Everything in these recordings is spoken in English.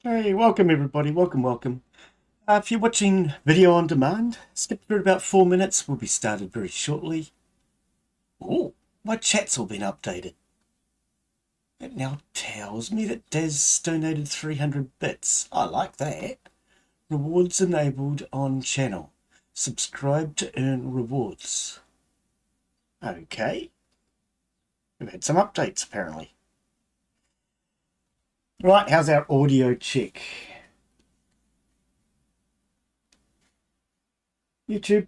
Hey, welcome everybody, welcome. If you're watching video on demand, skip through about 4 minutes, we'll be started very shortly. Oh, my chat's all been updated. It now tells me that Des donated 300 bits. I like that. Rewards enabled on channel. Subscribe to earn rewards. Okay. We've had some updates apparently. Right, how's our audio check? YouTube,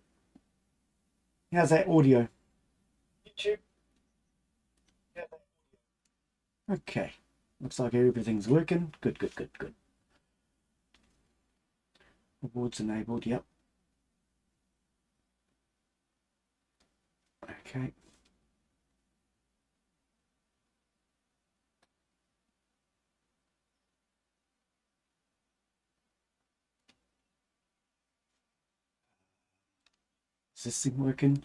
how's that audio? YouTube. Okay, looks like everything's working. Good. Rewards enabled, yep. Okay. Is this thing working?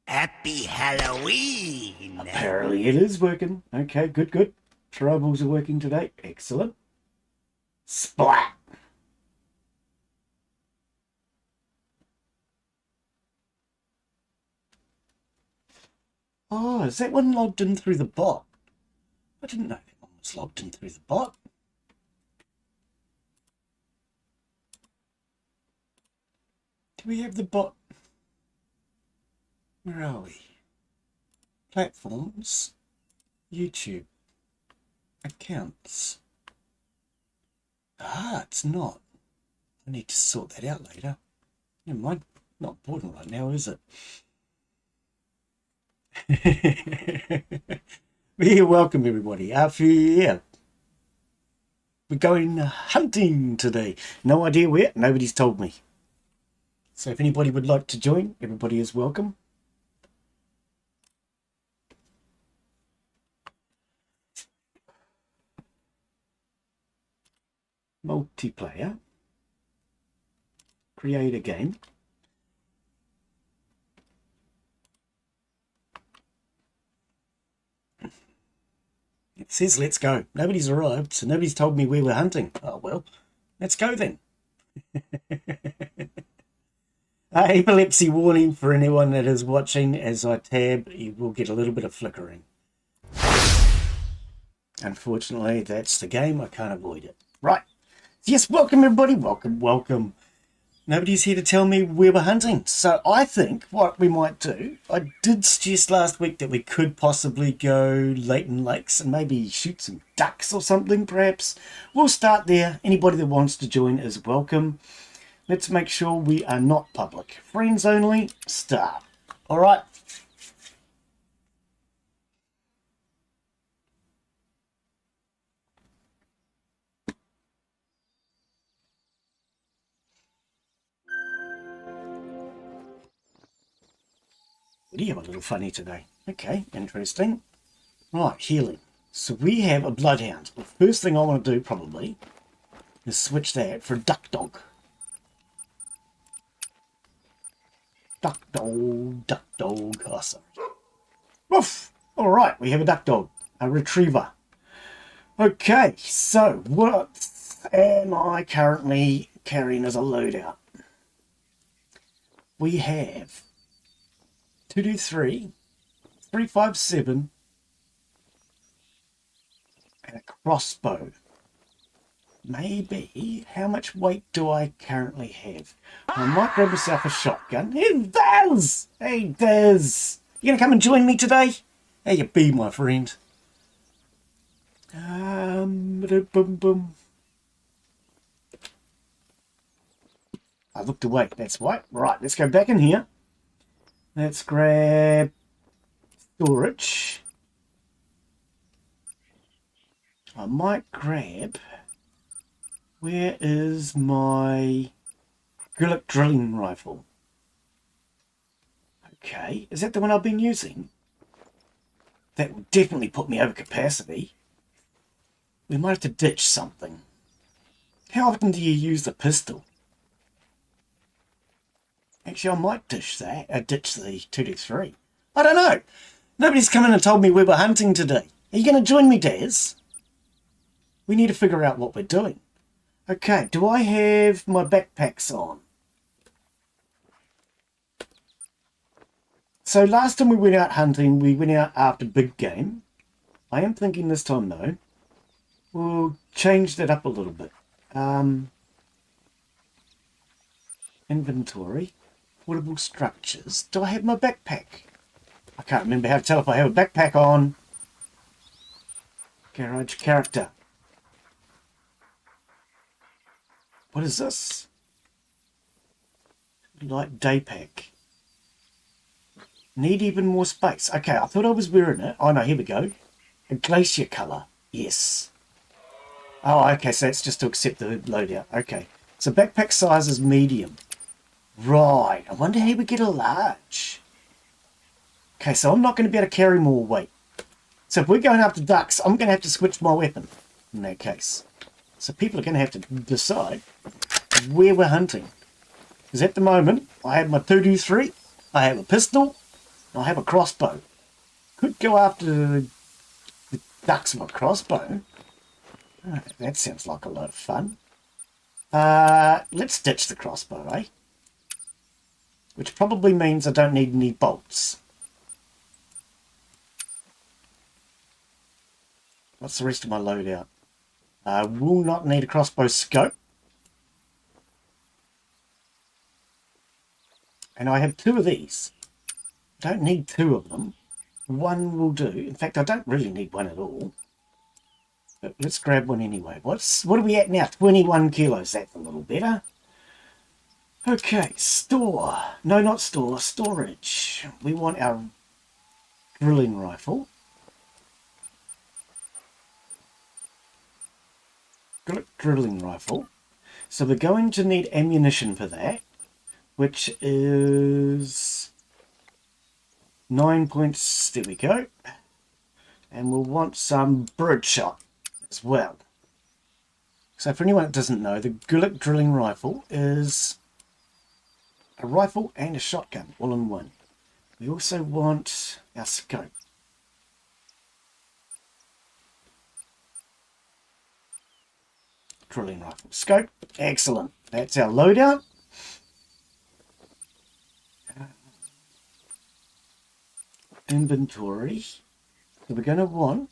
Happy Halloween! Apparently it is working. Okay, good. Tribals are working today. Excellent. Splat! Oh, is that one logged in through the bot? I didn't know that one was logged in through the bot. Do we have the bot? Where are we? Platforms, YouTube, accounts. Ah, it's not. I need to sort that out later. Never mind. Not important right now, is it? Yeah, welcome everybody. Yeah, we're going hunting today. No idea where. Nobody's told me. So if anybody would like to join, everybody is welcome. Multiplayer. Create a game. It says let's go. Nobody's arrived, so nobody's told me where we're hunting. Oh well, let's go then. Epilepsy warning for anyone that is watching. As I tab, you will get a little bit of flickering. Unfortunately, that's the game. I can't avoid it. Right. Yes, welcome everybody. Welcome. Nobody's here to tell me where we're hunting. So I think what we might do, I did suggest last week that we could possibly go Layton Lakes and maybe shoot some ducks or something perhaps. We'll start there. Anybody that wants to join is welcome. Let's make sure we are not public. Friends only, start. All right. You have a little funny today. Okay, interesting. Right, healing. So we have a bloodhound. The first thing I want to do probably is switch that for a duck dog. Duck dog. Oh, sorry. Woof! All right, we have a duck dog, a retriever. Okay, so what am I currently carrying as a loadout? We have 223, 357, and a crossbow. Maybe. How much weight do I currently have? I might grab myself a shotgun. Hey, Des! Hey, Des! You gonna come and join me today? How you be, my friend? Boom. I looked away. That's why. Right, let's go back in here. Let's grab storage. I might grab... Where is my acrylic drilling rifle? Okay, is that the one I've been using? That will definitely put me over capacity. We might have to ditch something. How often do you use the pistol? Actually, I might ditch the 223. I don't know. Nobody's come in and told me we were hunting today. Are you going to join me, Daz? We need to figure out what we're doing. Okay, do I have my backpacks on? So last time we went out hunting, we went out after big game. I am thinking this time though, we'll change that up a little bit. Inventory, portable structures. Do I have my backpack? I can't remember how to tell if I have a backpack on. Garage character. What is this? Light day pack. Need even more space. Okay, I thought I was wearing it. Oh no, here we go. A glacier colour. Yes. Oh, okay, so that's just to accept the loadout. Okay. So backpack size is medium. Right. I wonder how we get a large. Okay, so I'm not going to be able to carry more weight. So if we're going after ducks, I'm going to have to switch my weapon in that case. So people are going to have to decide where we're hunting. Because at the moment, I have my 223, I have a pistol, and I have a crossbow. Could go after the ducks with a crossbow. Oh, that sounds like a lot of fun. Let's ditch the crossbow, eh? Which probably means I don't need any bolts. What's the rest of my loadout? Will not need a crossbow scope. And I have 2 of these. I don't need 2 of them. 1 will do. In fact, I don't really need 1 at all. But let's grab 1 anyway. What are we at now? 21 kilos. That's a little better. Okay, store. No, not store. Storage. We want our drilling rifle. Drilling rifle. So we're going to need ammunition for that, which is 9 points. There we go. And we'll want some birdshot as well. So for anyone that doesn't know, the Gulick drilling rifle is a rifle and a shotgun all in one. We also want our scope. Drilling rifle scope. Excellent. That's our loadout. Inventory. So we're going to want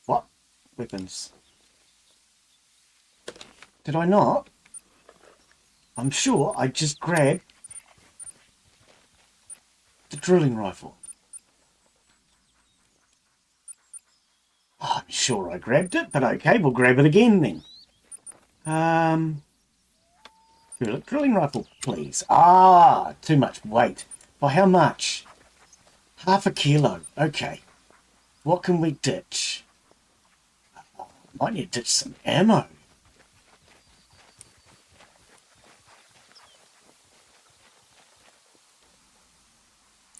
what? Weapons. Did I not? I'm sure I just grabbed the drilling rifle. Oh, I'm sure I grabbed it, but okay, we'll grab it again then. Drilling rifle, please. Ah, too much weight. By how much? Half a kilo. Okay. What can we ditch? Might need to ditch some ammo.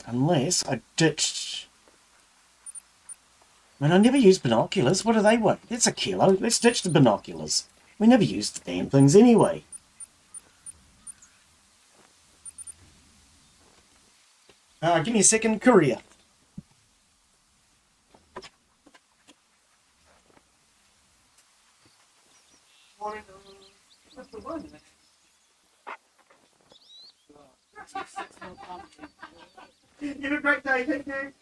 Unless I ditched... I mean, I never used binoculars. What do they weigh? That's a kilo. Let's ditch the binoculars. We never used the damn things anyway. Give me a second, courier. You have a great day, thank you.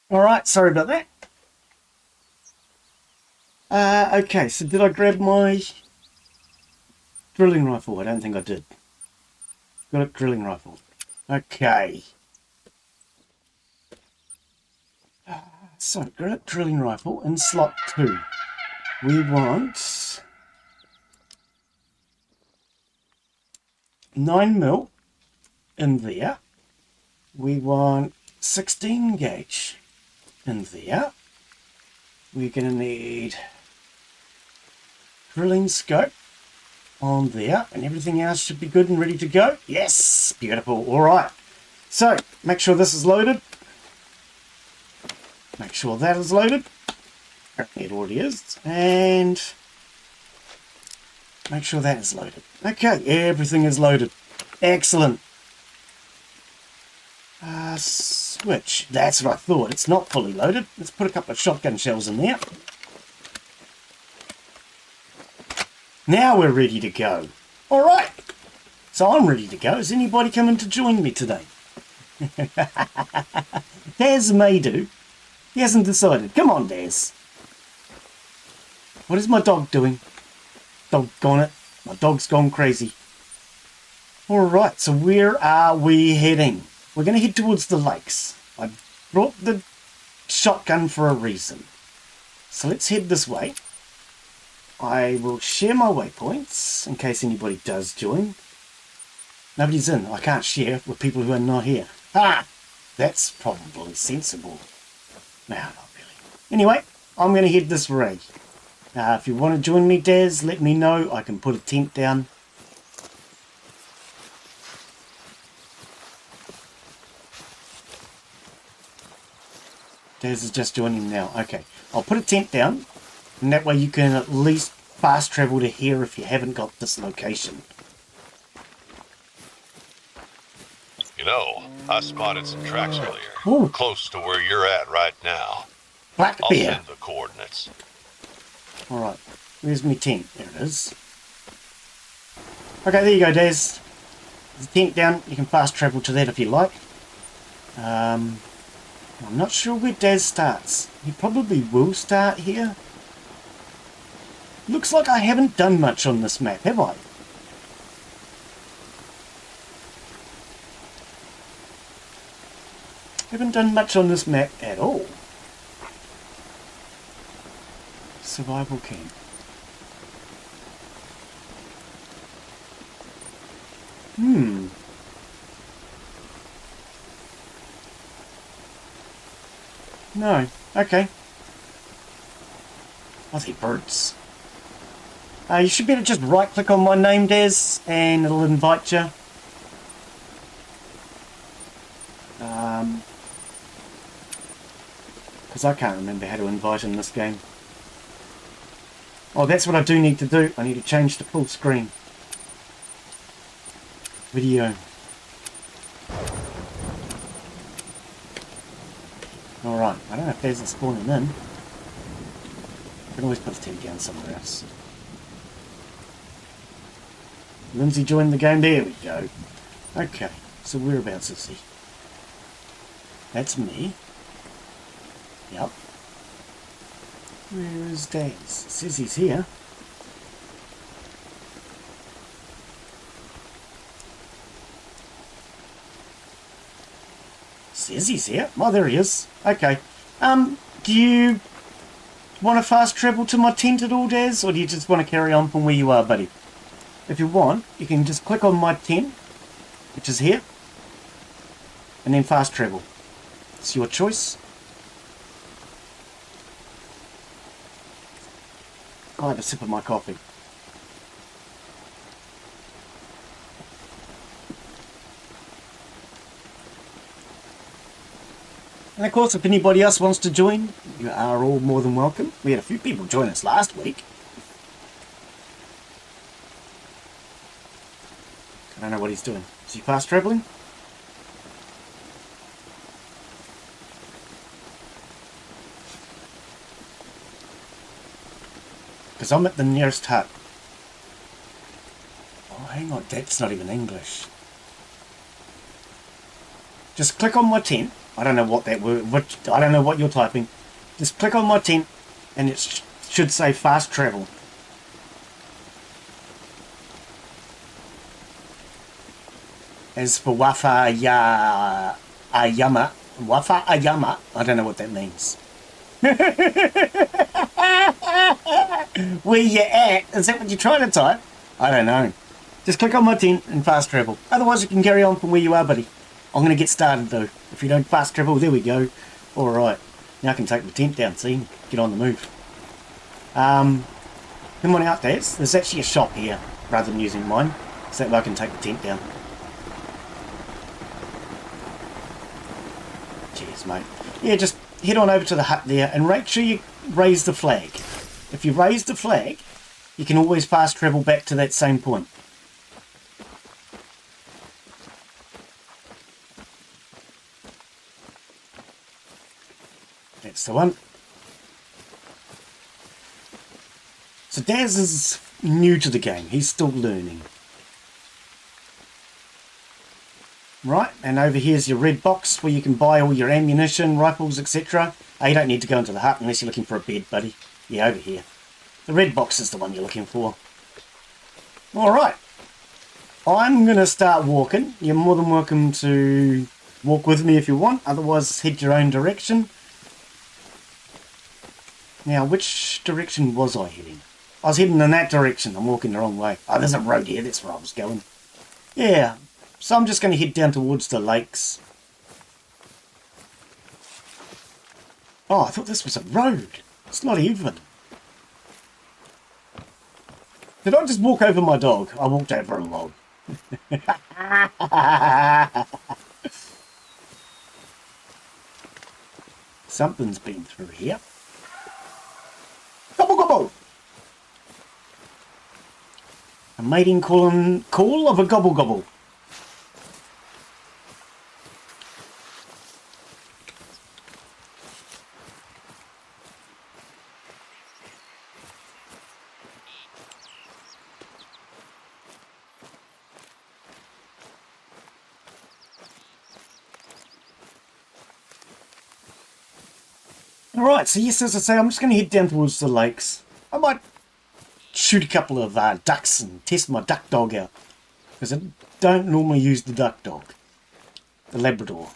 Alright, sorry about that. Okay, so did I grab my drilling rifle? I don't think I did. Got a drilling rifle. Okay. So, drilling rifle in slot 2. We want 9mm in there. We want 16 gauge in there. We're going to need drilling scope on there, and everything else should be good and ready to go. Yes, beautiful. All right. So, make sure this is loaded. Make sure that is loaded. Apparently it already is. And Make sure that is loaded. Okay, everything is loaded. Excellent. Switch. That's what I thought. It's not fully loaded. Let's put a couple of shotgun shells in there. Now we're ready to go. Alright. So I'm ready to go. Is anybody coming to join me today? Daz may do. He hasn't decided. Come on, Daz. What is my dog doing? Doggone it. My dog's gone crazy. Alright, so where are we heading? We're going to head towards the lakes. I brought the shotgun for a reason. So let's head this way. I will share my waypoints in case anybody does join. Nobody's in. I can't share with people who are not here. Ah! That's probably sensible. No, not really. Anyway, I'm going to head this way. If you want to join me, Daz, let me know. I can put a tent down. Daz is just joining now. Okay, I'll put a tent down, and that way you can at least fast travel to here if you haven't got this location. You know, I spotted some tracks earlier, Ooh. close to where you're at right now. Black I'll bear. send the coordinates. Alright, where's my tent? There it is. Okay, there you go, Daz. There's a tent down. You can fast travel to that if you like. I'm not sure where Daz starts. He probably will start here. Looks like I haven't done much on this map, have I? Haven't done much on this map at all. Survival camp. No. Okay. I think birds. You should be able to just right click on my name, Daz, and it'll invite you. Because I can't remember how to invite in this game. Oh, that's what I do need to do. I need to change to full screen. Video. Alright, I don't know if there's a spawning in. I can always put a tent down somewhere else. Lindsay joined the game. There we go. Okay, so whereabouts is he? That's me. Yep. Where is Daz? It says he's here. Says he's here. Oh, there he is. Okay. Do you want to fast travel to my tent at all, Daz? Or do you just want to carry on from where you are, buddy? If you want, you can just click on my tent, which is here, and then fast travel. It's your choice. I'll have a sip of my coffee. And of course, if anybody else wants to join, you are all more than welcome. We had a few people join us last week. I don't know what he's doing. Is he fast traveling? Because I'm at the nearest hut. Oh, hang on. That's not even English. Just click on my tent. I don't know what that word... I don't know what you're typing. Just click on my tent and it should say fast travel. As for Wafa Ayama, Wafa Ayama, I don't know what that means. Where you at? Is that what you're trying to type? I don't know. Just click on my tent and fast travel. Otherwise you can carry on from where you are, buddy. I'm going to get started though. If you don't fast travel, there we go. Alright. Now I can take my tent down, see? Get on the move. Come on out, Daz. There's actually a shop here, rather than using mine. So that way I can take the tent down. Cheers, mate. Yeah, just head on over to the hut there and make sure you raise the flag. If you raise the flag, you can always fast travel back to that same point. That's the one. So Daz is new to the game. He's still learning. Right, and over here's your red box where you can buy all your ammunition, rifles, etc. Oh, you don't need to go into the hut unless you're looking for a bed, buddy. Yeah, over here. The red box is the one you're looking for. Alright. I'm going to start walking. You're more than welcome to walk with me if you want. Otherwise, head your own direction. Now, which direction was I heading? I was heading in that direction. I'm walking the wrong way. Oh, there's a road here. That's where I was going. Yeah. So I'm just going to head down towards the lakes. Oh, I thought this was a road. It's not even. Did I just walk over my dog? I walked over a log. Something's been through here. Gobble gobble! A mating call of a gobble gobble. Alright, so yes, as I say, I'm just going to head down towards the lakes. I might shoot a couple of ducks and test my duck dog out. Because I don't normally use the duck dog. The Labrador.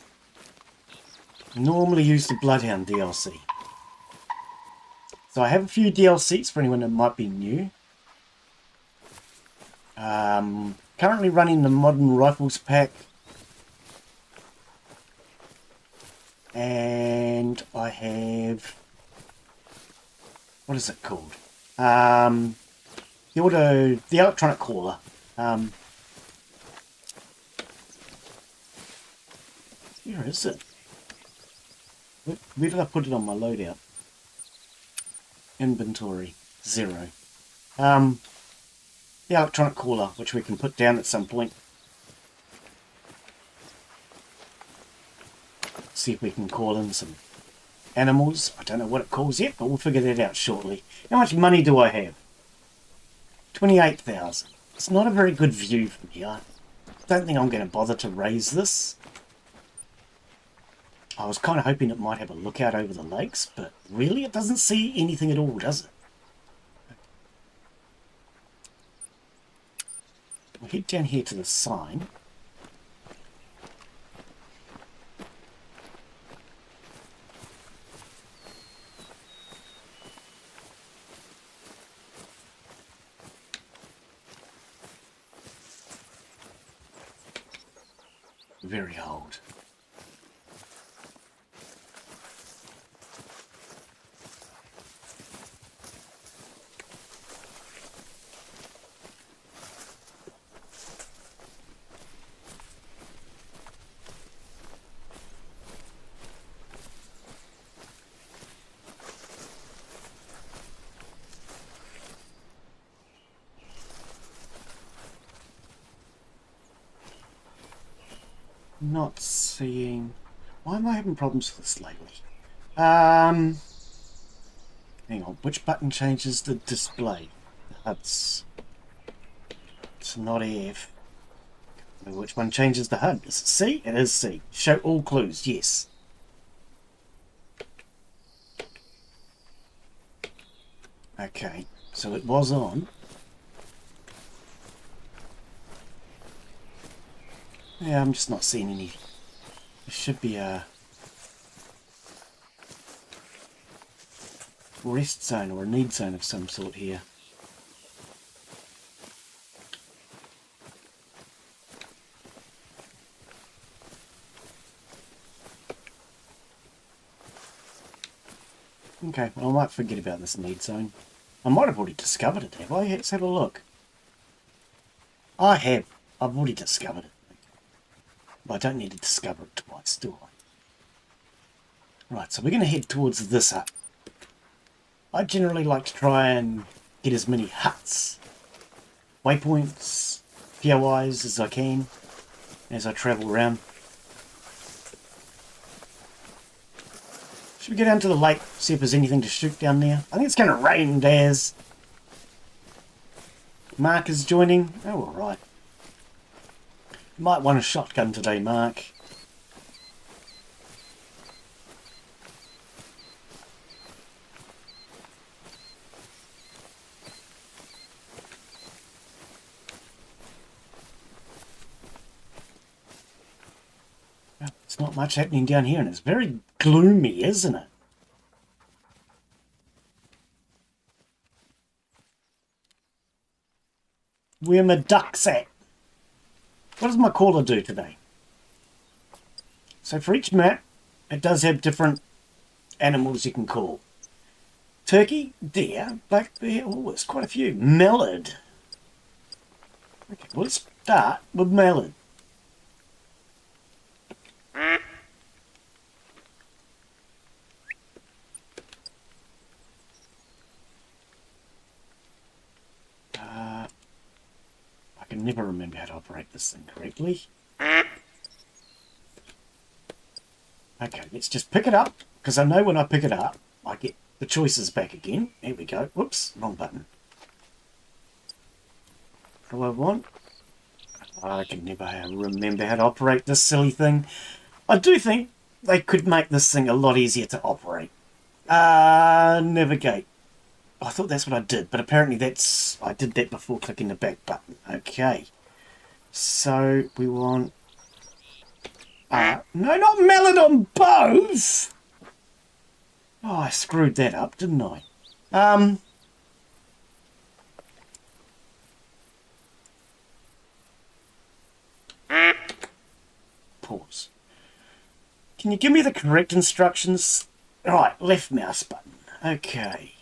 I normally use the Bloodhound DLC. So I have a few DLCs for anyone that might be new. Currently running the Modern Rifles pack. And I have, what is it called? The electronic caller. Where is it? Where did I put it on my loadout? Inventory 0. The electronic caller, which we can put down at some point. See if we can call in some animals. I don't know what it calls yet, but we'll figure that out shortly. How much money do I have? 28,000. It's not a very good view from here. I don't think I'm going to bother to raise this. I was kind of hoping it might have a lookout over the lakes, but really it doesn't see anything at all, does it? We'll head down here to the sign. Very old. Not seeing. Why am I having problems with this lately? Hang on. Which button changes the display? That's. It's not F. Which one changes the HUD? Is it C? It is C. Show all clues. Yes. Okay. So it was on. Yeah, I'm just not seeing any. There should be a rest zone or a need zone of some sort here. Okay, well I might forget about this need zone. I might have already discovered it, have I? Let's have a look. I have. I've already discovered it. But I don't need to discover it twice, do I? Right, so we're going to head towards this hut. I generally like to try and get as many huts, waypoints, POIs as I can as I travel around. Should we go down to the lake, see if there's anything to shoot down there? I think it's going to rain, Daz. Mark is joining. Oh, alright. Might want a shotgun today, Mark. Well, it's not much happening down here, and it's very gloomy, isn't it? Where my ducks at? What does my caller do today? So for each map, it does have different animals you can call. Turkey, deer, black bear, oh, there's quite a few. Mallard. Okay, well, let's start with mallard. I can never remember how to operate this thing correctly. Okay, let's just pick it up, because I know when I pick it up, I get the choices back again. Here we go. Whoops, wrong button. What do I want? I can never remember how to operate this silly thing. I do think they could make this thing a lot easier to operate. Navigate. I thought that's what I did, but apparently I did that before clicking the back button. Okay. So we want... no, not mallard on both! Oh, I screwed that up, didn't I? Pause. Can you give me the correct instructions? Right, left mouse button. Okay.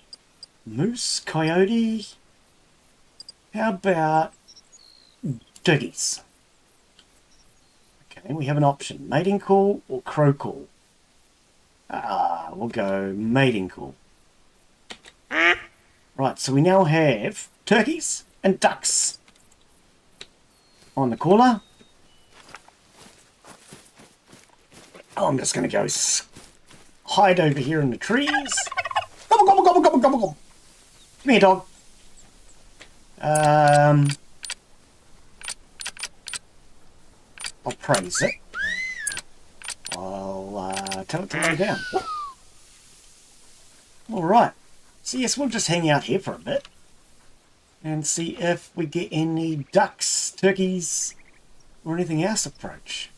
Moose, coyote. How about turkeys? Okay, we have an option. Mating call or crow call? We'll go mating call. Right, so we now have turkeys and ducks on the caller. Oh, I'm just going to go hide over here in the trees. Gobble, gobble, gobble, gobble, gobble, gobble. Come here, dog. I'll praise it. I'll tell it to lay down. Alright. So yes, we'll just hang out here for a bit. And see if we get any ducks, turkeys, or anything else approach.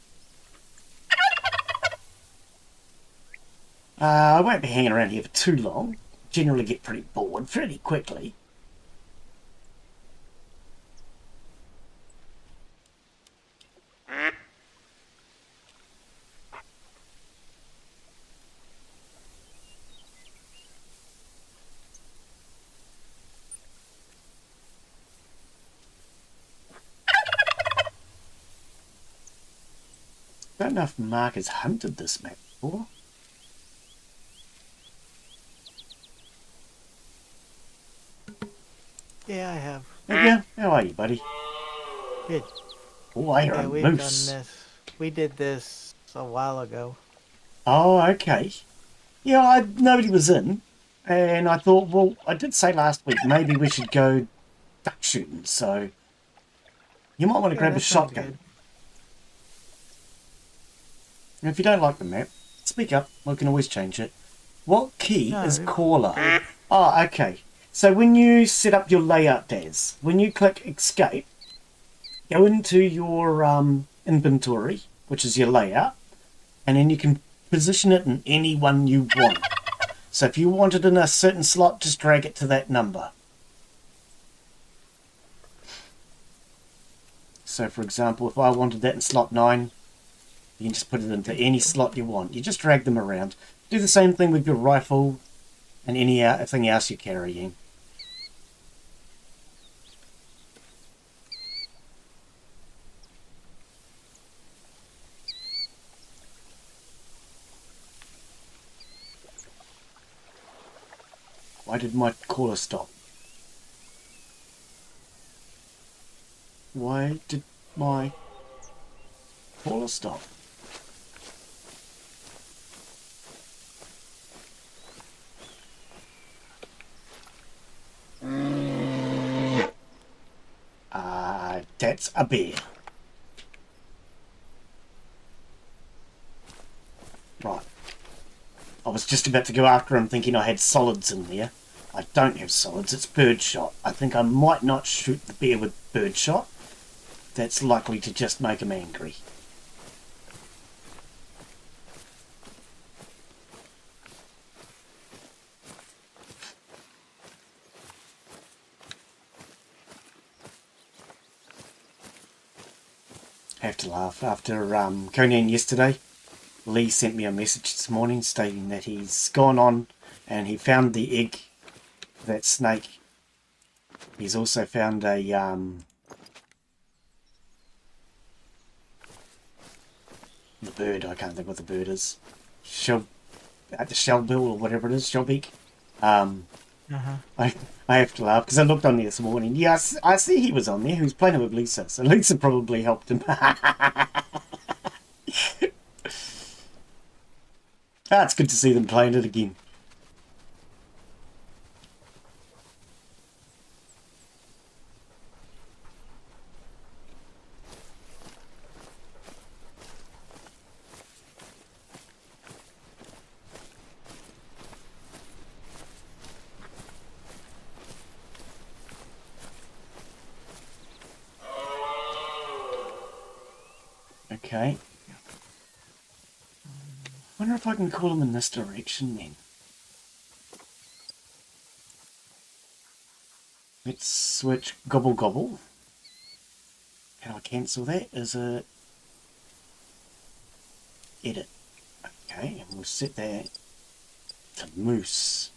I won't be hanging around here for too long. Generally get pretty bored pretty quickly. Don't know if Mark has hunted this map before. Yeah, I have. Yeah, how are you, buddy? Good. Oh, I hear Yeah, a we've done moose. this. We did this a while ago. Oh, okay. Yeah, nobody was in, and I thought, well, I did say last week maybe we should go duck shooting, so you might want to grab a that sounds shotgun. good. And if you don't like the map, speak up. We can always change it. What key No, is it- caller? Oh, okay. So when you set up your layout, Daz, when you click escape, go into your inventory, which is your layout, and then you can position it in any one you want. So if you want it in a certain slot, just drag it to that number. So for example, if I wanted that in slot 9, you can just put it into any slot you want. You just drag them around. Do the same thing with your rifle and anything else you're carrying. Why did my caller stop? Why did my caller stop? That's a bear. Right. I was just about to go after him thinking I had solids in there. I don't have solids, it's birdshot. I think I might not shoot the bear with birdshot. That's likely to just make him angry. I have to laugh. After Conan yesterday, Lee sent me a message this morning stating that he's gone on and he found the egg of that snake. He's also found a the bird. I can't think what the bird is. The shellbill or whatever it is, shellbeak. I have to laugh because I looked on there this morning. Yeah, I see he was on there. He was playing with Lisa, so Lisa probably helped him. It's good to see them playing it again. Okay. Wonder if I can call them in this direction then. Let's switch gobble gobble. How do I cancel that? Is it edit? Okay, and we'll set that to moose.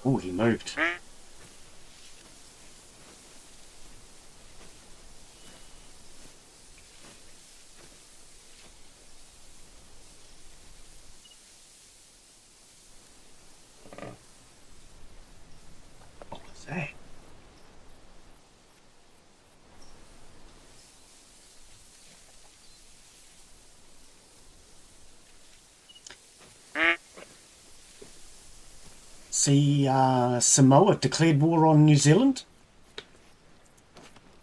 Oh, he moved. What was that? See, Samoa declared war on New Zealand.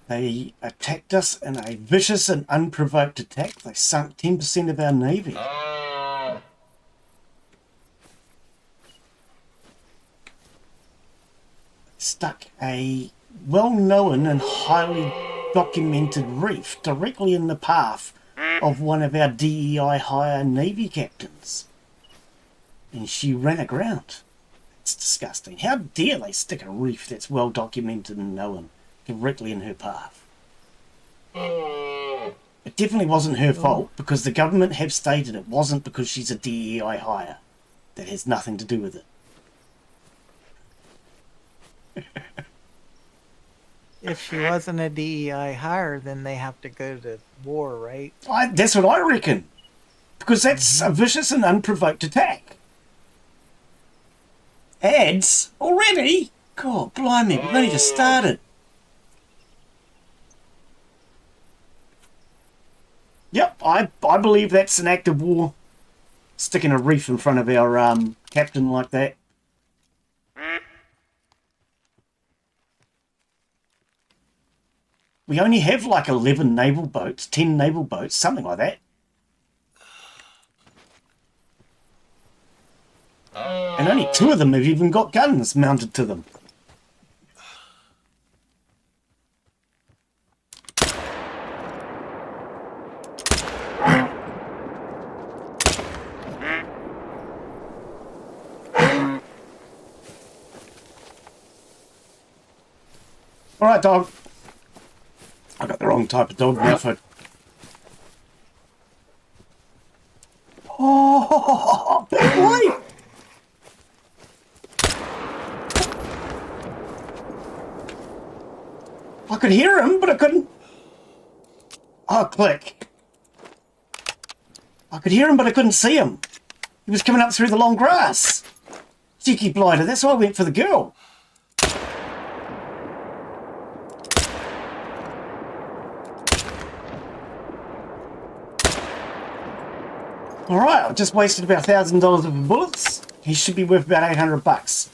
They attacked us in a vicious and unprovoked attack. They sunk 10% of our navy. Stuck a well-known and highly documented reef directly in the path of one of our DEI hire Navy captains. And she ran aground. It's disgusting. How dare they stick a reef that's well documented and known directly in her path? It definitely wasn't her fault because the government have stated it wasn't because she's a DEI hire. That has nothing to do with it. If she wasn't a DEI hire, then they have to go to war, right? That's what I reckon. Because that's a vicious and unprovoked attack. Ads? Already? God, blimey, we've only just started. Yep, I believe that's an act of war. Sticking a reef in front of our captain like that. We only have like 11 naval boats, 10 naval boats, something like that. And only 2 of them have even got guns mounted to them. Alright, dog. I got the wrong type of dog now for... Oh, wait! I could hear him, but I couldn't. Oh, click. I could hear him, but I couldn't see him. He was coming up through the long grass. Cheeky blighter, that's why I went for the girl. Alright, I've just wasted about $1,000 of bullets. He should be worth about 800 bucks.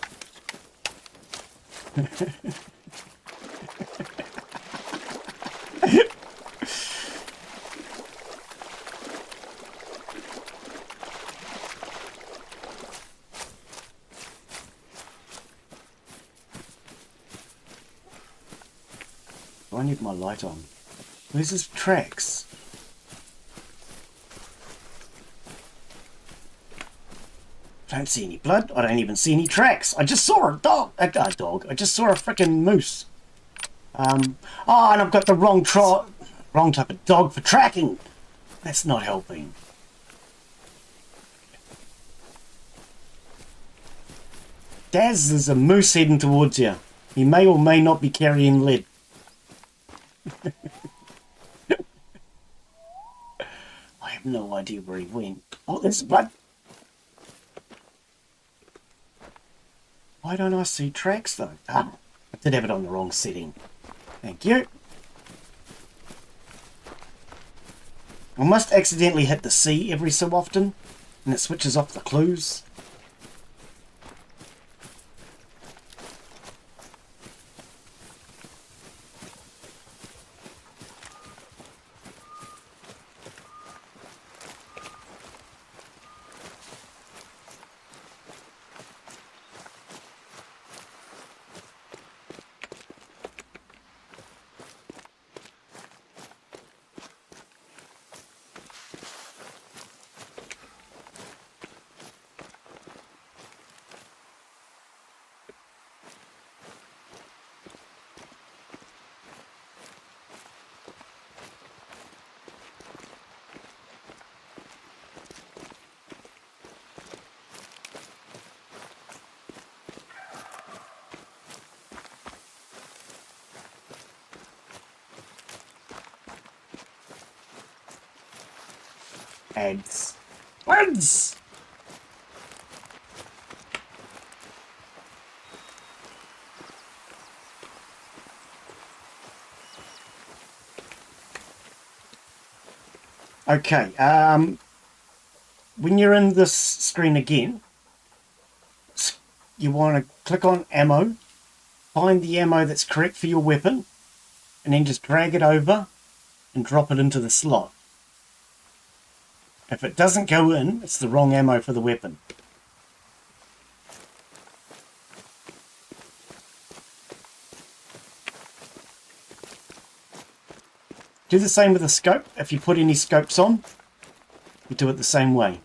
I need my light on. Where's his tracks? I don't see any blood. I don't even see any tracks. I just saw a dog. A dog. I just saw a freaking moose. Oh, and I've got the wrong type of dog for tracking. That's not helping. Daz, there's a moose heading towards you. He may or may not be carrying lead. I have no idea where he went. Oh, there's blood. Why don't I see tracks though? Ah, I did have it on the wrong setting. Thank you. I must accidentally hit the C every so often, and it switches off the clues. Ads. Ads! Okay, when you're in this screen again, you want to click on ammo, find the ammo that's correct for your weapon, and then just drag it over and drop it into the slot. If it doesn't go in, it's the wrong ammo for the weapon. Do the same with the scope. If you put any scopes on, you do it the same way.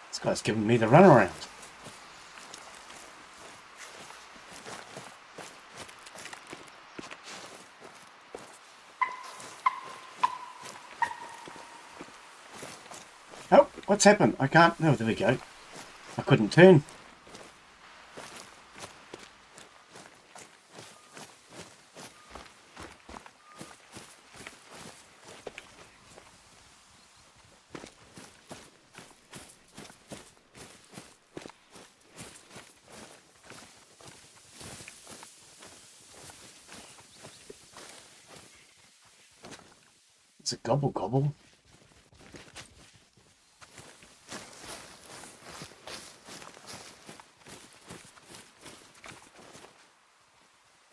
This guy's giving me the runaround. Oh, what's happened? I can't... Oh, there we go. I couldn't turn. It's a gobble gobble.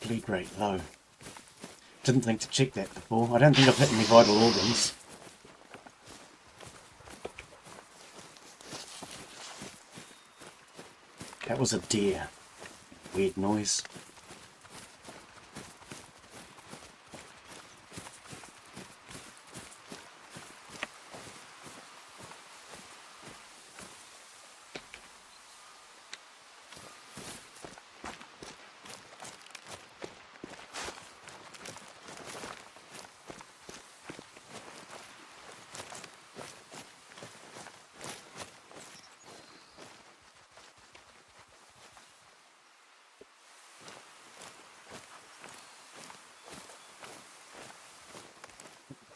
bleed rate low. Didn't think to check that before. I don't think I've hit any vital organs. That was a deer. Weird noise.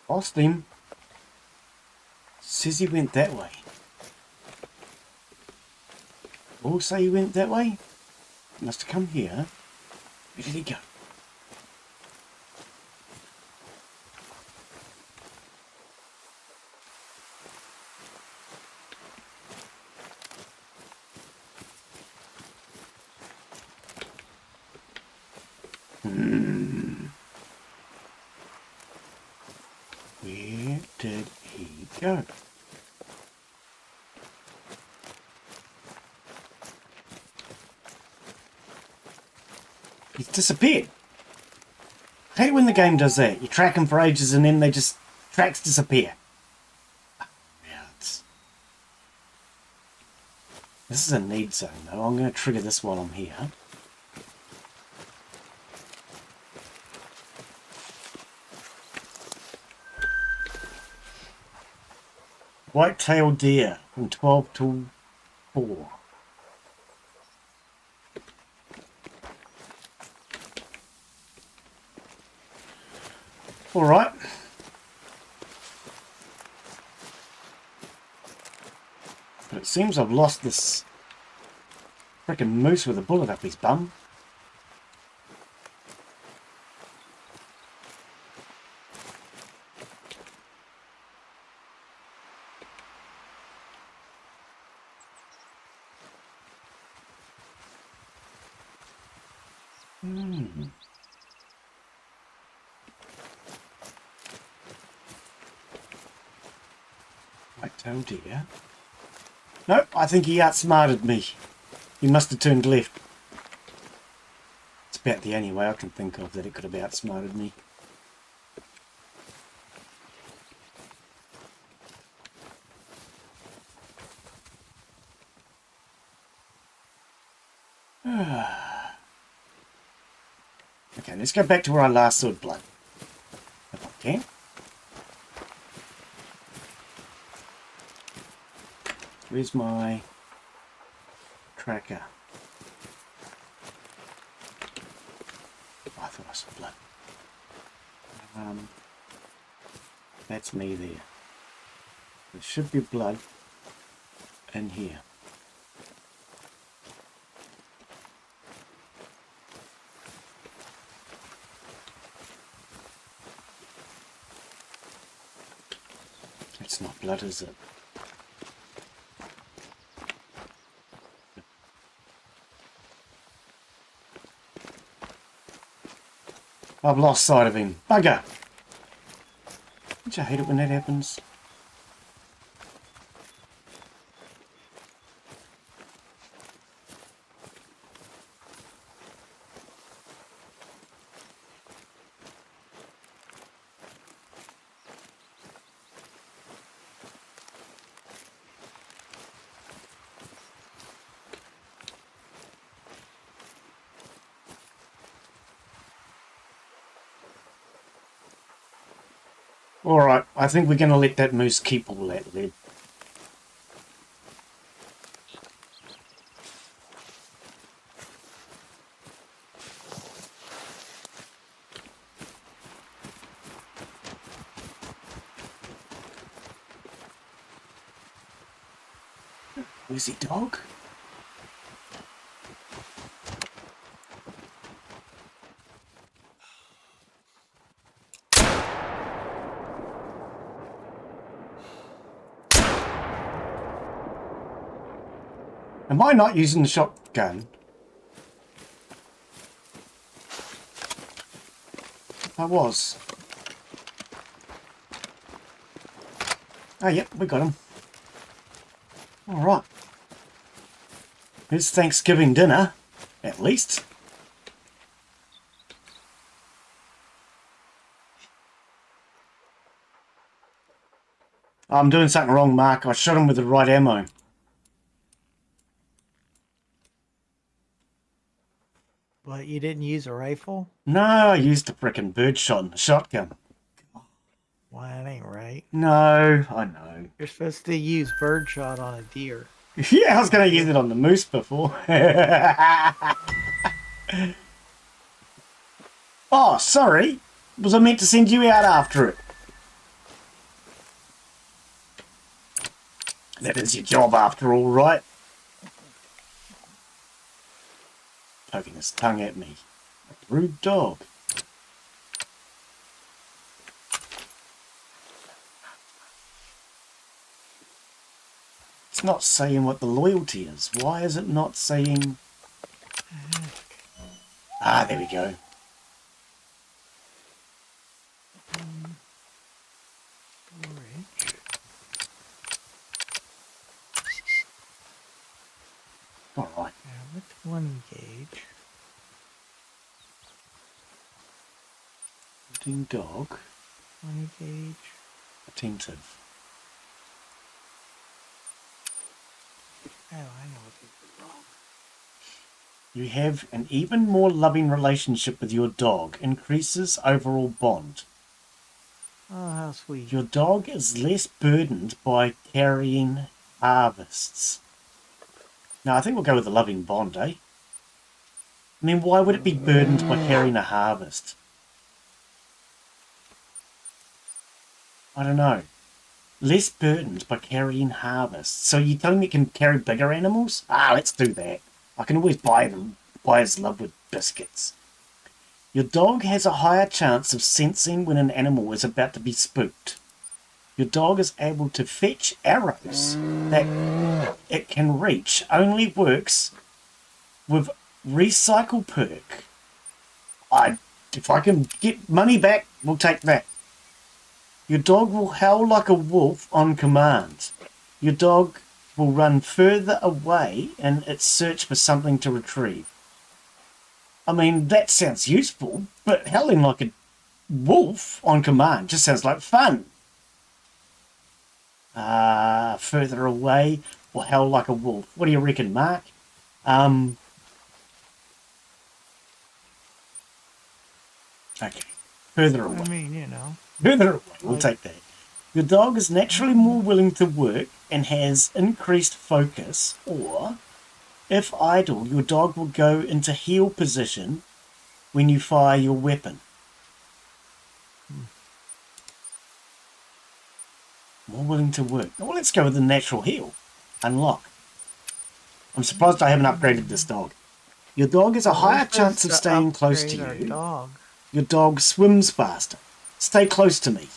Lost him. Says he went that way. All say he went that way? Must have come here. Where did he go? Where did he go? He's disappeared. I hate when the game does that. You track them for ages and then they just... tracks disappear. Yeah, this is a need zone though. I'm going to trigger this while I'm here. White-tailed deer from 12 to 4. All right. But it seems I've lost this frickin' moose with a bullet up his bum. White-tailed deer. No, I think he outsmarted me. He must have turned left. It's about the only way I can think of that it could have outsmarted me. Okay, let's go back to where I last saw blood. If I can. Where's my tracker? Oh, I thought I saw blood. That's me there. There should be blood in here. It's not blood, is it? I've lost sight of him. Bugger! Don't you hate it when that happens? Alright, I think we're going to let that moose keep all that lead. Where's he, dog? Am I not using the shotgun? I was. Oh, yep, we got him. Alright. It's Thanksgiving dinner, at least. I'm doing something wrong, Mark. I shot him with the right ammo. But you didn't use a rifle? No, I used a frickin' birdshot and a shotgun. Well, that ain't right. No, I know. You're supposed to use birdshot on a deer. Yeah, I was going to use it on the moose before. Oh, sorry. Was I meant to send you out after it? That is your job after all, right? Poking his tongue at me. A rude dog. It's not saying what the loyalty is. Why is it not saying... Ah, there we go. Alright. With 20 gauge. Shooting dog. 20 gauge. Attentive. Oh, I know what they wrong. You have an even more loving relationship with your dog. Increases overall bond. Oh, how sweet. Your dog is less burdened by carrying harvests. Now, I think we'll go with the loving bond, eh? I mean, why would it be burdened by carrying a harvest? I don't know. Less burdened by carrying harvests. So you telling me it can carry bigger animals? Ah, let's do that. I can always buy his love with biscuits. Your dog has a higher chance of sensing when an animal is about to be spooked. Your dog is able to fetch arrows that it can reach. Only works with recycle perk. If I can get money back, we'll take that. Your dog will howl like a wolf on command. Your dog will run further away in its search for something to retrieve. I mean, that sounds useful, but howling like a wolf on command just sounds like fun. Further away or howl like a wolf. What do you reckon, Mark? Okay, further away. I mean, you know. Further away, we'll take that. Your dog is naturally more willing to work and has increased focus, or if idle, your dog will go into heel position when you fire your weapon. More willing to work. Well, let's go with the natural heel. Unlock. I'm surprised I haven't upgraded this dog. Your dog has a higher chance of staying close to you. Dog. Your dog swims faster. Stay close to me.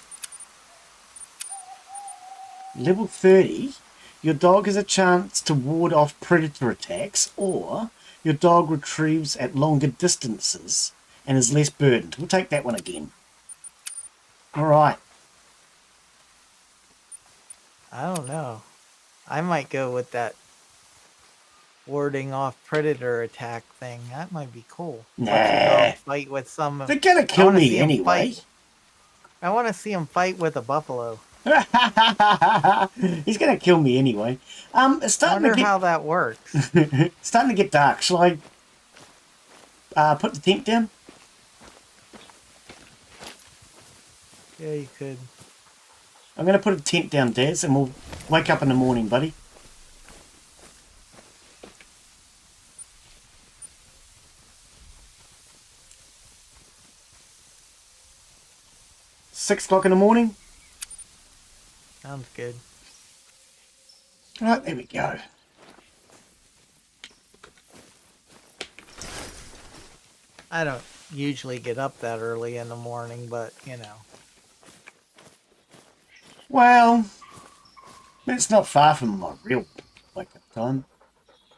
Level 30. Your dog has a chance to ward off predator attacks, or your dog retrieves at longer distances and is less burdened. We'll take that one again. Alright. I don't know. I might go with that warding off predator attack thing. That might be cool. Nah. Fight with some. They're gonna kill me anyway. I want to see him fight with a buffalo. He's gonna kill me anyway. It's starting I wonder to get how that works. it's starting to get dark. Shall I put the tent down? Yeah, you could. I'm gonna put a tent down, Daz, and we'll wake up in the morning, buddy. Six o'clock in the morning. Sounds good. Right, there we go. I don't usually get up that early in the morning, but you know. Well, it's not far from my real wake-up time.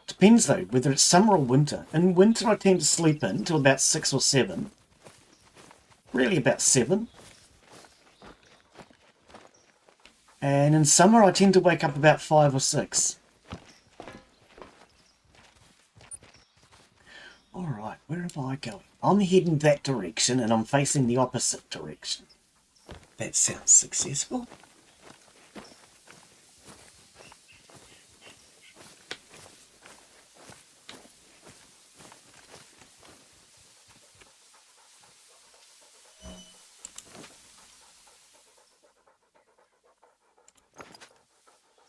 Depends, though, whether it's summer or winter. In winter, I tend to sleep in till about 6 or 7. Really about 7. And in summer, I tend to wake up about 5 or 6. Alright, where am I going? I'm heading that direction and I'm facing the opposite direction. That sounds successful.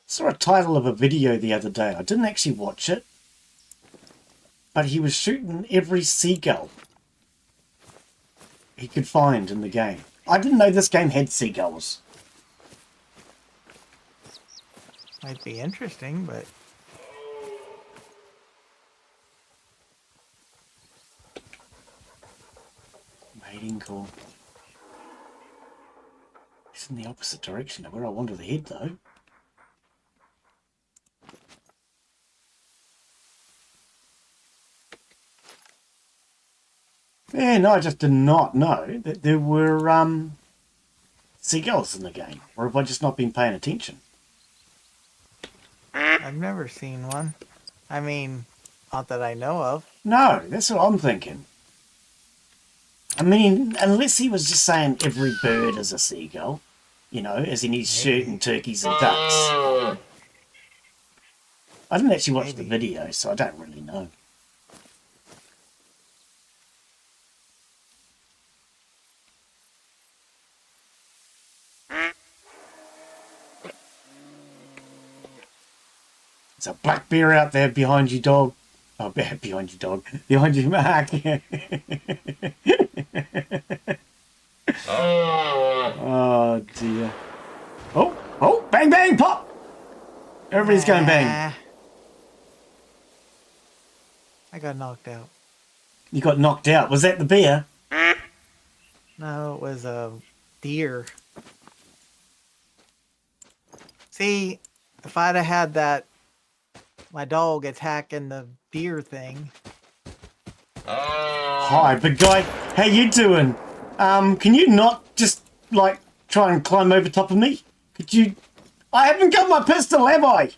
Saw a title of a video the other day. I didn't actually watch it, but he was shooting every seagull he could find in the game. I didn't know this game had seagulls. Might be interesting, but Mating call. It's in the opposite direction of where I wanted to head, though. Yeah, no, I just did not know that there were seagulls in the game. Or have I just not been paying attention? I've never seen one. I mean, not that I know of. No, that's what I'm thinking. I mean, unless he was just saying every bird is a seagull, you know, as in he's shooting turkeys and ducks. I didn't actually watch the video, so I don't really know. There's a black bear out there behind you, dog. Oh, behind you, dog. Behind you, Mark. Oh, dear. Oh, bang, bang, pop! Everybody's going bang. I got knocked out. You got knocked out. Was that the bear? No, it was a deer. See, if I'd have had that, my dog attacking the deer thing. Hi, big guy. How you doing? Can you not just, like, try and climb over top of me? Could you... I haven't got my pistol, have I?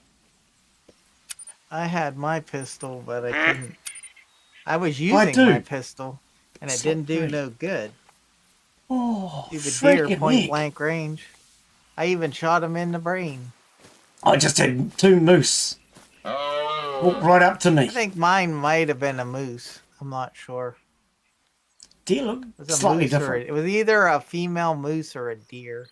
I had my pistol, but I couldn't. I was using my pistol, and it didn't do no good. Oh, The deer point blank range. I even shot him in the brain. I just had 2 moose. Walked right up to me. I think mine might have been a moose. I'm not sure. Deer look slightly different. It was either a female moose or a deer.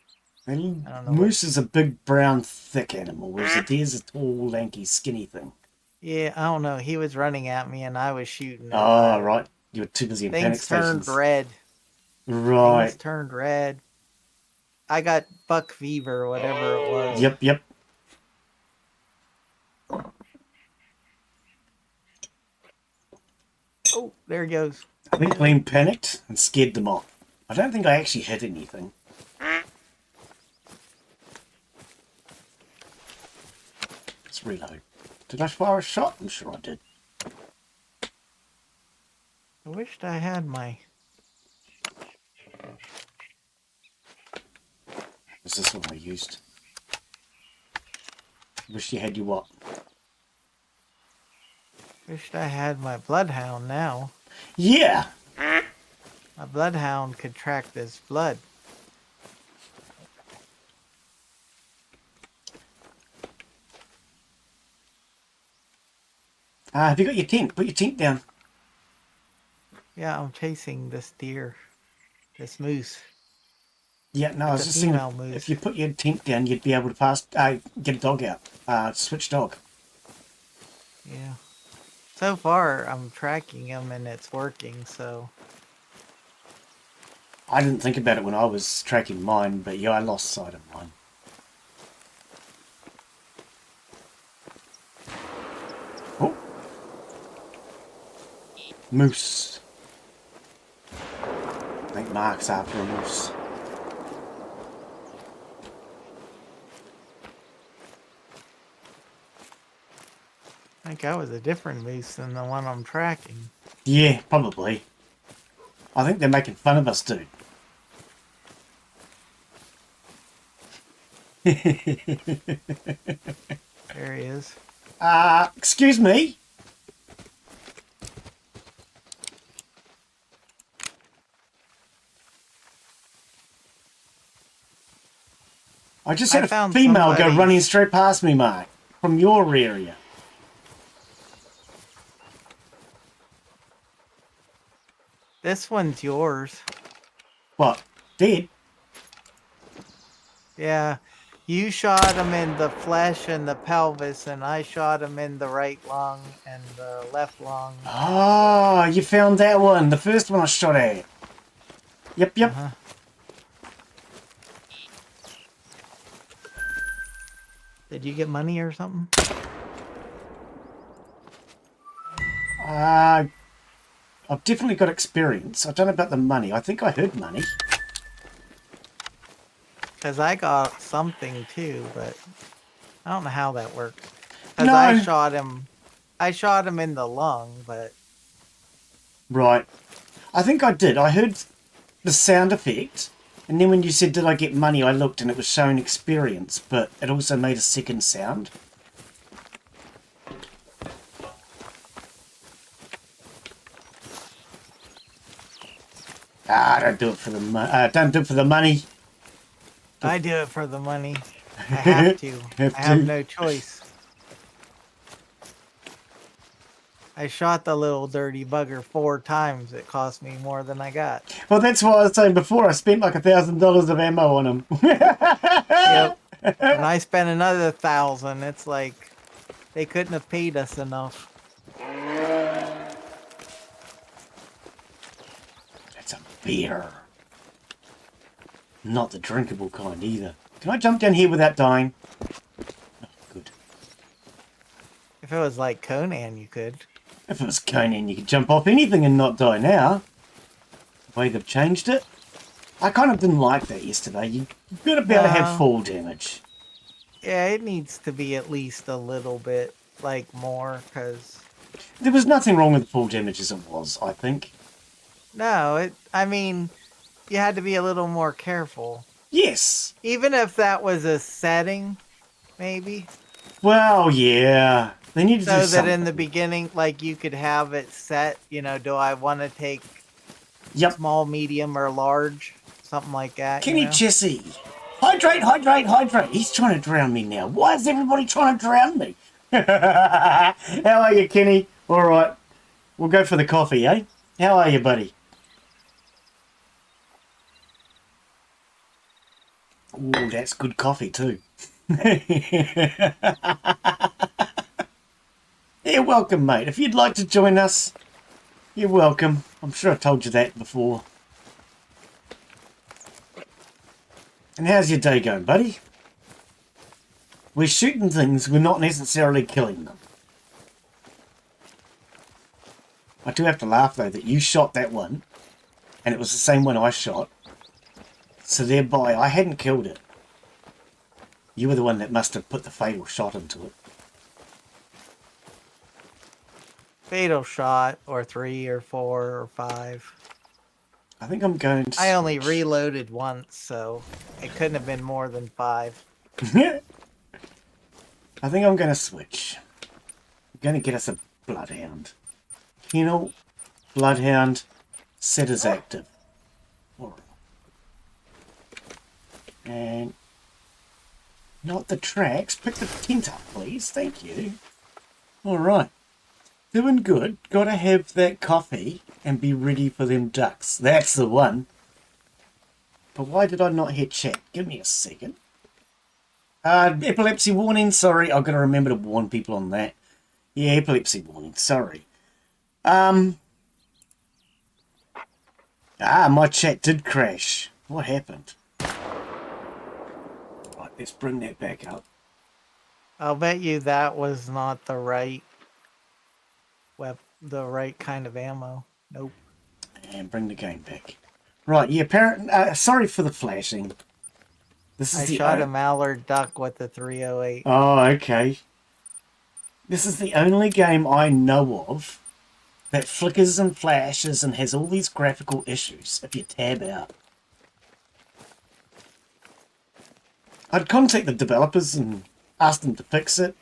I don't know. Moose is a big, brown, thick animal, whereas a deer's a tall, lanky, skinny thing. Yeah, I don't know. He was running at me, and I was shooting. Oh, right. You were too busy in panic stations. Things turned red. Right. Things turned red. I got buck fever, whatever it was. Yep. Oh, there he goes. I think Glenn panicked and scared them off. I don't think I actually hit anything. Let's reload. Did I fire a shot? I'm sure I did. I wished I had my... Is this one I used? Wish you had your what? Wished I had my bloodhound now. Yeah! My bloodhound could track this blood. Have you got your tent? Put your tent down. Yeah, I'm chasing this deer. This moose. Yeah, no, I was just saying, if you put your tent down, you'd be able to get a dog out. Switch dog. Yeah. So far, I'm tracking him and it's working, so... I didn't think about it when I was tracking mine, but yeah, I lost sight of mine. Oh! Moose. I think Mark's after a moose. I think I was a different moose than the one I'm tracking. Yeah, probably. I think they're making fun of us, dude. There he is. Excuse me? I just had I a found female go somebody's- running straight past me, Mark, from your area. This one's yours. What? Dead? Yeah. You shot him in the flesh and the pelvis, and I shot him in the right lung and the left lung. Ah, you found that one. The first one I shot at. Yep. Uh-huh. Did you get money or something? I've definitely got experience. I don't know about the money. I think I heard money. Because I got something too, but I don't know how that worked. Because No. I shot him in the lung, but Right. I think I did. I heard the sound effect. And then when you said, did I get money, I looked and it was showing experience. But it also made a second sound. Don't do it for the don't do it for the money. I do it for the money. I have to. Have I have to. no choice. I shot the little dirty bugger 4 times. It cost me more than I got. Well, that's what I was saying before. I spent like $1,000 of ammo on him. Yep. And I spent another 1,000. It's like they couldn't have paid us enough. That's a beer. Not the drinkable kind either. Can I jump down here without dying? Oh, good. If it was like Conan, you could. If it was Conan, you could jump off anything and not die now. The way they've changed it. I kind of didn't like that yesterday. You've got to be able to have No. fall damage. Yeah, it needs to be at least a little bit, like, more, because... There was nothing wrong with fall damage as it was, I think. No, I mean, you had to be a little more careful. Yes. Even if that was a setting, maybe. Well, yeah. They need to So do that something. in the beginning, like, you could have it set, you know, do I want to take Yep. small, medium, or large? Something like that, Kenny you know? Chessie. Hydrate, hydrate, hydrate. He's trying to drown me now. Why is everybody trying to drown me? How are you, Kenny? All right. We'll go for the coffee, eh? How are you, buddy? Ooh, that's good coffee, too. You're welcome, mate. If you'd like to join us, you're welcome. I'm sure I told you that before. And how's your day going, buddy? We're shooting things, we're not necessarily killing them. I do have to laugh, though, that you shot that one, and it was the same one I shot. So thereby, I hadn't killed it. You were the one that must have put the fatal shot into it. Fatal shot, or 3, or 4, or 5. I think I'm going to... I only reloaded once, so it couldn't have been more than 5. I think I'm going to switch. I'm going to get us a bloodhound. Kennel, bloodhound, set as active. All right. And not the tracks. Pick the tent up, please. Thank you. All right. Doing good. Got to have that coffee and be ready for them ducks. That's the one. But why did I not hit chat? Give me a second. Epilepsy warning. Sorry, I've got to remember to warn people on that. Yeah, epilepsy warning. Sorry. My chat did crash. What happened? Right, let's bring that back up. I'll bet you that was not the right the right kind of ammo. Nope. And bring the game back. Right, yeah, sorry for the flashing. This is I the shot a mallard duck with the 308. Oh, okay. This is the only game I know of that flickers and flashes and has all these graphical issues if you tab out. I'd contact the developers and ask them to fix it.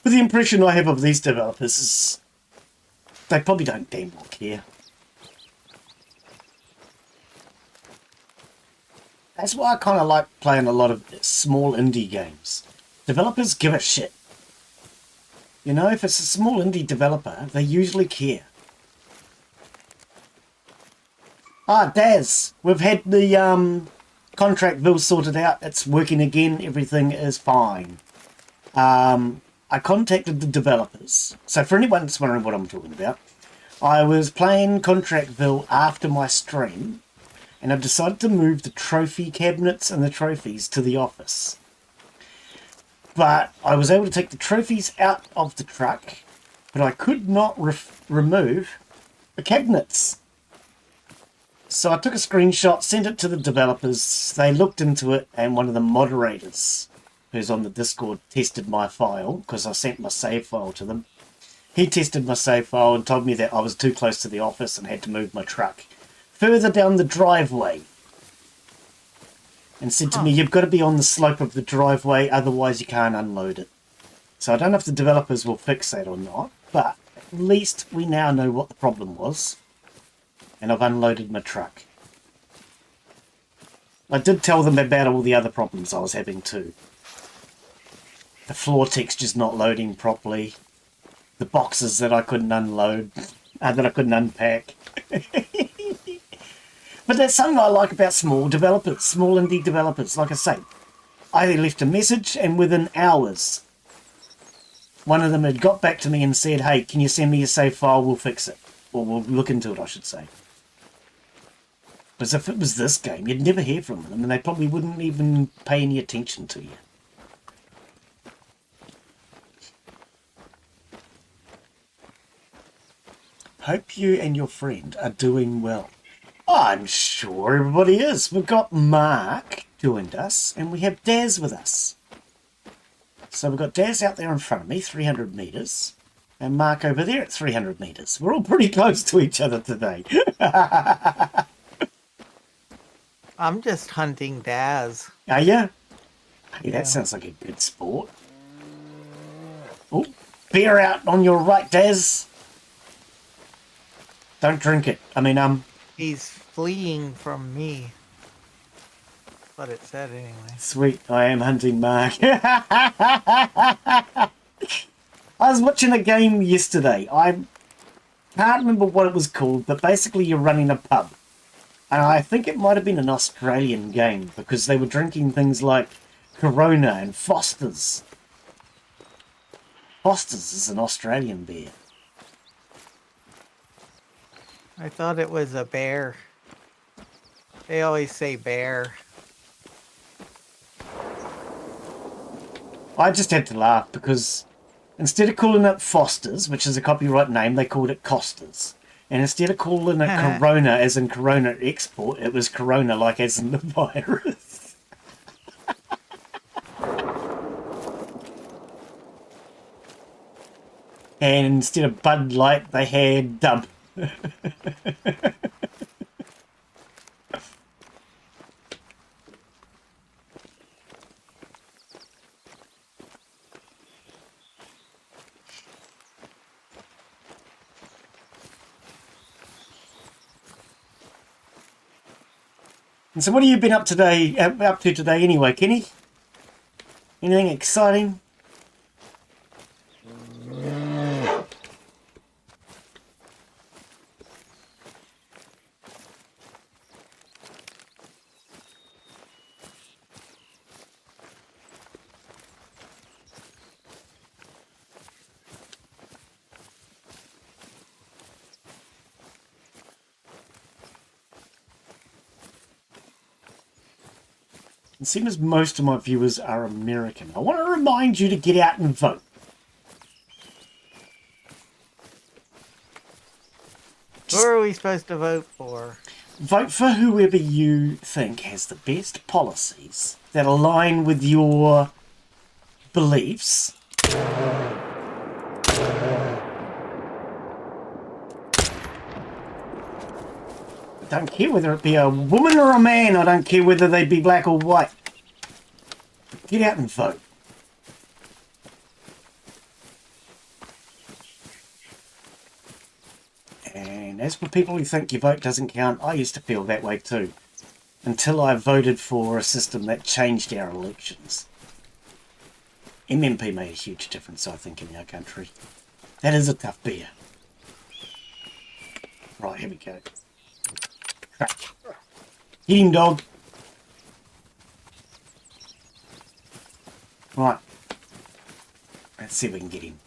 But the impression I have of these developers is they probably don't damn well care. That's why I kind of like playing a lot of small indie games. Developers give a shit. You know, if it's a small indie developer, they usually care. Ah, Daz, we've had the contract bill sorted out. It's working again. Everything is fine. I contacted the developers. So for anyone that's wondering what I'm talking about, I was playing Contractville after my stream, and I decided to move the trophy cabinets and the trophies to the office. But I was able to take the trophies out of the truck, but I could not remove the cabinets. So I took a screenshot, sent it to the developers. They looked into it, and one of the moderators, who's on the Discord, tested my file, because I sent my save file to them. He tested my save file and told me that I was too close to the office and had to move my truck further down the driveway. And said to me, you've got to be on the slope of the driveway, otherwise you can't unload it. So I don't know if the developers will fix that or not, but at least we now know what the problem was. And I've unloaded my truck. I did tell them about all the other problems I was having too. The floor texture's not loading properly. The boxes that I couldn't unload, that I couldn't unpack. But that's something I like about small developers, small indie developers. Like I say, I left a message and within hours, one of them had got back to me and said, hey, can you send me a save file? We'll fix it. Or we'll look into it, I should say. Because if it was this game, you'd never hear from them and they probably wouldn't even pay any attention to you. Hope you and your friend are doing well. I'm sure everybody is. We've got Mark joined us and we have Daz with us. So we've got Daz out there in front of me, 300 metres, and Mark over there at 300 metres. We're all pretty close to each other today. I'm just hunting Daz. Are you? Hey, Yeah. that sounds like a good sport. Oh, beer out on your right, Daz. Don't drink it. I mean, He's fleeing from me. That's what it said anyway. Sweet, I am hunting Mark. I was watching a game yesterday. I can't remember what it was called, but basically you're running a pub. And I think it might have been an Australian game because they were drinking things like Corona and Foster's. Foster's is an Australian beer. I thought it was a bear. They always say bear. I just had to laugh because instead of calling it Foster's, which is a copyright name, they called it Costa's. And instead of calling it Corona as in Corona export, it was Corona like as in the virus. And instead of Bud Light, they had Dub. And so what have you been up to today anyway, Kenny? Anything exciting? And seeing as most of my viewers are American, I want to remind you to get out and vote. Who are we supposed to vote for? Vote for whoever you think has the best policies that align with your beliefs. I don't care whether it be a woman or a man. I don't care whether they be black or white. Get out and vote. And as for people who think your vote doesn't count, I used to feel that way too. Until I voted for a system that changed our elections. MMP made a huge difference, I think, in our country. That is a tough beer. Right, here we go. Crack. Get him, dog. Right. Let's see if we can get him.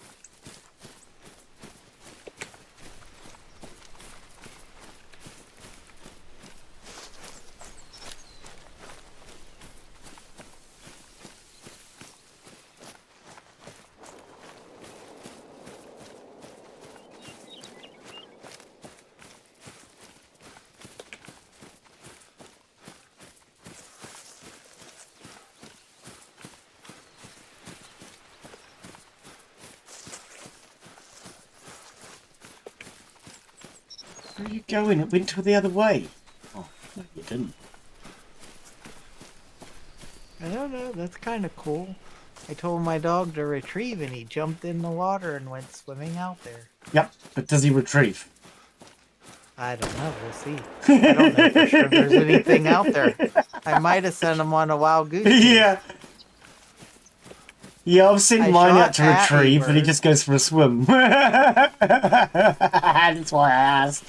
Where are you going? It went to the other way. Oh, no, you didn't. I don't know. That's kind of cool. I told my dog to retrieve, and he jumped in the water and went swimming out there. Yep, but does he retrieve? I don't know. We'll see. I don't know for sure if there's anything out there. I might have sent him on a wild goose chase. Yeah. Yeah, I've sent mine out to shot at retrieve, but he Immerse. just goes for a swim. That's why I asked.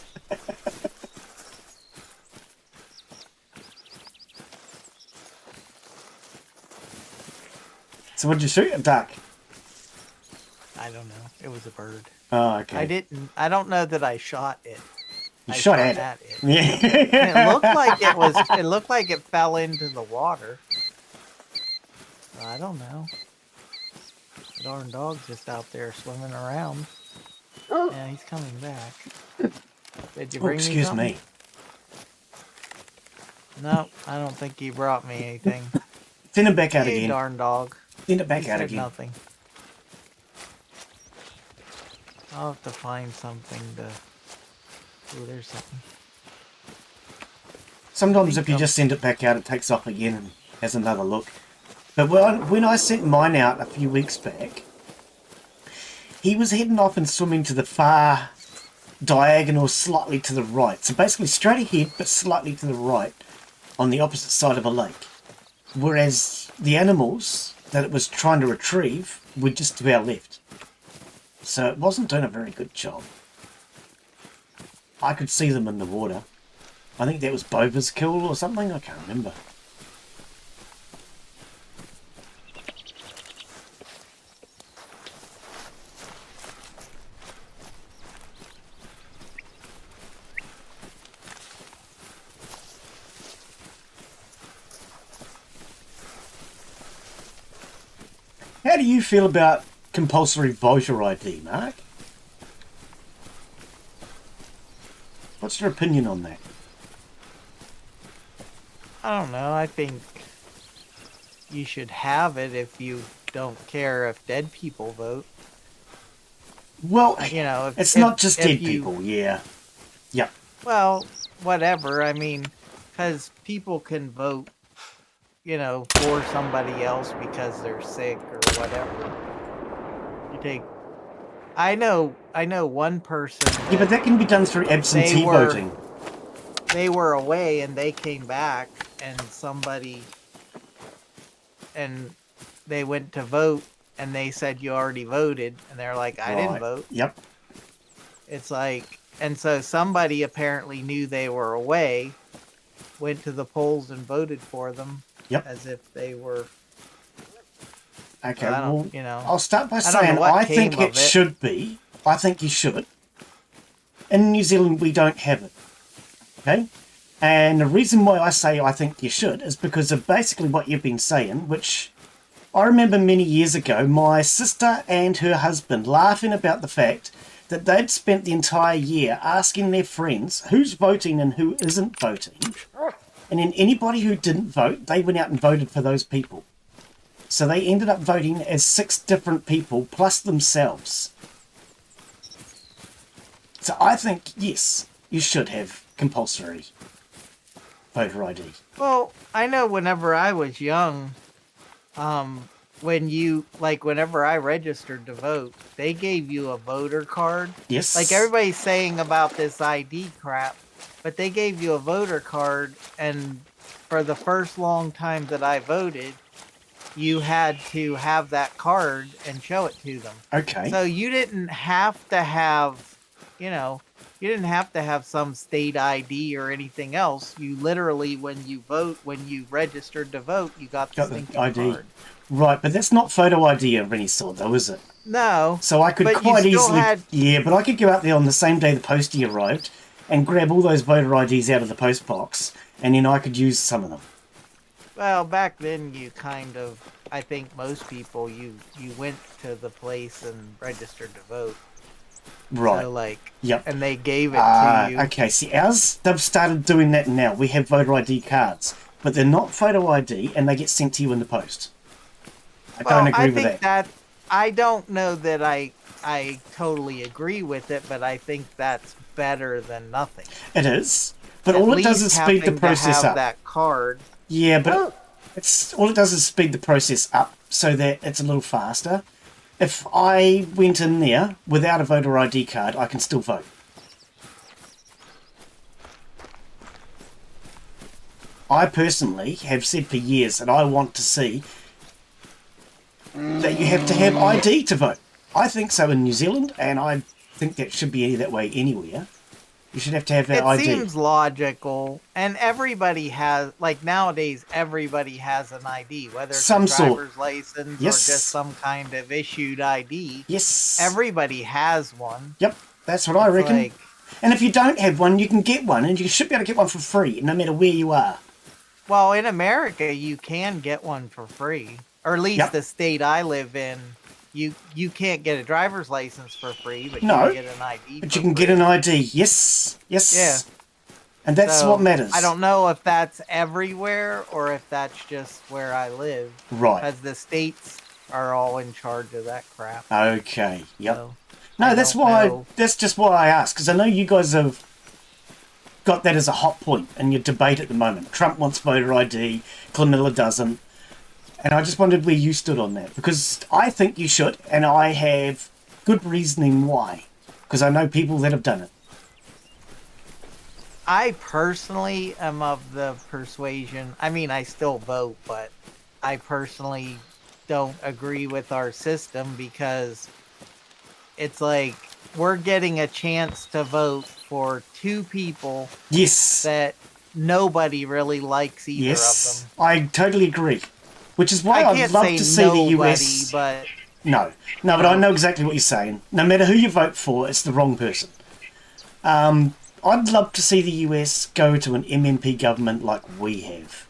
So what'd you shoot? A duck? I don't know. It was a bird. Oh, okay. I don't know that I shot it. You I shot at it. And Yeah. it looked like it was. It looked like it fell into the water. I don't know. The darn dog's just out there swimming around. Yeah, he's coming back. Did you Oh, bring excuse something? me. No, I don't think he brought me anything. Send it back out You again. darn dog. Send it back He out said again. nothing. I'll have to find something to. Oh, there's something. Sometimes if you just send it back out, it takes off again and has another look. But when I sent mine out a few weeks back, he was heading off and swimming to the far diagonal slightly to the right. So basically straight ahead, but slightly to the right on the opposite side of a lake. Whereas the animals that it was trying to retrieve were just to our left. So it wasn't doing a very good job. I could see them in the water. I think that was Bova's kill or something. I can't remember. How do you feel about compulsory voter ID, Mark? What's your opinion on that? I don't know. I think you should have it if you don't care if dead people vote. Well, You know, it's not just if dead you- people, yeah. Yep. Well, whatever. I mean, because people can vote, you know, for somebody else because they're sick or whatever. You take. I know one person. Yeah, but that can be done through absentee were- voting. They were away and they came back, and they went to vote, and they said you already voted, and they're like, I didn't Right. vote. Yep. It's like, and so somebody apparently knew they were away, went to the polls and voted for them. Yep. As if they were. Okay, I well, don't, you know. I'll start by I don't know saying what I came think of it it. should be. I think you should. In New Zealand, we don't have it. Okay? And the reason why I say I think you should is because of basically what you've been saying, which I remember many years ago, my sister and her husband laughing about the fact that they'd spent the entire year asking their friends who's voting and who isn't voting. And then anybody who didn't vote, they went out and voted for those people. So they ended up voting as 6 different people plus themselves. So I think, yes, you should have compulsory voter ID. Well, I know whenever I was young, when you, like, whenever I registered to vote, they gave you a voter card. Yes. Like, everybody's saying about this ID crap, but they gave you a voter card, and for the first long time that I voted, you had to have that card and show it to them. Okay. So you didn't have to have, you know, you didn't have to have some state ID or anything else. You literally, when you registered to vote, you got the stinking ID. card. Right, but that's not photo ID of any sort, though, is it? No. So I could but quite you still easily... Yeah, but I could go out there on the same day the postie arrived and grab all those voter IDs out of the post box, and then I could use some of them. Well, back then you kind of, I think most people, you went to the place and registered to vote. Right. So, like, yep. And they gave it to you. Okay, see, ours, they've started doing that now. We have voter ID cards, but they're not photo ID, and they get sent to you in the post. I don't agree with that. I don't know that I totally agree with it, but I think that's better than nothing. It is, but all it does is speed the process up. That card. Yeah, but all it does is speed the process up so that it's a little faster. If I went in there without a voter ID card, I can still vote. I personally have said for years that I want to see that you have to have ID to vote. I think so in New Zealand, and I think that should be that way anywhere. You should have to have that ID. It seems logical, and everybody has, like, nowadays, everybody has an ID, whether it's a driver's license or just some kind of issued ID. Yes. Everybody has one. Yep, that's what I reckon. And if you don't have one, you can get one, and you should be able to get one for free, no matter where you are. Well, in America, you can get one for free, or at least the state I live in. You can't get a driver's license for free, but you can get an ID. But you can get an ID. Yes. Yeah. And that's what matters. I don't know if that's everywhere or if that's just where I live. Right. Because the states are all in charge of that crap. Okay. Yep. So, no, that's why. That's just why I asked, because I know you guys have got that as a hot point in your debate at the moment. Trump wants voter ID, Camilla doesn't. And I just wondered where you stood on that, because I think you should, and I have good reasoning why, because I know people that have done it. I personally am of the persuasion, I mean, I still vote, but I personally don't agree with our system, because it's like we're getting a chance to vote for two people that nobody really likes either of them. I totally agree. Which is why I'd love to see the US... But... No, but I know exactly what you're saying. No matter who you vote for, it's the wrong person. I'd love to see the US go to an MMP government like we have.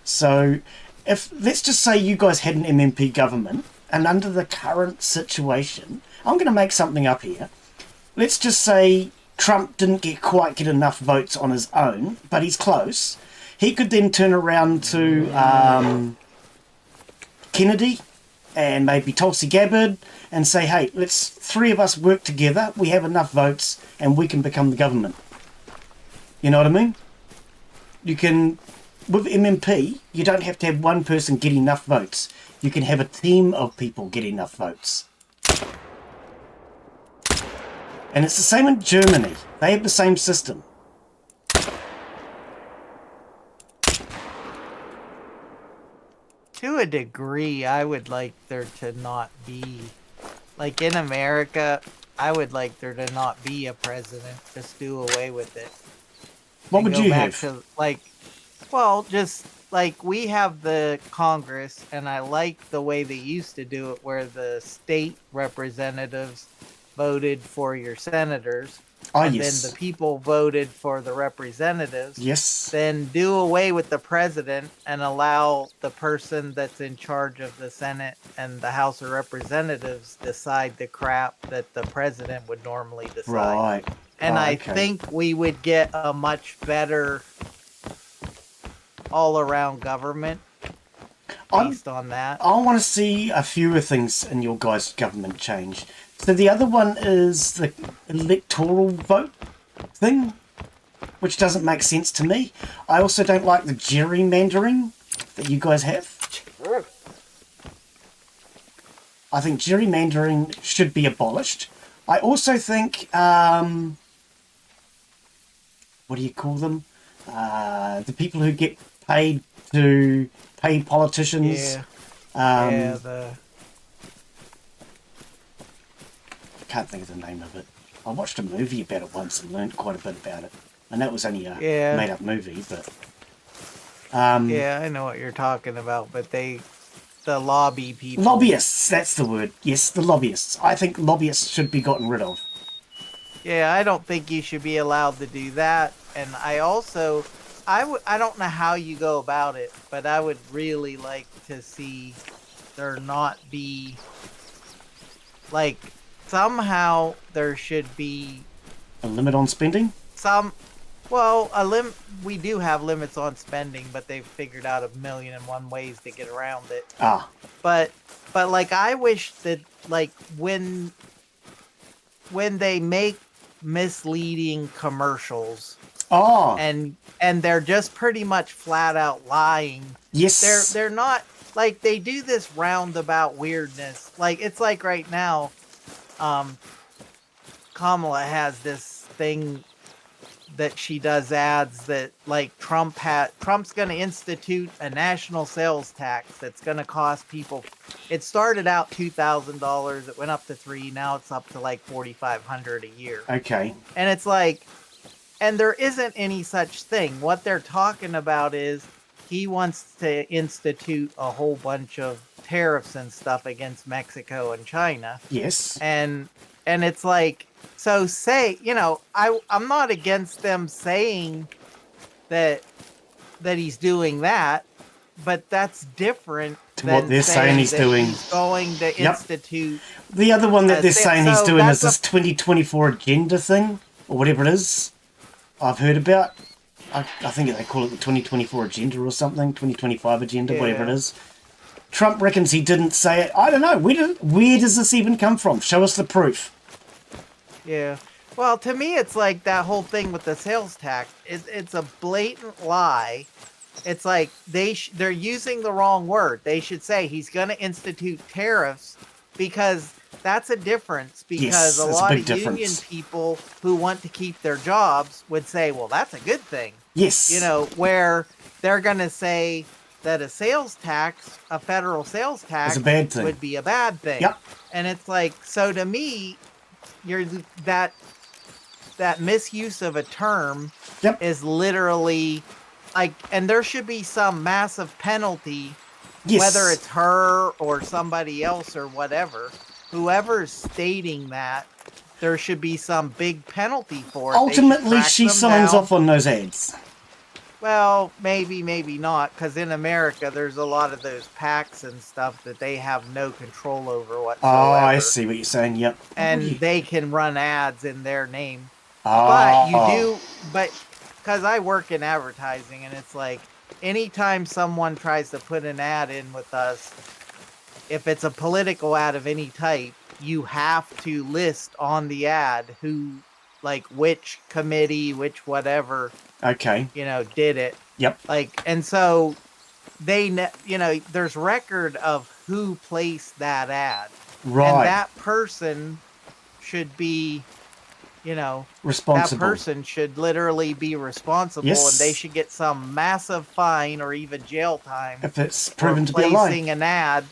So, let's just say you guys had an MMP government, and under the current situation, I'm going to make something up here. Let's just say Trump didn't quite get enough votes on his own, but he's close. He could then turn around to Kennedy and maybe Tulsi Gabbard and say, hey, let's three of us work together. We have enough votes and we can become the government. You know what I mean? You can, with MMP, you don't have to have one person get enough votes. You can have a team of people get enough votes. And it's the same in Germany. They have the same system. To a degree, I would like there to not be, like in America, I would like there to not be a president. Just do away with it. What would you have? Just like we have the Congress, and I like the way they used to do it, where the state representatives voted for your senators. Then the people voted for the representatives. Yes. Then do away with the president and allow the person that's in charge of the Senate and the House of Representatives decide the crap that the president would normally decide. Right. And I think we would get a much better all-around government based on that. I want to see a few things in your guys' government change. So the other one is the electoral vote thing, which doesn't make sense to me. I also don't like the gerrymandering that you guys have. I think gerrymandering should be abolished. I also think, what do you call them? The people who get paid to pay politicians. Yeah. I can't think of the name of it. I watched a movie about it once and learned quite a bit about it. I know it was only a made-up movie, but... yeah, I know what you're talking about, but the lobby people... Lobbyists, that's the word. Yes, the lobbyists. I think lobbyists should be gotten rid of. Yeah, I don't think you should be allowed to do that. And I also... I don't know how you go about it, but I would really like to see there not be... Like, somehow there should be... A limit on spending? Well, we do have limits on spending, but they've figured out 1,000,001 ways to get around it. But like, I wish that, like, when they make misleading commercials, and they're just pretty much flat out lying. Yes. They're not, like, they do this roundabout weirdness. Like, it's like right now, Kamala has this thing that she does ads that, like, Trump's going to institute a national sales tax that's going to cost people. It started out $2,000, it went up to $3,000, now it's up to like $4,500 a year. Okay. And it's like, and there isn't any such thing. What they're talking about is he wants to institute a whole bunch of tariffs and stuff against Mexico and China. Yes. And it's like, so say, you know, I'm not against them saying that he's doing that, but that's different to what they're saying he's doing. He's going to institute. The other one that they're saying he's doing is this 2024 agenda thing, or whatever it is. I've heard about. I think they call it the 2024 agenda or something, 2025 agenda, whatever it is. Trump reckons he didn't say it. I don't know. Where does this even come from? Show us the proof. Yeah. Well, to me, it's like that whole thing with the sales tax. It's a blatant lie. It's like they're using the wrong word. They should say he's going to institute tariffs, because that's a difference. Because a lot of union people who want to keep their jobs would say, well, that's a good thing. Yes. You know, where they're going to say that a sales tax, a federal sales tax, a bad thing. Would be a bad thing. Yep. And it's like, so to me, that misuse of a term is literally like, and there should be some massive penalty, whether it's her or somebody else or whatever, whoever's stating that, there should be some big penalty for it. Ultimately, she signs off on those ads. Well, maybe not, because in America, there's a lot of those PACs and stuff that they have no control over whatsoever. Oh, I see what you're saying, yep. And they can run ads in their name. But because I work in advertising, and it's like, anytime someone tries to put an ad in with us, if it's a political ad of any type, you have to list on the ad who, like, which committee, which whatever, did it. Yep. Like, and so there's record of who placed that ad. Right. And that person should be, responsible. That person should literally be responsible, and they should get some massive fine or even jail time if it's proven to be a lie. Placing an ad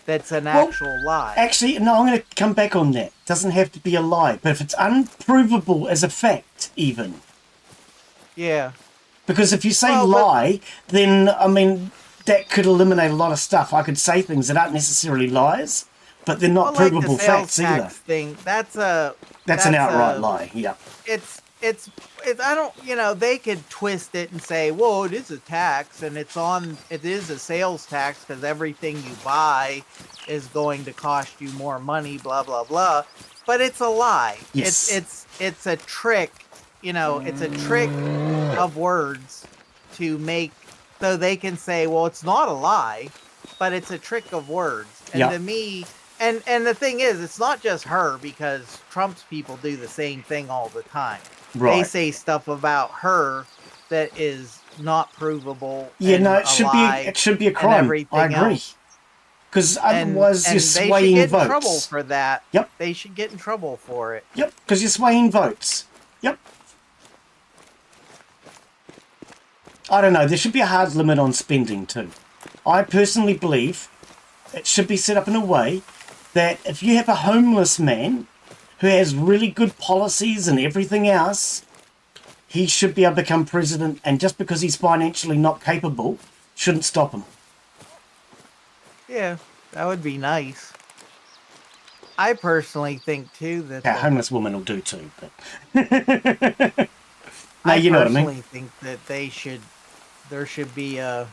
that's an actual lie. Actually, no, I'm going to come back on that. It doesn't have to be a lie, but if it's unprovable as a fact, even. Yeah. Because if you say lie, then, I mean, that could eliminate a lot of stuff. I could say things that aren't necessarily lies, but they're not provable like the sales facts tax either. Thing, that's an outright lie, yeah. It's I don't, they could twist it and say, well, it is a tax, and it is a sales tax because everything you buy is going to cost you more money, blah, blah, blah. But it's a lie. Yes. It's a trick, it's a trick of words to make, so they can say, well, it's not a lie, but it's a trick of words. And to me, and the thing is, it's not just her, because Trump's people do the same thing all the time. Right. They say stuff about her that is not provable. Yeah, no, it should be a crime. I agree. Because otherwise and you're they swaying should get votes. in trouble for that. Yep. They should get in trouble for it. Yep, because you're swaying votes. Yep. I don't know, there should be a hard limit on spending too. I personally believe it should be set up in a way that if you have a homeless man who has really good policies and everything else, he should be able to become president, and just because he's financially not capable, shouldn't stop him. Yeah, that would be nice. I personally think too that A homeless woman will do too, but no, I you know what I mean. personally think that there should be a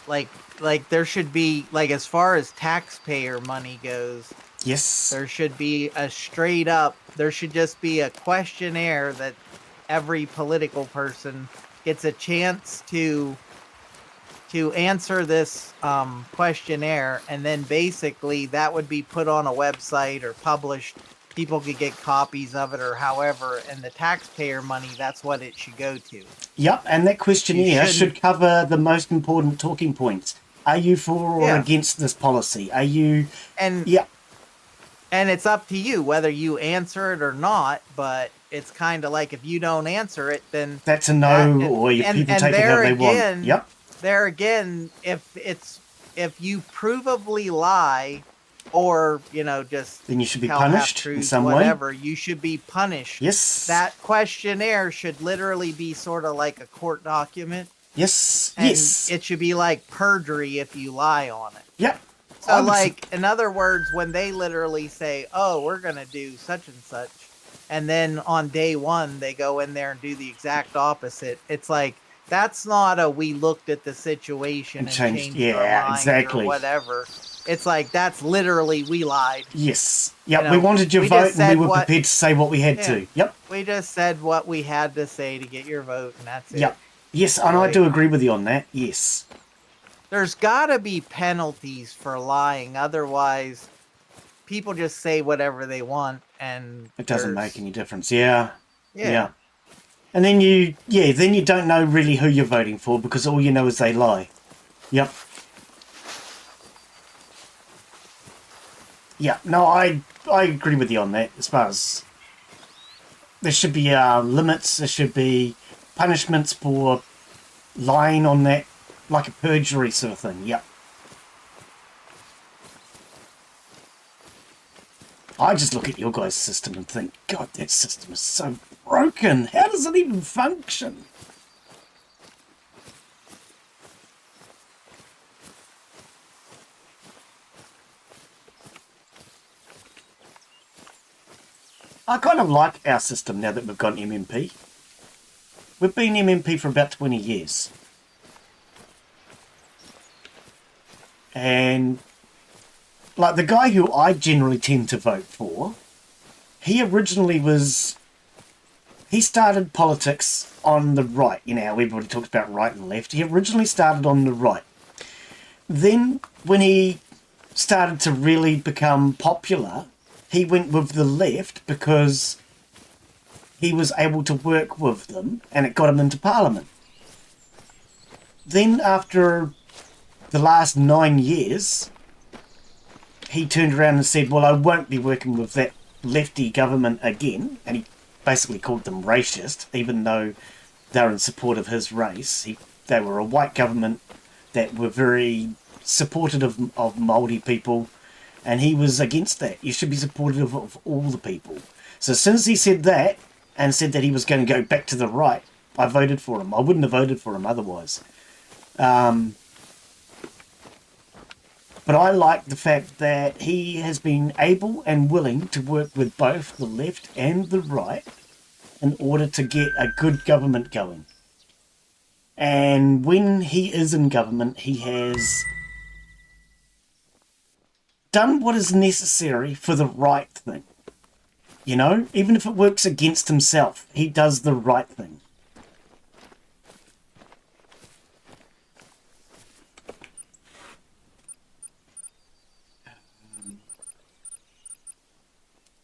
like there should be, like, as far as taxpayer money goes, Yes. there should be there should just be a questionnaire that every political person gets a chance to answer this questionnaire, and then basically that would be put on a website or published. People could get copies of it or however, and the taxpayer money, that's what it should go to. Yep, and that questionnaire should cover the most important talking points. Are you for or against this policy? Are you... And it's up to you whether you answer it or not, but it's kind of like if you don't answer it, then... That's a no, or people take it how they want. Yep. There again, if you provably lie, or, you know, just... Then you should be tell punished in some whatever, way. you should be punished. Yes. That questionnaire should literally be sort of like a court document. Yes. And yes. it should be like perjury if you lie on it. Yep. So, like, in other words, when they literally say, oh, we're going to do such and such, and then on day one, they go in there and do the exact opposite, it's like, that's not a we looked at the situation and changed our mind exactly. or whatever. It's like, that's literally, we lied. Yes. Yep, You know, we wanted your vote and we were prepared to say what we had Yeah. to. Yep. We just said what we had to say to get your vote, and that's it. Yep. Yes, and I do agree with you on that. Yes. There's got to be penalties for lying. Otherwise, people just say whatever they want, and It doesn't make any difference. Yeah. Yeah. And then you don't know really who you're voting for, because all you know is they lie. Yep. Yeah, no, I agree with you on that. As far as there should be limits, there should be punishments for lying on that, like a perjury sort of thing. Yep. I just look at your guys' system and think, God, that system is so broken. How does it even function? I kind of like our system now that we've got MMP. We've been MMP for about 20 years. And, like, the guy who I generally tend to vote for, he originally was... He started politics on the right. You know, everybody talks about right and left. He originally started on the right. Then, when he started to really become popular, he went with the left because he was able to work with them and it got him into Parliament. Then after the last 9 years, he turned around and said, well, I won't be working with that lefty government again. And he basically called them racist, even though they're in support of his race. They were a white government that were very supportive of Māori people. And he was against that. You should be supportive of all the people. So as soon as he said that, and said that he was going to go back to the right, I voted for him. I wouldn't have voted for him otherwise. But I like the fact that he has been able and willing to work with both the left and the right in order to get a good government going. And when he is in government, he has done what is necessary for the right thing. You know, even if it works against himself, he does the right thing.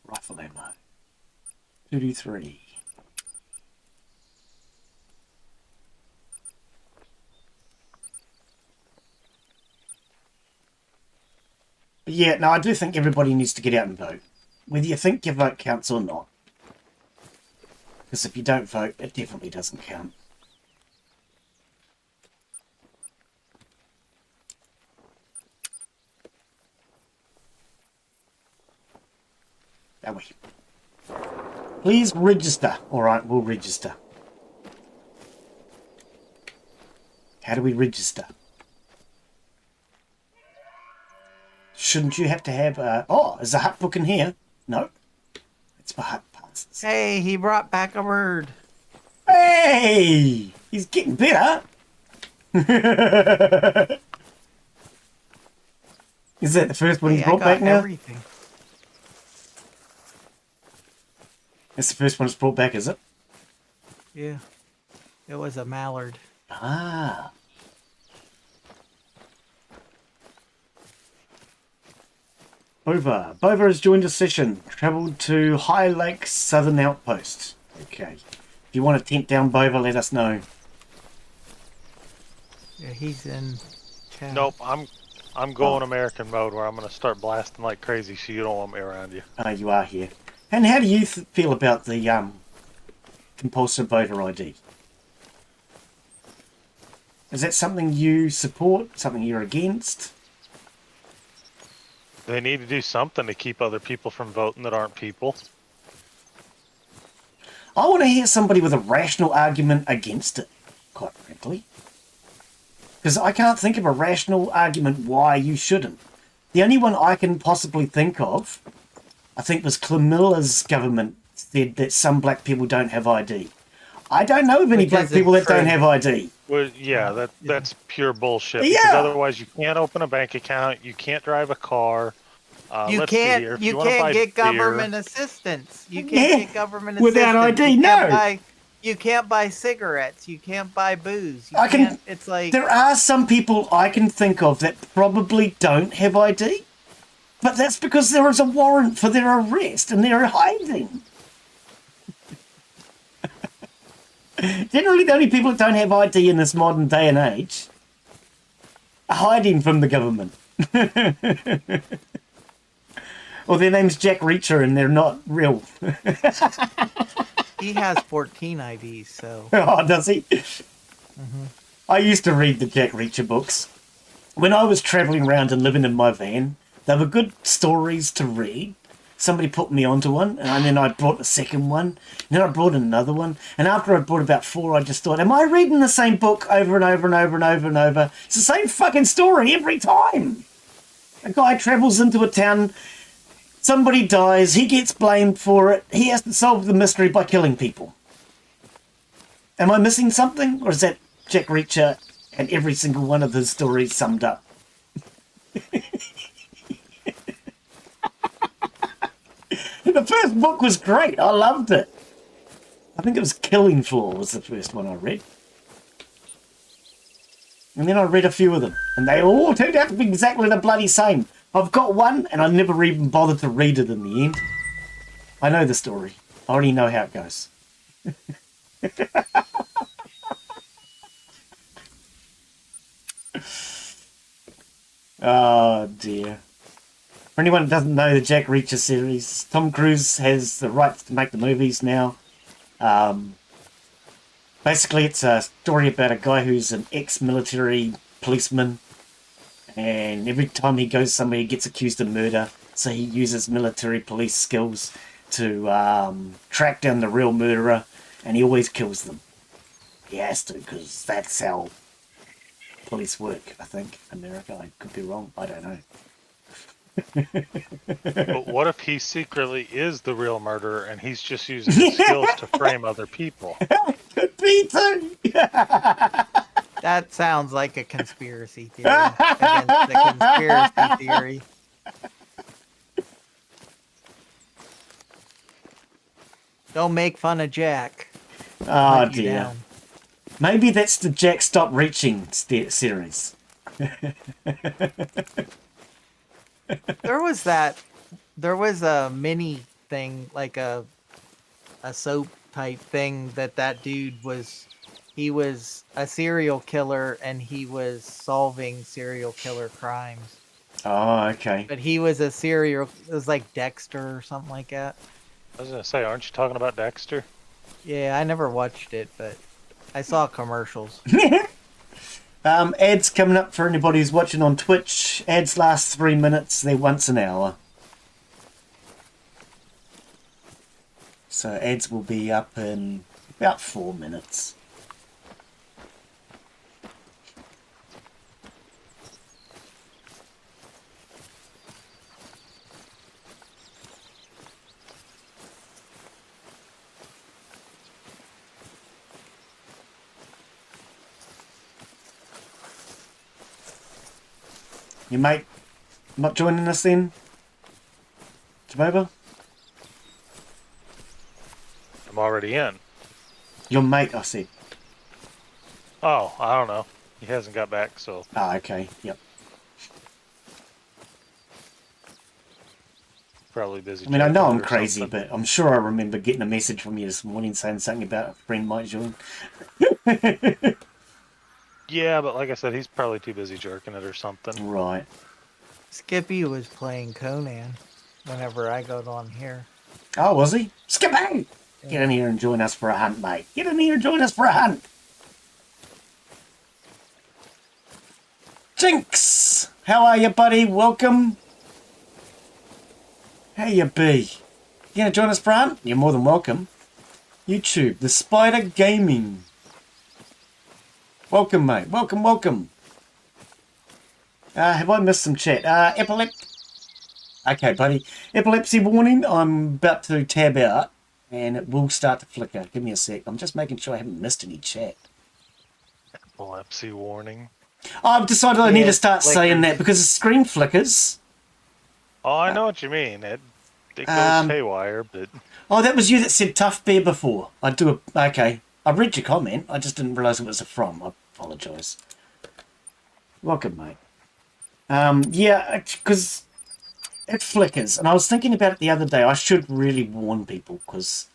Rifle ammo. 33. But yeah, no, I do think everybody needs to get out and vote. Whether you think your vote counts or not. Because if you don't vote, it definitely doesn't count. Are we? Please register. Alright, we'll register. How do we register? Shouldn't you have to have a... Oh, is a hut book in here? No. It's for hut passes. Hey, he brought back a bird. Hey! He's getting better. Is that the first one he's brought back now? Everything. That's the first one it's brought back, is it? Yeah. It was a mallard. Ah. Bova has joined a session. Travelled to High Lake Southern Outpost. Okay. If you want to tent down Bova, let us know. Yeah, he's in chat. Nope, I'm going American mode where I'm going to start blasting like crazy so you don't want me around you. You are here. And how do you feel about the compulsory voter ID? Is that something you support? Something you're against? They need to do something to keep other people from voting that aren't people. I want to hear somebody with a rational argument against it, quite frankly. Because I can't think of a rational argument why you shouldn't. The only one I can possibly think of, I think, was Clamilla's government said that some black people don't have ID. I don't know of any black people that don't have ID. Well, yeah, that's pure bullshit. Yeah. Because otherwise, you can't open a bank account, you can't drive a car. You let's see can't. here. If You wanna can't buy get beer- government assistance. You can't get government Without assistance. ID, You can't no. you can't buy cigarettes. You can't buy booze. You I can. can't, it's like There are some people I can think of that probably don't have ID, but that's because there is a warrant for their arrest and they're hiding. Generally, the only people that don't have ID in this modern day and age are hiding from the government. Or their name's Jack Reacher and they're not real. he has 14 IDs. So Oh, does he? I used to read the Jack Reacher books. When I was travelling around and living in my van, they were good stories to read. Somebody put me onto one, and then I brought a second one, and then I brought another one, and after I brought about 4, I just thought, am I reading the same book over and over and over and over and over? It's the same fucking story every time. A guy travels into a town, somebody dies, he gets blamed for it, he has to solve the mystery by killing people. Am I missing something, or is that Jack Reacher and every single one of his stories summed up? The first book was great. I loved it. I think it was Killing Floor was the first one I read. And then I read a few of them. And they all turned out to be exactly the bloody same. I've got one and I never even bothered to read it in the end. I know the story. I already know how it goes. Oh dear. For anyone who doesn't know the Jack Reacher series, Tom Cruise has the rights to make the movies now. Basically, it's a story about a guy who's an ex-military policeman, and every time he goes somewhere, he gets accused of murder. So he uses military police skills to track down the real murderer, and he always kills them. He has to, because that's how police work, I think. America, I could be wrong. I don't know. But what if he secretly is the real murderer and he's just using his skills to frame other people? Could be too. that sounds like a conspiracy theory against the conspiracy theory. Don't make fun of Jack. Oh Hunt you dear. down. Maybe that's the Jack Stop Reaching series. There was a mini thing, like a soap type thing that dude was. He was a serial killer and he was solving serial killer crimes. Oh, okay. But he was a serial. It was like Dexter or something like that. I was gonna say, aren't you talking about Dexter? Yeah, I never watched it, but I saw commercials. Ads coming up for anybody who's watching on Twitch. Ads last 3 minutes. They're once an hour. So ads will be up in about 4 minutes. Your mate not joining us then? Jamova? I'm already in. Your mate, I said. Oh, I don't know. He hasn't got back, so Ah, okay. Yep. probably busy. I mean, I know checking I'm it or crazy, something. but I'm sure I remember getting a message from you this morning saying something about a friend might join. Yeah, but like I said, he's probably too busy jerking it or something. Right. Skippy was playing Conan whenever I got on here. Oh, was he? Skippy! Get in here and join us for a hunt, mate. Get in here and join us for a hunt. Jynx! How are you, buddy? Welcome. How you be? You gonna join us for a hunt? You're more than welcome. YouTube, the Spider Gaming. Welcome, mate. Welcome, welcome. Have I missed some chat? Okay, buddy. Epilepsy warning. I'm about to tab out, and it will start to flicker. Give me a sec. I'm just making sure I haven't missed any chat. Epilepsy warning. I've decided I Yeah, need to it start saying flickers. that because the screen flickers. Oh, I know what you mean. It goes haywire, but Oh, that was you that said tough bear before. Okay. I read your comment. I just didn't realise it was a from. I apologise. Welcome, mate. Yeah, because it flickers. And I was thinking about it the other day. I should really warn people because...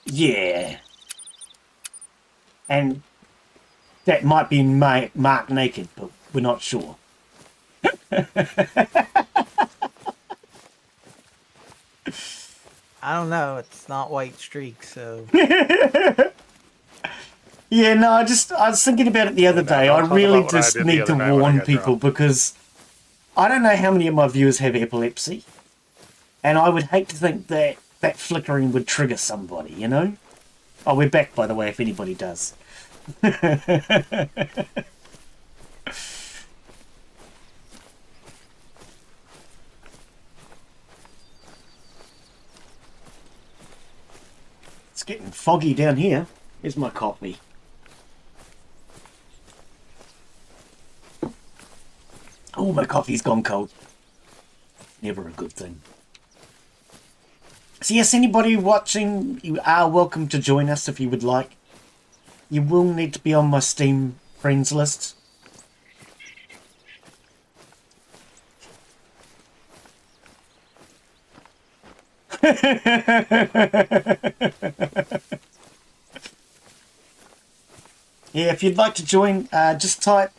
Yeah. And that might be Mark naked, but we're not sure. I don't know. It's not white streak, so Yeah, no, I was thinking about it the other day. I don't talk really about what I just did the need to other night when I warn got people drunk. because I don't know how many of my viewers have epilepsy, and I would hate to think that that flickering would trigger somebody, you know? Oh, we're back, by the way, if anybody does. It's getting foggy down here. Here's my coffee. Oh, my coffee's gone cold. Never a good thing. So yes, anybody watching, you are welcome to join us if you would like. You will need to be on my Steam friends list. Yeah, if you'd like to join, just type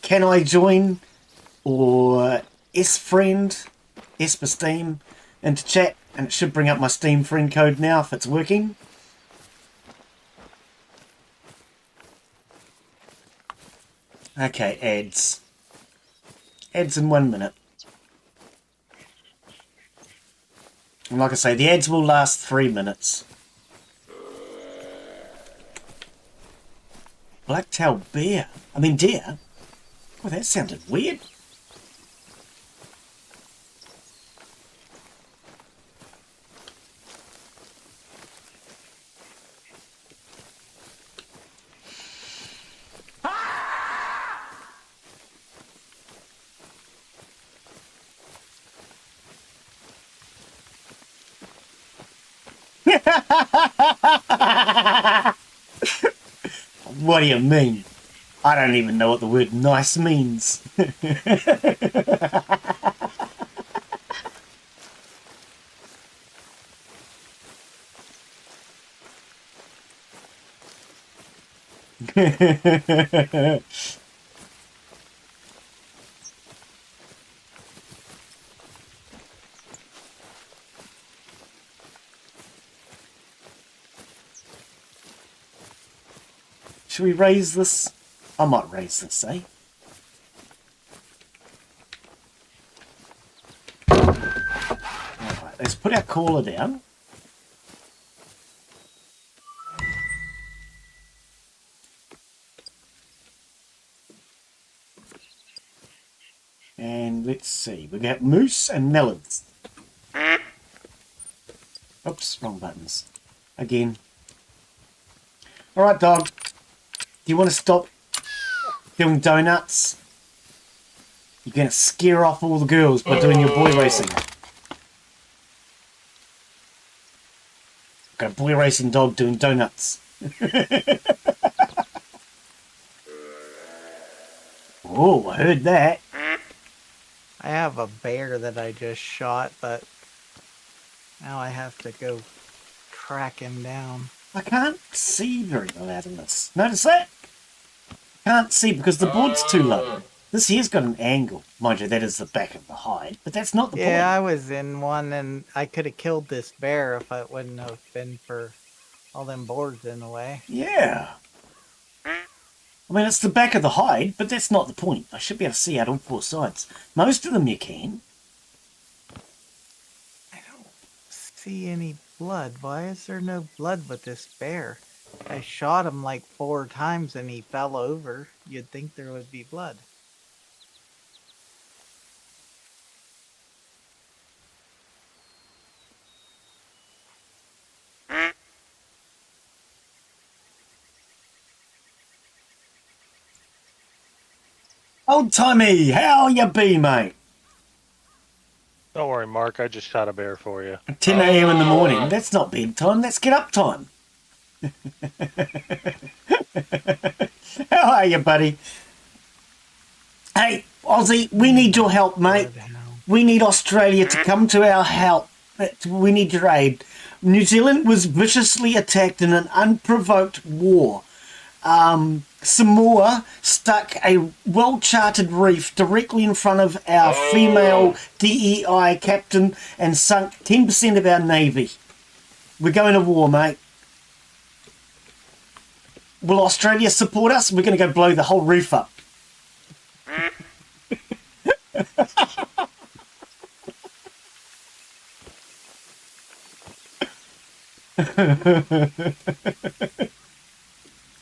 "Can I join?" or "S friend," S for Steam, into chat, and it should bring up my Steam friend code now if it's working. Okay, ads. Ads in 1 minute. And like I say, the ads will last 3 minutes. Black-tailed bear. I mean deer. Oh, that sounded weird. What do you mean? I don't even know what the word nice means. Should we raise this? I might raise this, eh? Alright, let's put our caller down. And let's see, we got moose and melons. Oops, wrong buttons. Again. Alright, dog. Do you want to stop doing donuts? You're going to scare off all the girls by doing your boy racing. Got a boy racing dog doing donuts. Oh, I heard that. I have a bear that I just shot, but now I have to go track him down. I can't see very well out of this. Notice that? Can't see because the board's too low. This here's got an angle. Mind you, that is the back of the hide, but that's not the point. Yeah, I was in one and I could have killed this bear if it wouldn't have been for all them boards in the way. Yeah. I mean, it's the back of the hide, but that's not the point. I should be able to see out on four sides. Most of them you can. I don't see any blood. Why is there no blood with this bear? I shot him like 4 times and he fell over. You'd think there would be blood. Old Tommy, how you be, mate? Don't worry, Mark. I just shot a bear for you. 10 a.m. in the morning. That's not bedtime. That's get up time. How are you, buddy? Hey, Aussie, we need your help, mate. We need Australia to come to our help. We need your aid. New Zealand was viciously attacked in an unprovoked war. Samoa stuck a well-charted reef directly in front of our female DEI captain and sunk 10% of our navy. We're going to war, mate. Will Australia support us? We're going to go blow the whole reef up.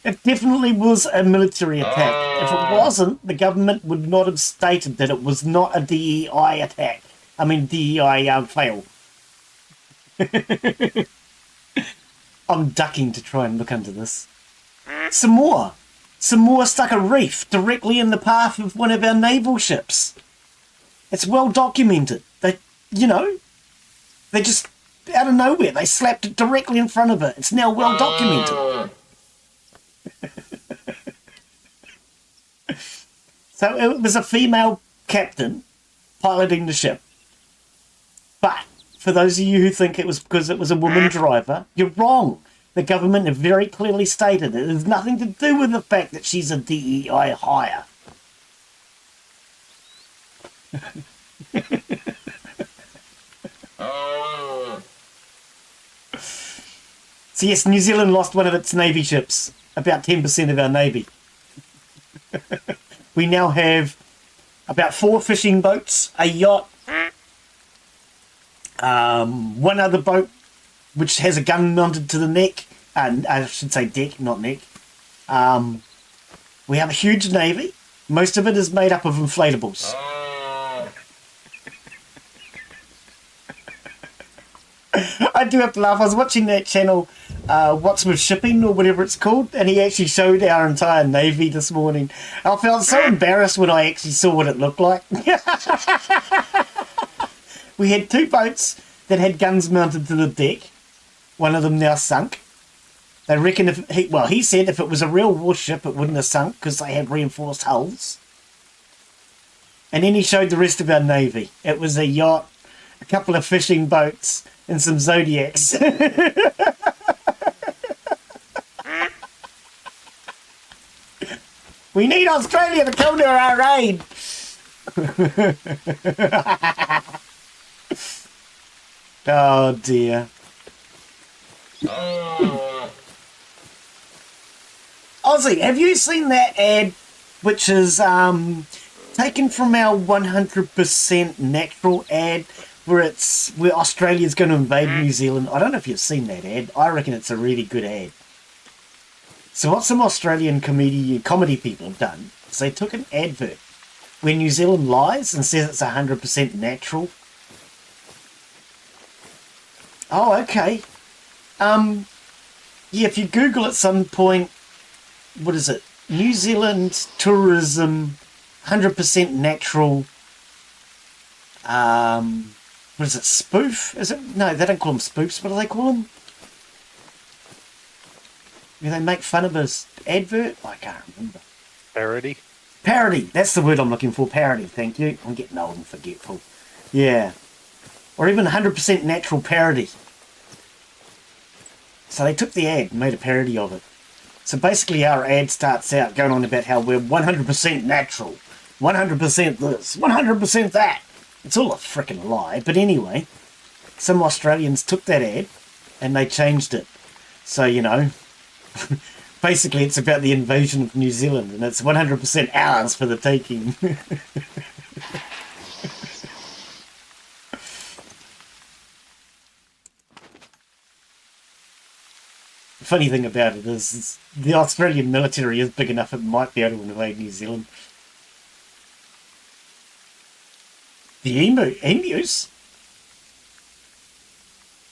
It definitely was a military attack. If it wasn't, the government would not have stated that it was not a DEI attack. I mean, DEI fail. I'm ducking to try and look under this. Samoa stuck a reef directly in the path of one of our naval ships. It's well documented. They just, out of nowhere, they slapped it directly in front of it. It's now well documented. So it was a female captain piloting the ship. But for those of you who think it was because it was a woman driver, you're wrong. The government have very clearly stated it has nothing to do with the fact that she's a DEI hire. So yes, New Zealand lost one of its navy ships. About 10% of our navy. We now have about 4 fishing boats, a yacht, one other boat which has a gun mounted to the neck, and I should say deck, not neck. We have a huge navy. Most of it is made up of inflatables. I do have to laugh. I was watching that channel, What's With Shipping or whatever it's called, and he actually showed our entire navy this morning. I felt so embarrassed when I actually saw what it looked like. We had 2 boats that had guns mounted to the deck. One of them now sunk. They reckon he said if it was a real warship it wouldn't have sunk because they had reinforced hulls. And then he showed the rest of our navy. It was a yacht, a couple of fishing boats, and some Zodiacs. We need Australia to come to our aid. Oh dear. Aussie, Aussie, have you seen that ad, which is taken from our 100% natural ad, where Australia's going to invade New Zealand? I don't know if you've seen that ad. I reckon it's a really good ad. So what some Australian comedy people have done is they took an advert where New Zealand lies and says it's 100% natural. Oh, okay. Yeah, if you Google at some point, what is it? New Zealand tourism, 100% natural. What is it? Spoof? Is it? No, they don't call them spoofs. What do they call them? Do they make fun of his advert? I can't remember. Parody? Parody. That's the word I'm looking for. Parody. Thank you. I'm getting old and forgetful. Yeah. Or even 100% natural parody. So they took the ad and made a parody of it. So basically our ad starts out going on about how we're 100% natural, 100% this, 100% that. It's all a freaking lie. But anyway, some Australians took that ad and they changed it. So, you know, basically it's about the invasion of New Zealand and it's 100% ours for the taking. The funny thing about it is the Australian military is big enough it might be able to invade New Zealand. The emus?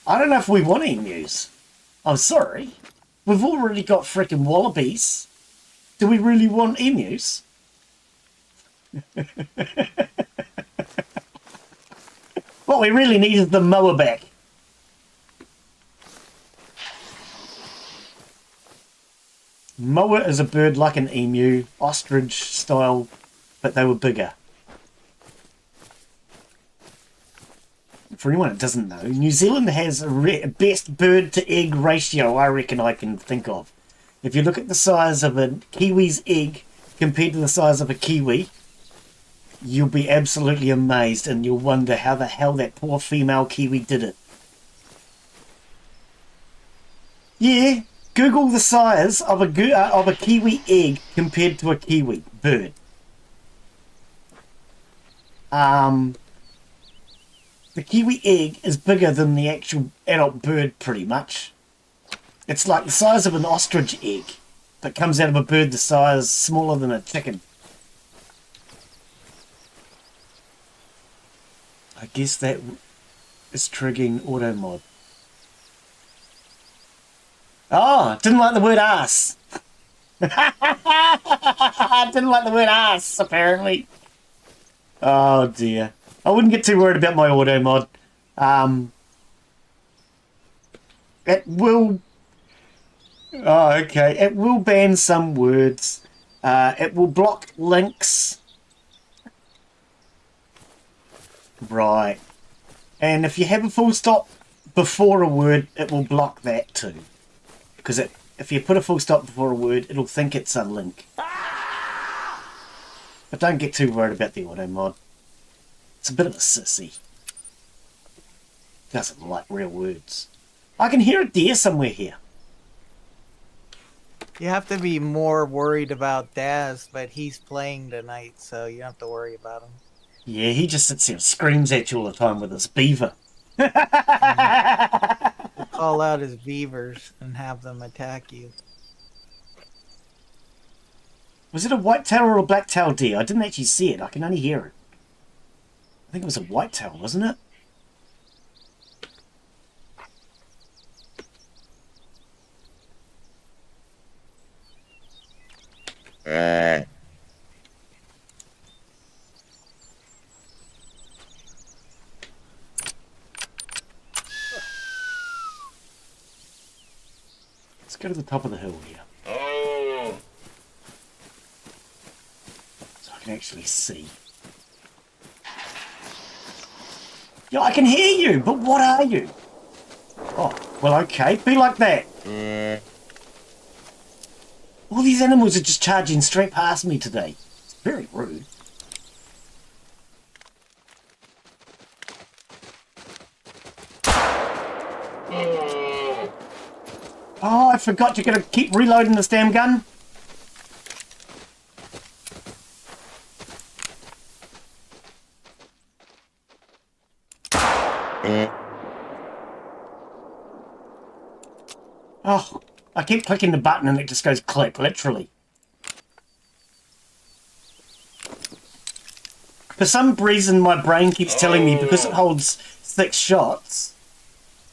I don't know if we want emus. I'm sorry. We've already got frickin' wallabies. Do we really want emus? What we really need is the mower back. Moa is a bird like an emu, ostrich style, but they were bigger. For anyone that doesn't know, New Zealand has a best bird to egg ratio I reckon I can think of. If you look at the size of a kiwi's egg compared to the size of a kiwi, you'll be absolutely amazed and you'll wonder how the hell that poor female kiwi did it. Yeah. Google the size of a kiwi egg compared to a kiwi bird. The kiwi egg is bigger than the actual adult bird, pretty much. It's like the size of an ostrich egg, but comes out of a bird the size smaller than a chicken. I guess that is triggering auto mod. Oh, didn't like the word ass. Didn't like the word ass, apparently. Oh dear. I wouldn't get too worried about my auto mod. It will... Oh, okay. It will ban some words. It will block links. Right. And if you have a full stop before a word, it will block that too. Because if you put a full stop before a word, it'll think it's a link. But don't get too worried about the auto mod. It's a bit of a sissy. Doesn't like real words. I can hear a deer somewhere here. You have to be more worried about Daz, but he's playing tonight, so you don't have to worry about him. Yeah, he just sits here and screams at you all the time with his beaver. We'll call out his beavers and have them attack you. Was it a white-tail or a black-tail deer? I didn't actually see it. I can only hear it. I think it was a white-tail, wasn't it? Let's go to the top of the hill here. So I can actually see. Yeah, I can hear you, but what are you? Oh, well, okay. Be like that. All these animals are just charging straight past me today. It's very rude. Oh, I forgot you're going to keep reloading this damn gun. I keep clicking the button and it just goes click, literally. For some reason, my brain keeps telling me because it holds 6 shots,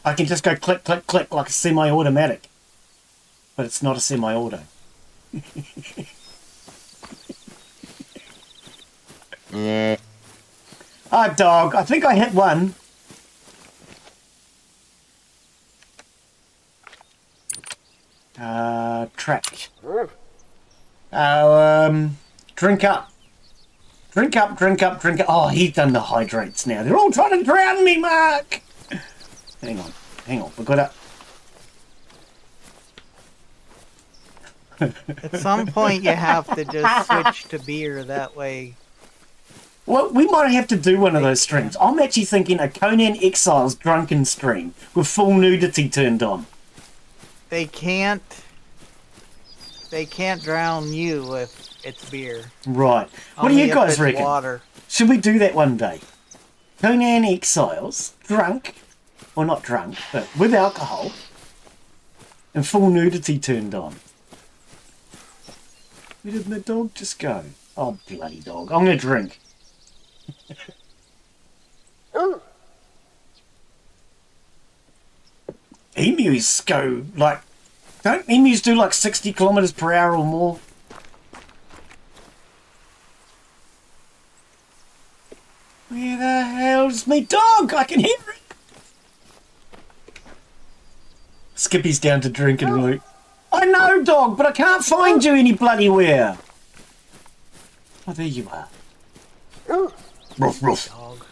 I can just go click, click, click like a semi-automatic. But it's not a semi-auto. Ah, dog. I think I hit one. Trapped. Drink up. Drink up, drink up, drink up. Oh, he's done the hydrates now. They're all trying to drown me, Mark. Hang on. We've got to... At some point, you have to just switch to beer. That way... Well, we might have to do one of those streams. I'm actually thinking a Conan Exiles drunken stream with full nudity turned on. They can't drown you if it's beer. Right. What do Only you if guys it's reckon? Water. Should we do that one day? Conan Exiles, drunk, or not drunk, but with alcohol, and full nudity turned on. Where did the dog just go? Oh, bloody dog. I'm going to drink. Emus go like... Don't emus do like 60 kilometers per hour or more? Where the hell's me dog? I can hear it. Skippy's down to drinking, Luke. I know, dog, but I can't find you any bloody where. Oh, there you are. Ruff, ruff. Dog.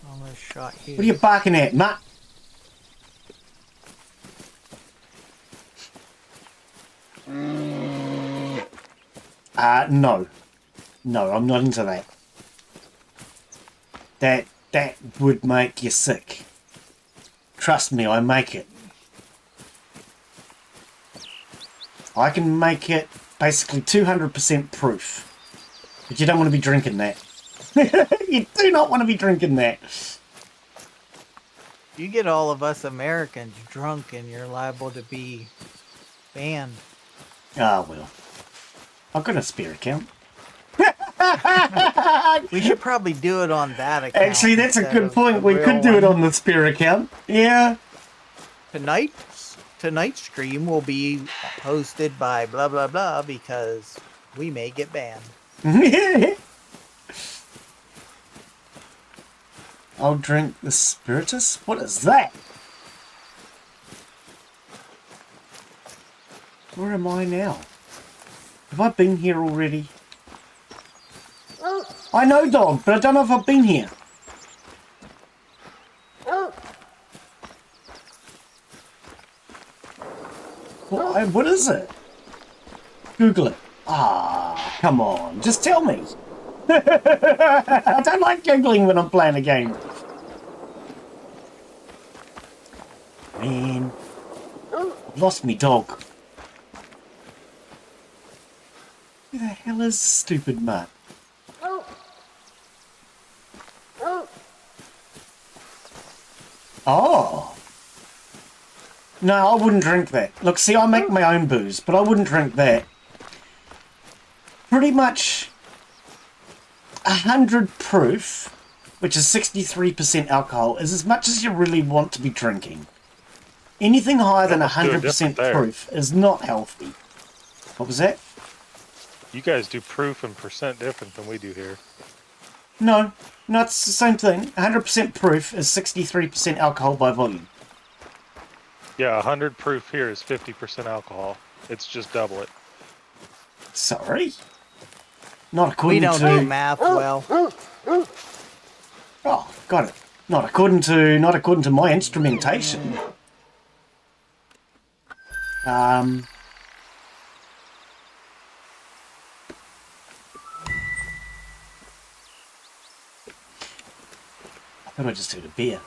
Almost shot you. What are you barking at, Matt? No. No, I'm not into that. That would make you sick. Trust me, I make it. I can make it basically 200% proof. But you don't want to be drinking that. You do not want to be drinking that. You get all of us Americans drunk and you're liable to be banned. Ah, well. I've got a spare account. We should probably do it on that account. Actually, that's a instead good of point. the We real could do it one. on the spare account. Yeah. Tonight's stream will be hosted by blah blah blah because we may get banned. I'll drink the spiritus? What is that? Where am I now? Have I been here already? I know, dog, but I don't know if I've been here. What is it? Google it. Ah, come on, just tell me. I don't like Googling when I'm playing a game. Man, I've lost me dog. Where the hell is the stupid mutt? Oh. No, I wouldn't drink that. Look, see, I make my own booze, but I wouldn't drink that. Pretty much 100 proof, which is 63% alcohol, is as much as you really want to be drinking. Anything higher than Let's do it 100% different there. proof is not healthy. What was that? You guys do proof and percent different than we do here. No, it's the same thing. 100% proof is 63% alcohol by volume. Yeah, 100 proof here is 50% alcohol. It's just double it. Sorry? Not according We don't to... do math well. Oh, got it. Not according to my instrumentation. I thought I just had a beer.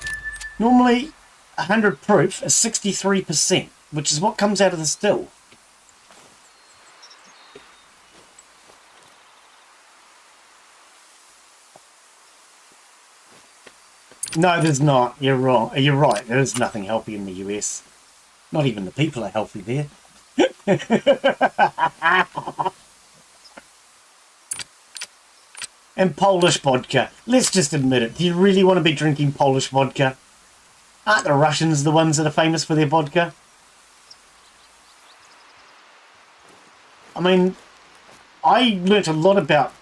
Normally, 100 proof is 63%, which is what comes out of the still. No, there's not. You're wrong. You're right. There is nothing healthy in the US. Not even the people are healthy there. And Polish vodka. Let's just admit it. Do you really want to be drinking Polish vodka? Aren't the Russians the ones that are famous for their vodka? I mean, I learnt a lot about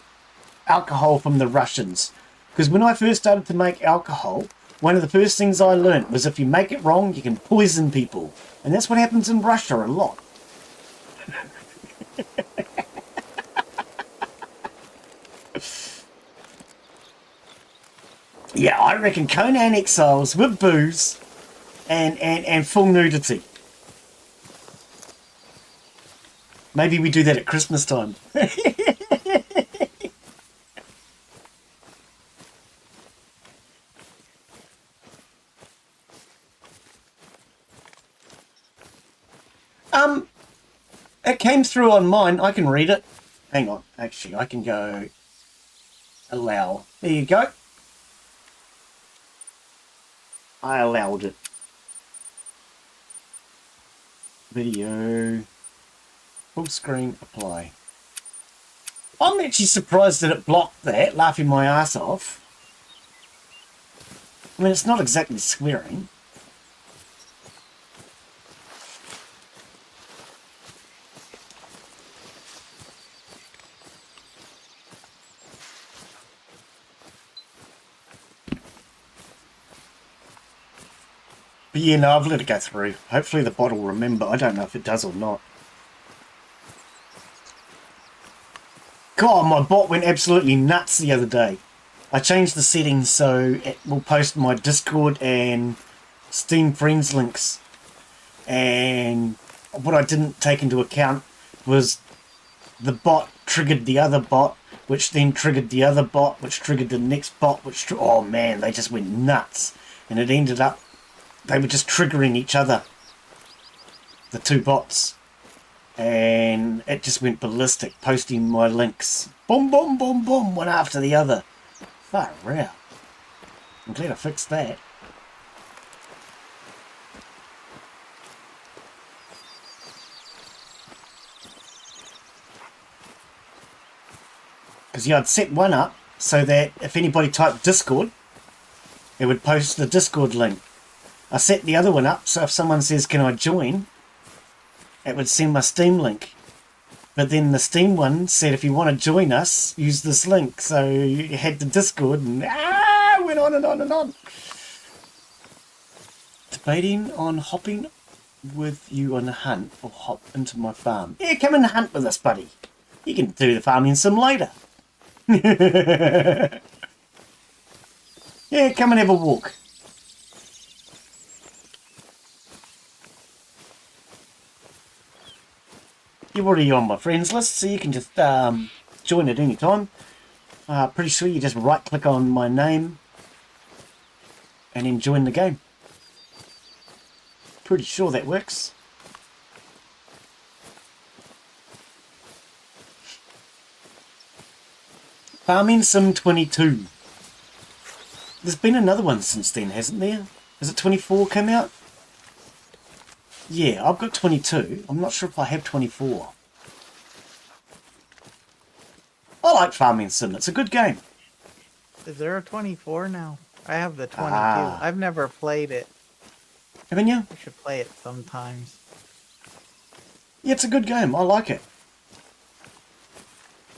alcohol from the Russians. Because when I first started to make alcohol, one of the first things I learnt was if you make it wrong, you can poison people. And that's what happens in Russia a lot. Yeah, I reckon Conan Exiles with booze and full nudity. Maybe we do that at Christmas time. It came through on mine. I can read it. Hang on. Actually, I can go allow. There you go. I allowed it. Video. Full screen apply. I'm actually surprised that it blocked that, laughing my ass off. I mean, it's not exactly swearing. But yeah, no, I've let it go through. Hopefully the bot will remember. I don't know if it does or not. God, my bot went absolutely nuts the other day. I changed the settings so it will post my Discord and Steam Friends links. And what I didn't take into account was the bot triggered the other bot, which then triggered the other bot, which triggered the next bot, which... oh man, they just went nuts. And it ended up... they were just triggering each other. The two bots. And it just went ballistic, posting my links. Boom, boom, boom, boom, one after the other. Far out. I'm glad I fixed that. Because yeah, I'd set one up so that if anybody typed Discord, it would post the Discord link. I set the other one up so if someone says, can I join? It would send my Steam link. But then the Steam one said, if you want to join us, use this link. So you had the Discord and went on and on and on. Debating on hopping with you on a hunt or hop into my farm. Yeah, come and hunt with us, buddy. You can do the farming sim later. Yeah, come and have a walk. You're already on my friends list, so you can just join at any time. Pretty sure you just right click on my name and then join the game. Pretty sure that works. Farming Sim 22. There's been another one since then, hasn't there? Is it 24 come out? Yeah, I've got 22. I'm not sure if I have 24. I like Farming Sim. It's a good game. Is there a 24 now? I have the 22. Ah. I've never played it. Haven't you? I should play it sometimes. Yeah, it's a good game. I like it.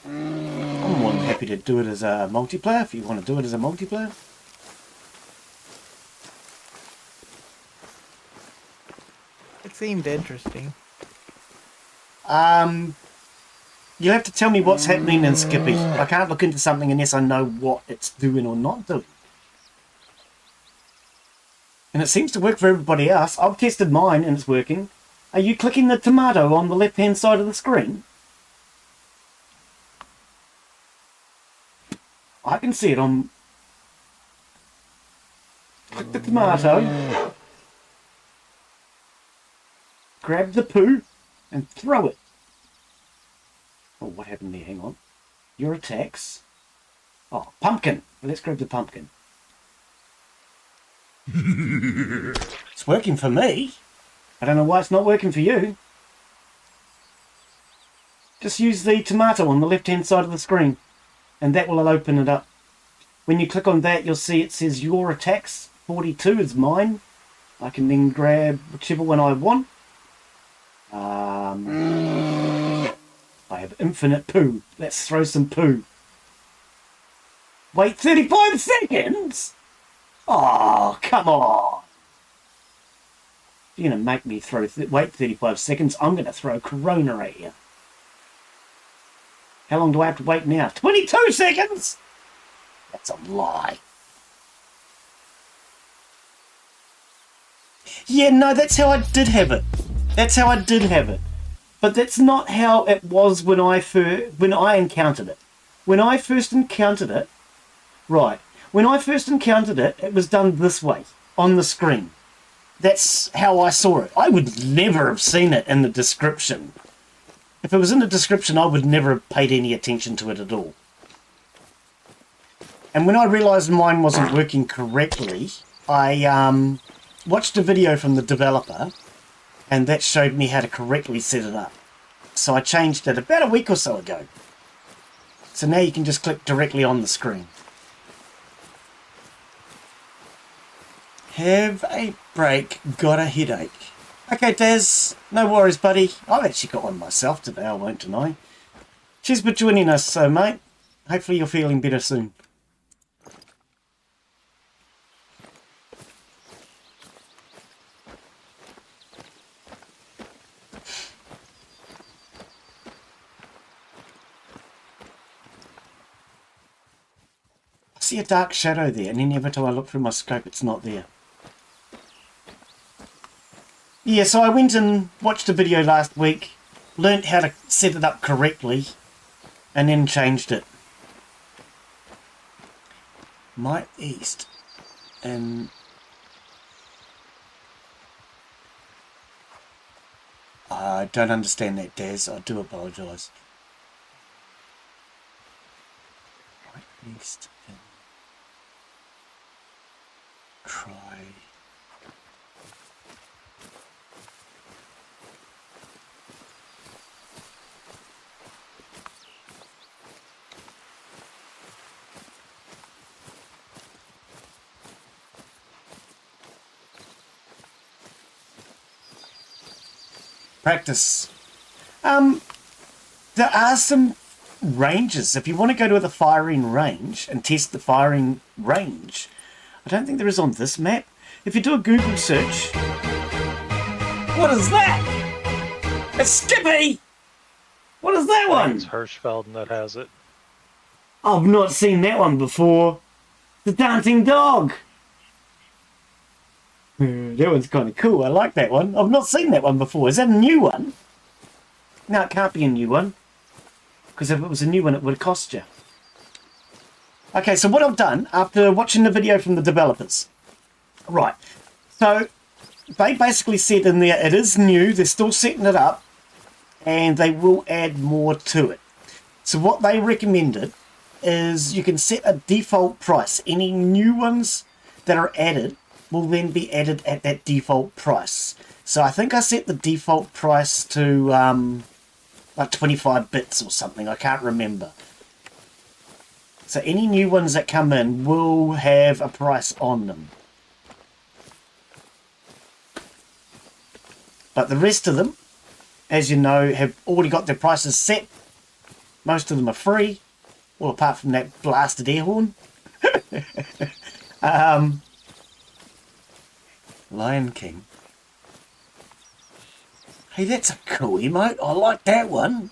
I'm more than happy to do it as a multiplayer if you want to do it as a multiplayer. It seemed interesting. You'll have to tell me what's happening in Skippy. I can't look into something unless I know what it's doing or not doing. And it seems to work for everybody else. I've tested mine and it's working. Are you clicking the tomato on the left-hand side of the screen? I can see it on... Click the tomato. Grab the poo and throw it. Oh, what happened there? Hang on. Your attacks. Oh, pumpkin. Let's grab the pumpkin. It's working for me. I don't know why it's not working for you. Just use the tomato on the left-hand side of the screen, and that will open it up. When you click on that, you'll see it says your attacks. 42 is mine. I can then grab whichever one I want. I have infinite poo. Let's throw some poo. Wait 35 seconds? Oh, come on. You're going to make me wait 35 seconds. I'm going to throw Corona at you. How long do I have to wait now? 22 seconds? That's a lie. Yeah, no, that's how I did have it. That's how I did have it. But that's not how it was when I encountered it. When I first encountered it, right, when I first encountered it, it was done this way, on the screen. That's how I saw it. I would never have seen it in the description. If it was in the description, I would never have paid any attention to it at all. And when I realised mine wasn't working correctly, I watched a video from the developer, and that showed me how to correctly set it up. So I changed it about a week or so ago. So now you can just click directly on the screen. Have a break, got a headache. Okay, Daz, no worries, buddy. I've actually got one myself today, I won't deny. Cheers for joining us, so mate. Hopefully you're feeling better soon. I see a dark shadow there, and then every time I look through my scope, it's not there. Yeah, so I went and watched a video last week, learnt how to set it up correctly, and then changed it. My east, and I don't understand that, Daz. I do apologise. My east, and try. Practice. There are some ranges. If you want to go to the firing range and test the firing range, I don't think there is on this map. If you do a Google search... What is that? It's Skippy! What is that one? It's Hirschfelden that has it. I've not seen that one before. The dancing dog. That one's kind of cool. I like that one. I've not seen that one before. Is that a new one? No, it can't be a new one. Because if it was a new one, it would have cost you. Okay, so what I've done, after watching the video from the developers... Right. So, they basically said in there, it is new. They're still setting it up. And they will add more to it. So what they recommended is you can set a default price. Any new ones that are added will then be added at that default price. So I think I set the default price to like 25 bits or something. I can't remember. So any new ones that come in will have a price on them. But the rest of them, as you know, have already got their prices set. Most of them are free. Well, apart from that blasted air horn. Lion King. Hey, that's a cool emote. I like that one.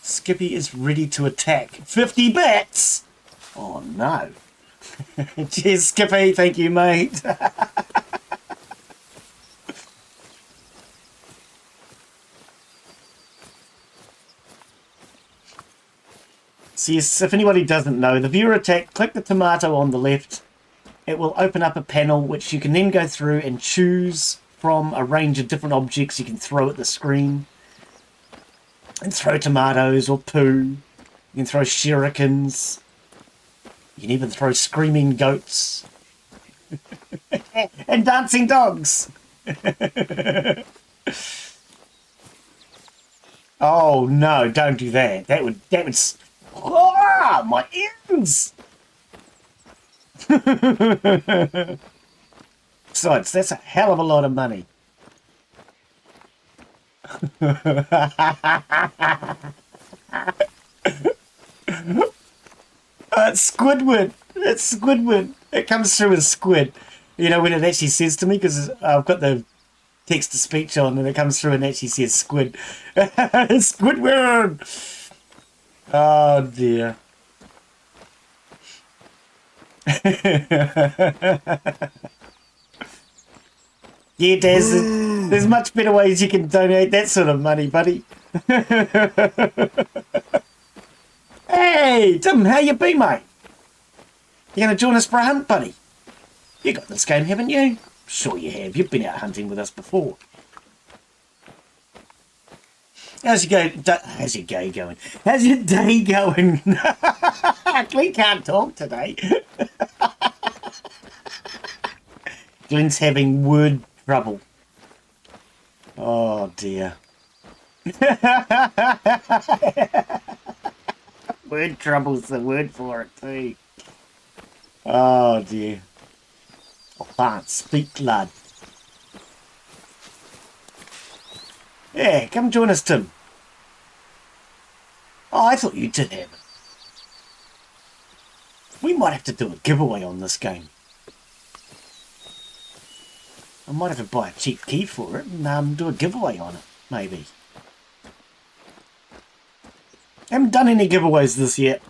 Skippy is ready to attack. 50 bats! Oh, no. Cheers, Skippy. Thank you, mate. So yes, if anybody doesn't know, the viewer attack, click the tomato on the left. It will open up a panel which you can then go through and choose from a range of different objects you can throw at the screen. And throw tomatoes or poo. You can throw shurikens. You can even throw screaming goats. And dancing dogs. Oh no, don't do that. That would oh, my ears. Besides, that's a hell of a lot of money. It's Squidward. It's Squidward. It comes through as squid. You know, when it actually says to me, because I've got the text-to-speech on, and it comes through and actually says squid. Squidward! Oh, dear. Yeah, Daz, there's much better ways you can donate that sort of money, buddy. Hey, Tim, how you been, mate? You going to join us for a hunt, buddy? You got this game, haven't you? Sure you have. You've been out hunting with us before. How's your day going? How's your day going? We can't talk today. Glenn's having word trouble. Oh dear. Word trouble's the word for it too. Oh dear. I can't speak, lad. Yeah, come join us, Tim. Oh, I thought you did have it. We might have to do a giveaway on this game. I might have to buy a cheap key for it and do a giveaway on it, maybe. Haven't done any giveaways this yet.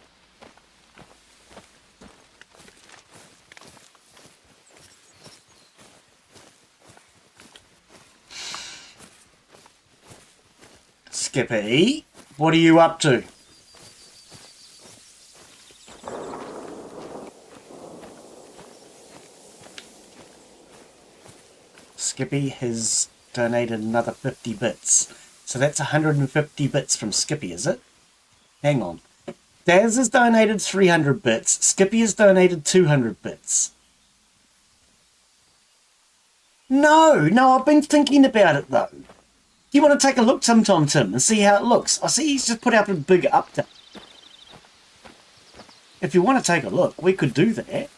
Skippy, what are you up to? Skippy has donated another 50 bits. So that's 150 bits from Skippy, is it? Hang on. Daz has donated 300 bits. Skippy has donated 200 bits. No, I've been thinking about it though. Do you want to take a look sometime, Tim, and see how it looks? I see he's just put out a big update. If you want to take a look, we could do that.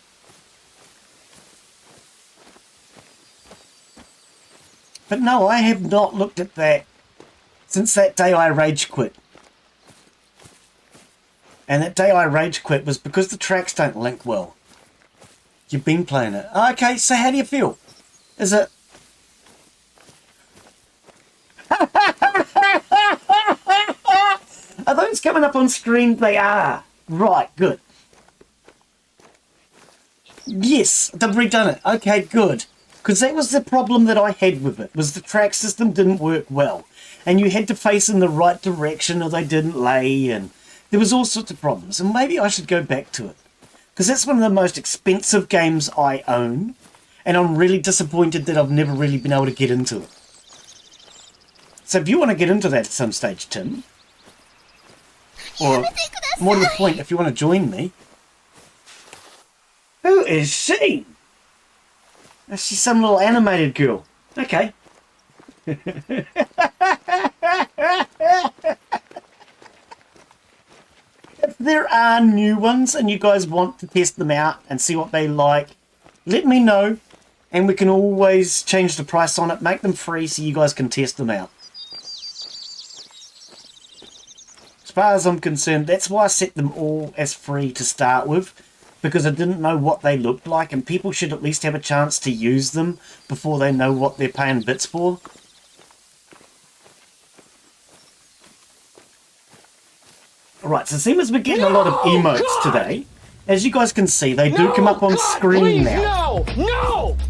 But no, I have not looked at that since that day I rage quit. And that day I rage quit was because the tracks don't link well. You've been playing it. Okay, so how do you feel? Is it... Are those coming up on screen? They are. Right, good. Yes, they've redone it. Okay, good. Because that was the problem that I had with it, was the track system didn't work well. And you had to face in the right direction or they didn't lay, and there was all sorts of problems. And maybe I should go back to it. Because that's one of the most expensive games I own. And I'm really disappointed that I've never really been able to get into it. So if you want to get into that at some stage, Tim, or more to the point, if you want to join me. Who is she? She's some little animated girl. Okay. If there are new ones and you guys want to test them out and see what they like, let me know. And we can always change the price on it, make them free so you guys can test them out. As far as I'm concerned, that's why I set them all as free to start with, because I didn't know what they looked like, and people should at least have a chance to use them before they know what they're paying bits for. Alright, so seeing as we're getting a lot of emotes today, as you guys can see, they do come up on screen now.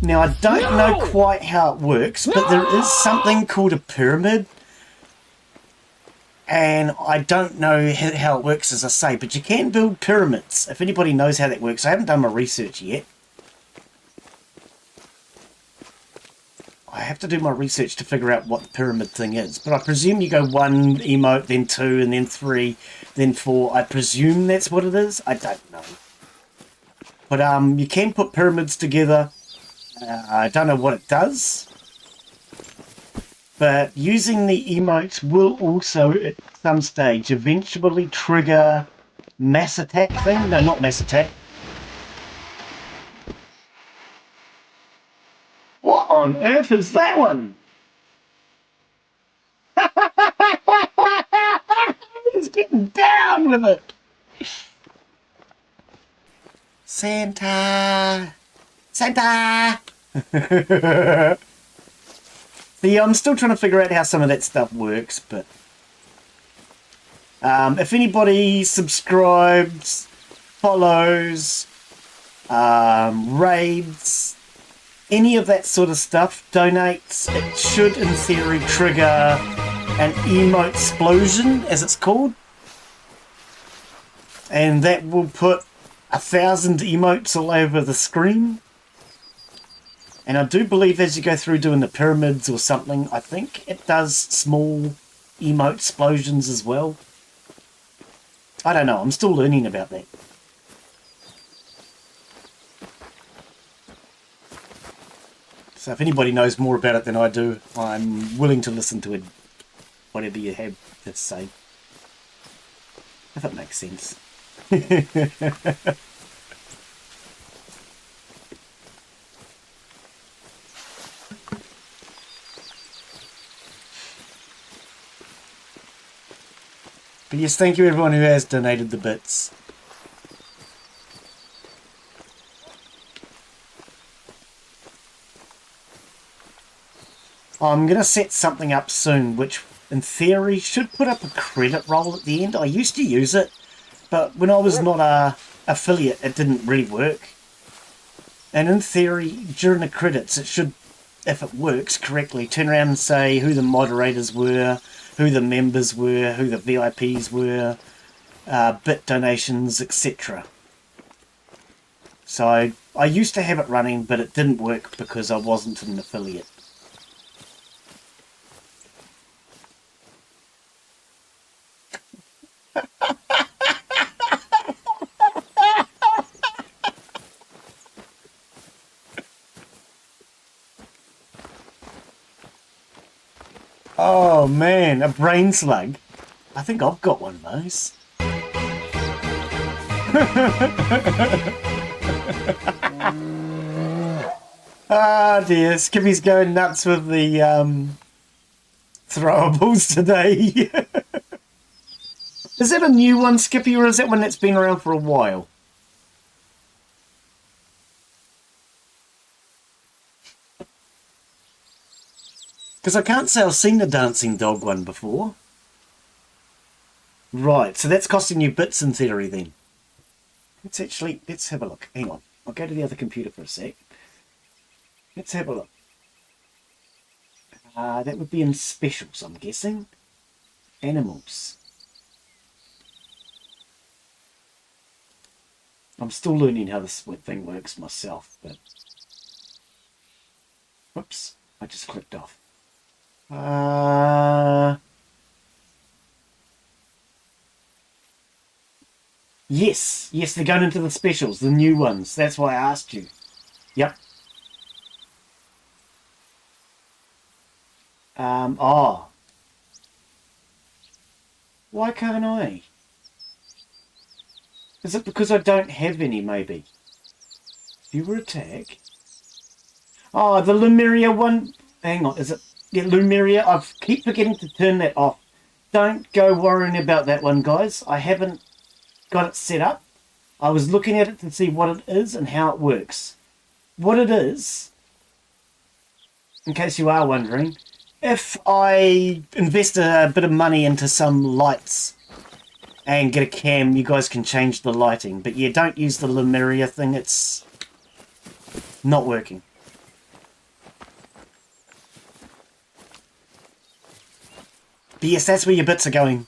Now, I don't know quite how it works, but there is something called a pyramid. And I don't know how it works, as I say, but you can build pyramids, if anybody knows how that works. I haven't done my research yet. I have to do my research to figure out what the pyramid thing is. But I presume you go 1 emote, then 2, and then 3, then 4. I presume that's what it is. I don't know. But you can put pyramids together. I don't know what it does. But using the emotes will also, at some stage, eventually trigger mass attack thing. No, not mass attack. What on earth is that one? He's getting down with it. Santa! Santa! See, I'm still trying to figure out how some of that stuff works, but if anybody subscribes, follows, raids, any of that sort of stuff, donates, it should in theory trigger an emote explosion, as it's called, and that will put 1,000 emotes all over the screen. And I do believe as you go through doing the pyramids or something, I think it does small emote explosions as well. I don't know, I'm still learning about that. So if anybody knows more about it than I do, I'm willing to listen to it, whatever you have to say. If it makes sense. But yes, thank you everyone who has donated the bits. I'm going to set something up soon, which in theory should put up a credit roll at the end. I used to use it, but when I was not a affiliate, it didn't really work. And in theory, during the credits, it should, if it works correctly, turn around and say who the moderators were, who the members were, who the VIPs were, bit donations, etc. So I used to have it running, but it didn't work because I wasn't an affiliate. Oh man, a brain slug. I think I've got one of those. Ah dear, Skippy's going nuts with the throwables today. Is that a new one, Skippy, or is that one that's been around for a while? Because I can't say I've seen the dancing dog one before. Right, so that's costing you bits in theory then. Let's have a look. Hang on, I'll go to the other computer for a sec. Let's have a look. That would be in specials, I'm guessing. Animals. I'm still learning how this thing works myself, but... Whoops, I just clicked off. Yes, they're going into the specials, the new ones. That's why I asked you. Yep. Oh. Why can't I? Is it because I don't have any, maybe? Viewer attack? Oh, the Lumeria one. Hang on, is it? Yeah, Lumeria. I keep forgetting to turn that off. Don't go worrying about that one, guys. I haven't got it set up. I was looking at it to see what it is and how it works. What it is, in case you are wondering, if I invest a bit of money into some lights and get a cam, you guys can change the lighting. But yeah, don't use the Lumeria thing. It's not working. But yes, that's where your bits are going.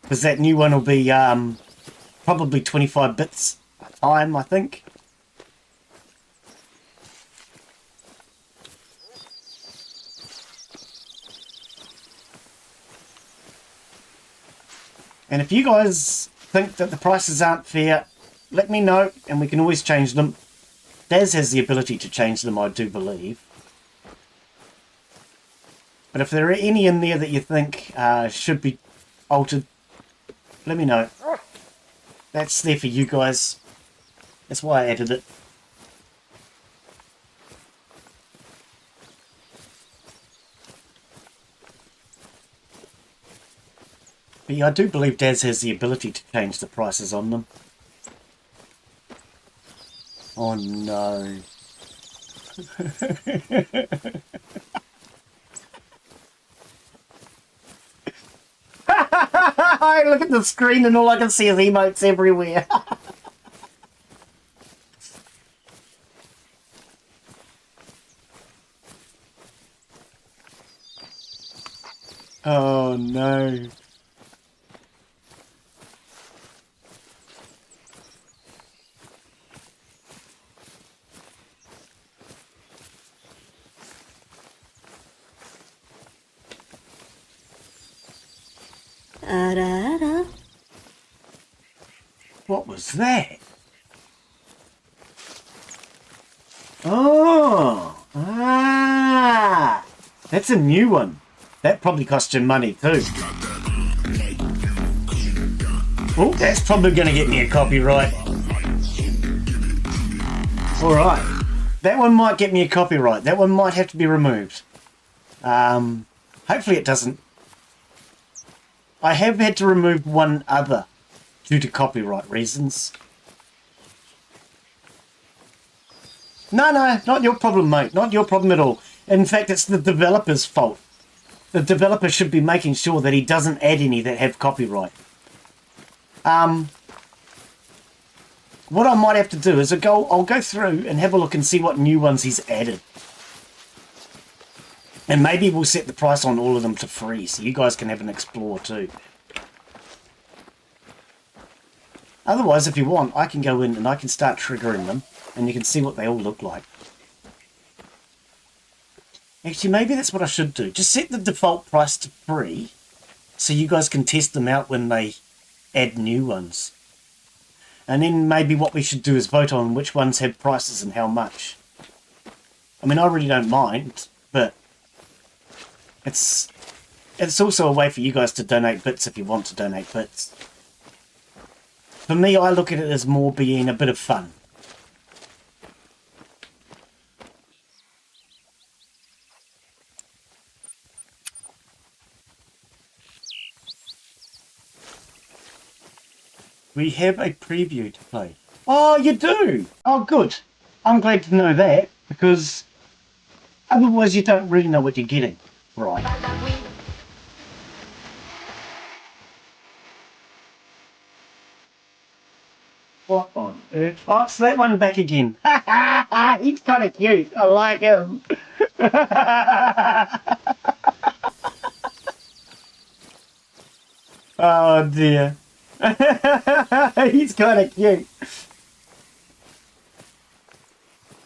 Because that new one will be probably 25 bits a time, I think. And if you guys think that the prices aren't fair, let me know and we can always change them. Daz has the ability to change them, I do believe. But if there are any in there that you think should be altered, let me know. That's there for you guys. That's why I added it. But yeah, I do believe Daz has the ability to change the prices on them. Oh no. I look at the screen and all I can see is emotes everywhere. Oh no. What was that? Oh, that's a new one. That probably cost you money too. Oh, that's probably going to get me a copyright. All right, that one might get me a copyright. That one might have to be removed. Hopefully it doesn't. I have had to remove one other due to copyright reasons. No, not your problem, mate. Not your problem at all. In fact, it's the developer's fault. The developer should be making sure that he doesn't add any that have copyright. What I might have to do is I'll go through and have a look and see what new ones he's added. And maybe we'll set the price on all of them to free, so you guys can have an explore too. Otherwise, if you want, I can go in and I can start triggering them, and you can see what they all look like. Actually, maybe that's what I should do. Just set the default price to free, so you guys can test them out when they add new ones. And then maybe what we should do is vote on which ones have prices and how much. I mean, I really don't mind, but it's also a way for you guys to donate bits if you want to donate bits. For me, I look at it as more being a bit of fun. We have a preview to play. Oh, you do? Oh, good. I'm glad to know that, because otherwise you don't really know what you're getting. Right. What on earth? Oh, it's that one back again. He's kind of cute. I like him. Oh, dear. He's kind of cute.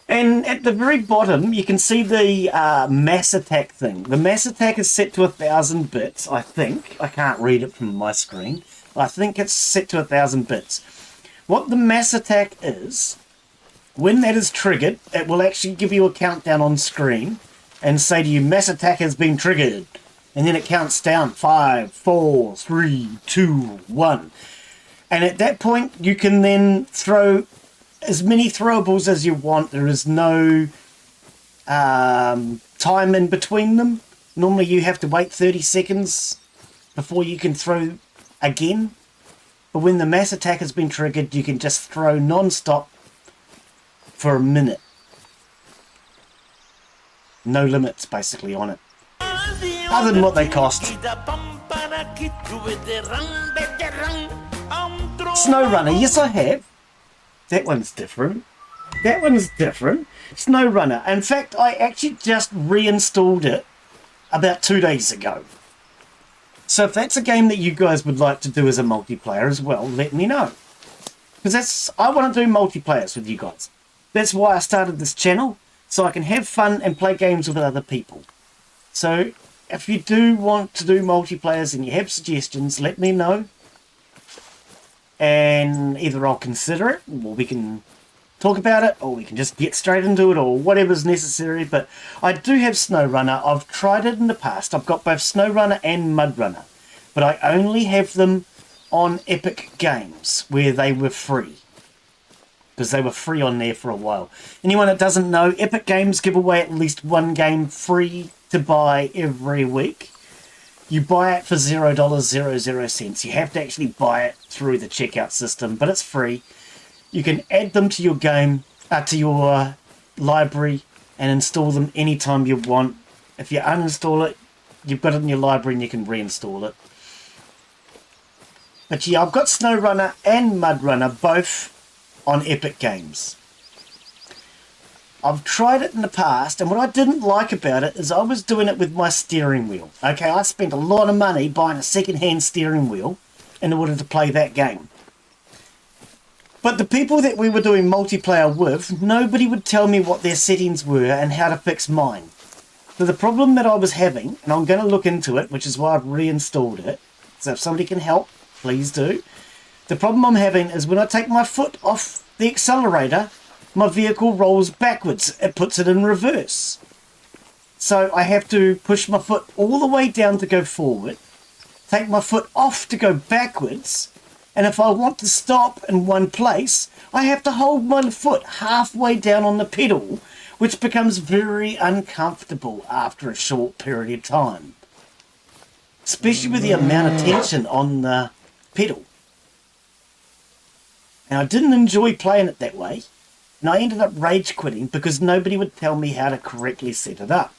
And at the very bottom, you can see the mass attack thing. The mass attack is set to 1,000 bits, I think. I can't read it from my screen. I think it's set to 1,000 bits. What the mass attack is, when that is triggered, it will actually give you a countdown on screen and say to you, mass attack has been triggered. And then it counts down 5, 4, 3, 2, 1. And at that point, you can then throw as many throwables as you want. There is no time in between them. Normally you have to wait 30 seconds before you can throw again. But when the mass attack has been triggered, you can just throw non-stop for a minute. No limits, basically, on it. Other than what they cost. SnowRunner, yes I have. That one's different. That one's different. SnowRunner. In fact, I actually just reinstalled it about 2 days ago. So if that's a game that you guys would like to do as a multiplayer as well, let me know. Because I want to do multiplayers with you guys. That's why I started this channel, so I can have fun and play games with other people. So if you do want to do multiplayers and you have suggestions, let me know. And either I'll consider it, or we can talk about it, or we can just get straight into it, or whatever's necessary. But I do have SnowRunner. I've tried it in the past. I've got both SnowRunner and MudRunner, but I only have them on Epic Games where they were free, because they were free on there for a while. Anyone that doesn't know, Epic Games give away at least one game free to buy every week. You buy it for $0.00. You have to actually buy it through the checkout system, but it's free. You can add them to your game, to your library, and install them anytime you want. If you uninstall it, you've got it in your library and you can reinstall it. But yeah, I've got SnowRunner and MudRunner both on Epic Games. I've tried it in the past, and what I didn't like about it is I was doing it with my steering wheel. Okay, I spent a lot of money buying a second-hand steering wheel in order to play that game. But the people that we were doing multiplayer with, nobody would tell me what their settings were and how to fix mine. So the problem that I was having, and I'm going to look into it, which is why I've reinstalled it, so if somebody can help, please do. The problem I'm having is when I take my foot off the accelerator, my vehicle rolls backwards. It puts it in reverse. So I have to push my foot all the way down to go forward, take my foot off to go backwards, and if I want to stop in one place, I have to hold my foot halfway down on the pedal, which becomes very uncomfortable after a short period of time. Especially with the amount of tension on the pedal. And I didn't enjoy playing it that way. And I ended up rage quitting because nobody would tell me how to correctly set it up.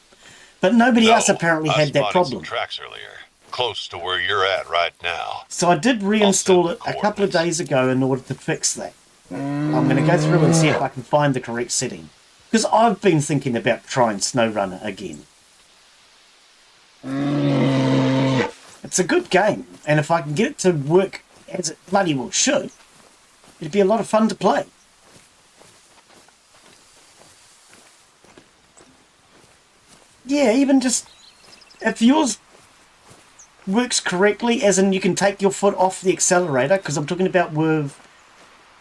But nobody else apparently had that problem. Some tracks earlier, close to where you're at right now. So I did reinstall it a couple of days ago in order to fix that. I'm going to go through and see if I can find the correct setting. Because I've been thinking about trying SnowRunner again. It's a good game, and if I can get it to work as it bloody well should, it'd be a lot of fun to play. Yeah, even just if yours works correctly, as in you can take your foot off the accelerator, because I'm talking about with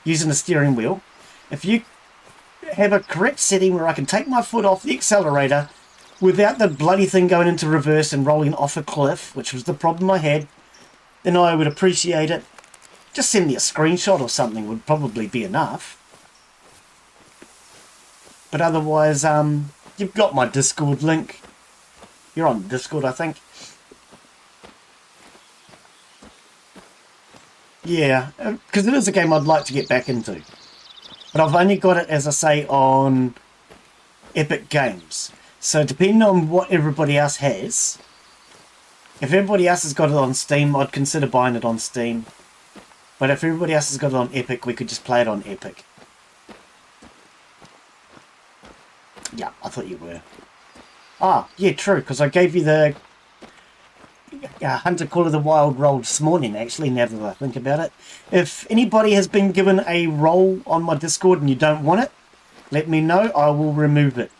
using the steering wheel. If you have a correct setting where I can take my foot off the accelerator without the bloody thing going into reverse and rolling off a cliff, which was the problem I had, then I would appreciate it. Just send me a screenshot or something would probably be enough. But otherwise, you've got my Discord link. You're on Discord, I think. Yeah, because it is a game I'd like to get back into. But I've only got it, as I say, on Epic Games. So depending on what everybody else has, if everybody else has got it on Steam, I'd consider buying it on Steam. But if everybody else has got it on Epic, we could just play it on Epic. Yeah, I thought you were. Ah, yeah, true, because I gave you the Hunter Call of the Wild roll this morning, actually, now that I think about it. If anybody has been given a roll on my Discord and you don't want it, let me know, I will remove it.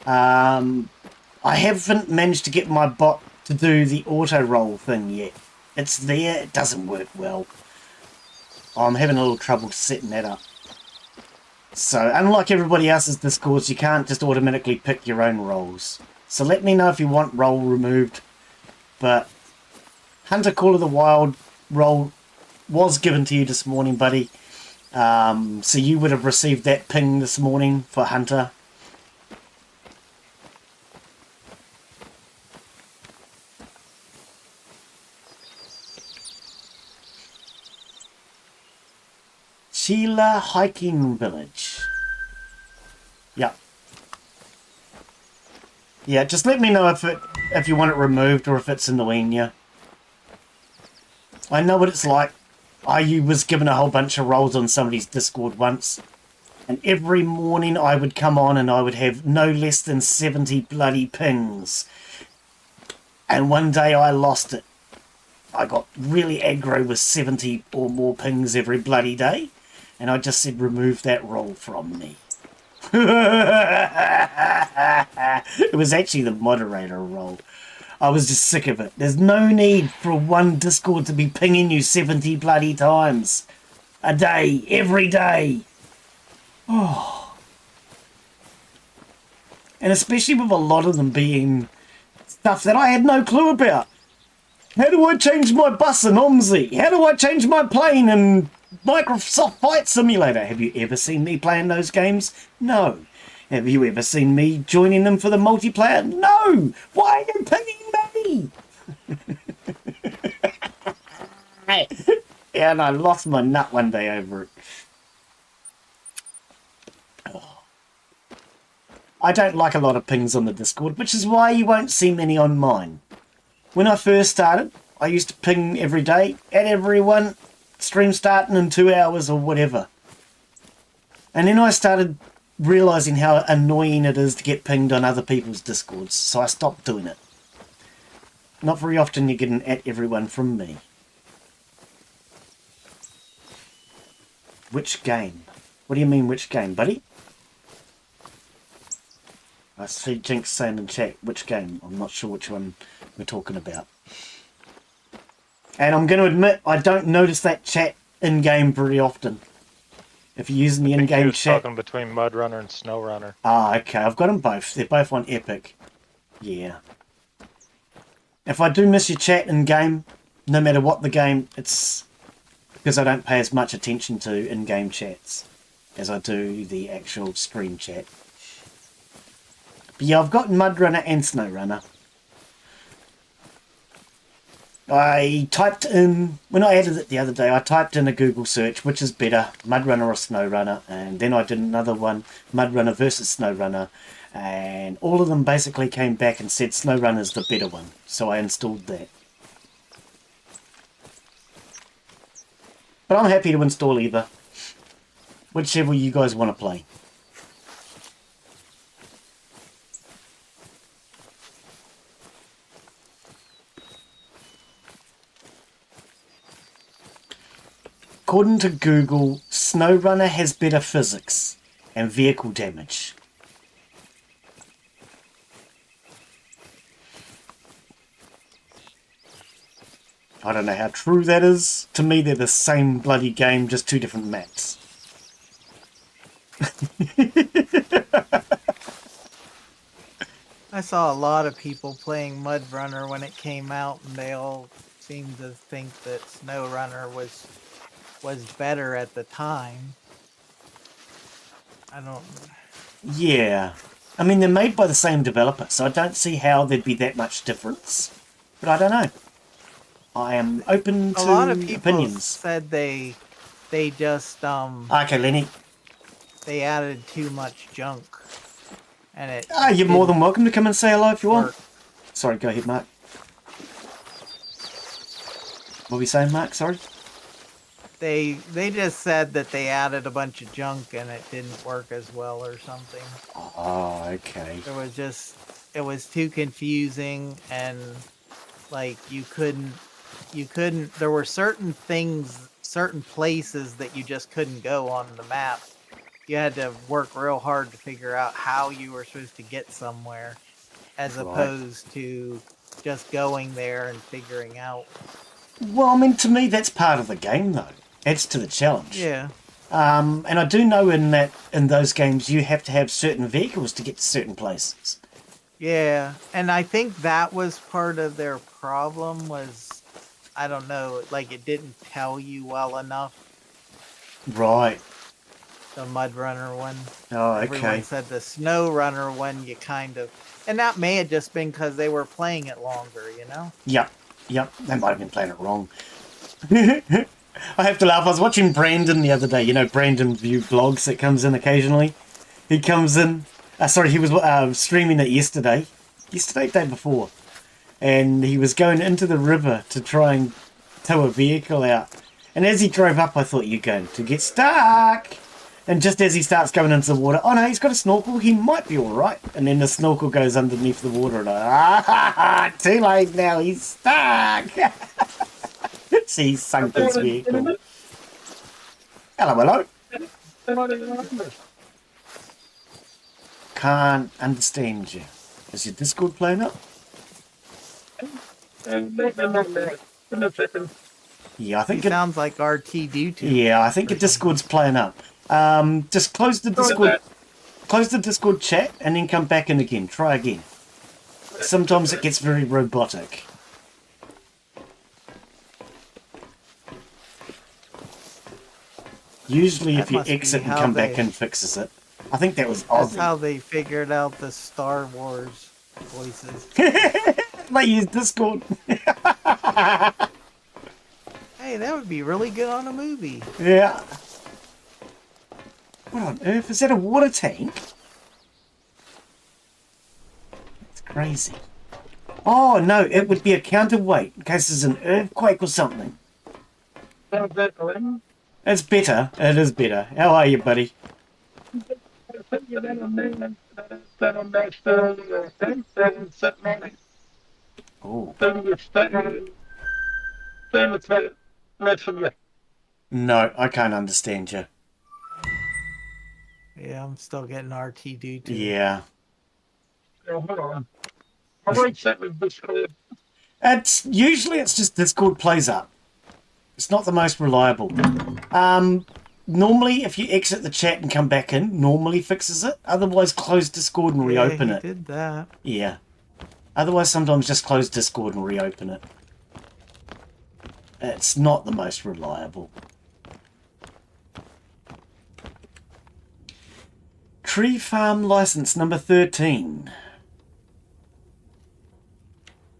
I haven't managed to get my bot to do the auto roll thing yet. It's there, it doesn't work well. I'm having a little trouble setting that up. So, unlike everybody else's Discords, you can't just automatically pick your own rolls. So let me know if you want roll removed. But Hunter Call of the Wild roll was given to you this morning, buddy. So you would have received that ping this morning for Hunter. Sheila Hiking Village. Yep. Yeah, just let me know if you want it removed or if it's annoying you. I know what it's like. I was given a whole bunch of roles on somebody's Discord once, and every morning I would come on and I would have no less than 70 bloody pings. And one day I lost it. I got really aggro with 70 or more pings every bloody day. And I just said, remove that roll from me. It was actually the moderator role. I was just sick of it. There's no need for one Discord to be pinging you 70 bloody times a day, every day. Oh. And especially with a lot of them being stuff that I had no clue about. How do I change my bus in OMSI? How do I change my plane in Microsoft Flight Simulator? Have you ever seen me playing those games? No. Have you ever seen me joining them for the multiplayer? No. Why are you pinging me? Yeah, and I lost my nut one day over it. Oh. I don't like a lot of pings on the Discord, which is why you won't see many on mine. When I first started, I used to ping every day at everyone, stream starting in 2 hours or whatever. And then I started realising how annoying it is to get pinged on other people's Discords, so I stopped doing it. Not very often you get an at everyone from me. Which game? What do you mean, which game, buddy? I see Jynx saying in chat, which game? I'm not sure which one we're talking about. And I'm going to admit, I don't notice that chat in-game very often. If you're using the in-game chat... talking between Mudrunner and Snowrunner. Ah, okay. I've got them both. They're both on Epic. Yeah. If I do miss your chat in-game, no matter what the game, it's because I don't pay as much attention to in-game chats as I do the actual stream chat. But yeah, I've got Mudrunner and Snowrunner. I typed in, when I added it the other day, I typed in a Google search, which is better, Mudrunner or Snowrunner, and then I did another one, Mudrunner versus Snowrunner, and all of them basically came back and said Snowrunner's the better one, so I installed that. But I'm happy to install either, whichever you guys want to play. According to Google, Snowrunner has better physics and vehicle damage. I don't know how true that is. To me, they're the same bloody game, just two different maps. I saw a lot of people playing Mudrunner when it came out, and they all seemed to think that Snowrunner was better at the time. I don't... Yeah. I mean, they're made by the same developer, so I don't see how there'd be that much difference. But I don't know. I am open to a lot of people opinions. said they just Okay, Lenny. they added too much junk, and it... You're more than welcome to come and say hello if you want. work. Sorry, go ahead, Mark. What were we saying, Mark? Sorry? They just said that they added a bunch of junk and it didn't work as well or something. Oh, okay. It was too confusing, and like you couldn't, there were certain things, certain places that you just couldn't go on the map. You had to work real hard to figure out how you were supposed to get somewhere, as opposed to just going there and figuring out. Well, I mean, to me, that's part of the game, though. Adds to the challenge. Yeah. And I do know in those games you have to have certain vehicles to get to certain places. Yeah, and I think that was part of their problem was, I don't know, like it didn't tell you well enough. Right. The Mudrunner one. Oh, okay. Everyone said the Snowrunner one, you kind of, and that may have just been because they were playing it longer, you know? Yep. They might have been playing it wrong. I have to laugh. I was watching Brandon the other day. You know, Brandon View Vlogs that comes in occasionally. He comes in. He was streaming it yesterday. Day before. And he was going into the river to try and tow a vehicle out. And as he drove up, I thought, you're going to get stuck. And just as he starts going into the water, oh no, he's got a snorkel. He might be all right. And then the snorkel goes underneath the water. And too late now. He's stuck. See, he sunk his vehicle. Hello. Can't understand you. Is your Discord playing up? Yeah, I think It sounds like RTD2. Yeah, I think your Discord's playing up. Just close the Discord chat and then come back in again. Try again. Sometimes it gets very robotic. Usually if you exit and come back in, fixes it. I think that was That's Aussie. how they figured out the Star Wars voices. They use Discord. Hey, that would be really good on a movie. Yeah. What on earth? Is that a water tank? That's crazy. Oh, no, it would be a counterweight in case there's an earthquake or something. It's better. It is better. How are you, buddy? Oh. No, I can't understand you. Yeah, I'm still getting RTD too. Yeah. Hold on. I reset with Discord. It's just Discord plays up. It's not the most reliable. Normally, if you exit the chat and come back in, normally fixes it. Otherwise, close Discord and reopen it. Did that. Yeah. Otherwise, sometimes just close Discord and reopen it. It's not the most reliable. Tree farm license number 13.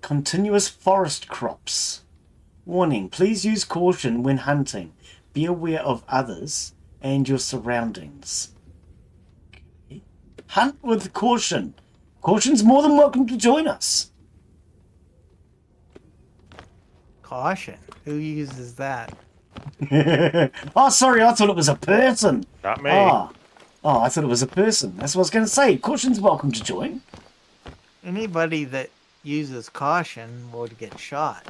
Continuous forest crops. Warning, please use caution when hunting. Be aware of others and your surroundings. Okay. Hunt with caution. Caution's more than welcome to join us. Caution. Who uses that? Oh, sorry, I thought it was a person. Not me. Oh, I thought it was a person. That's what I was going to say. Caution's welcome to join. Anybody that uses caution would get shot.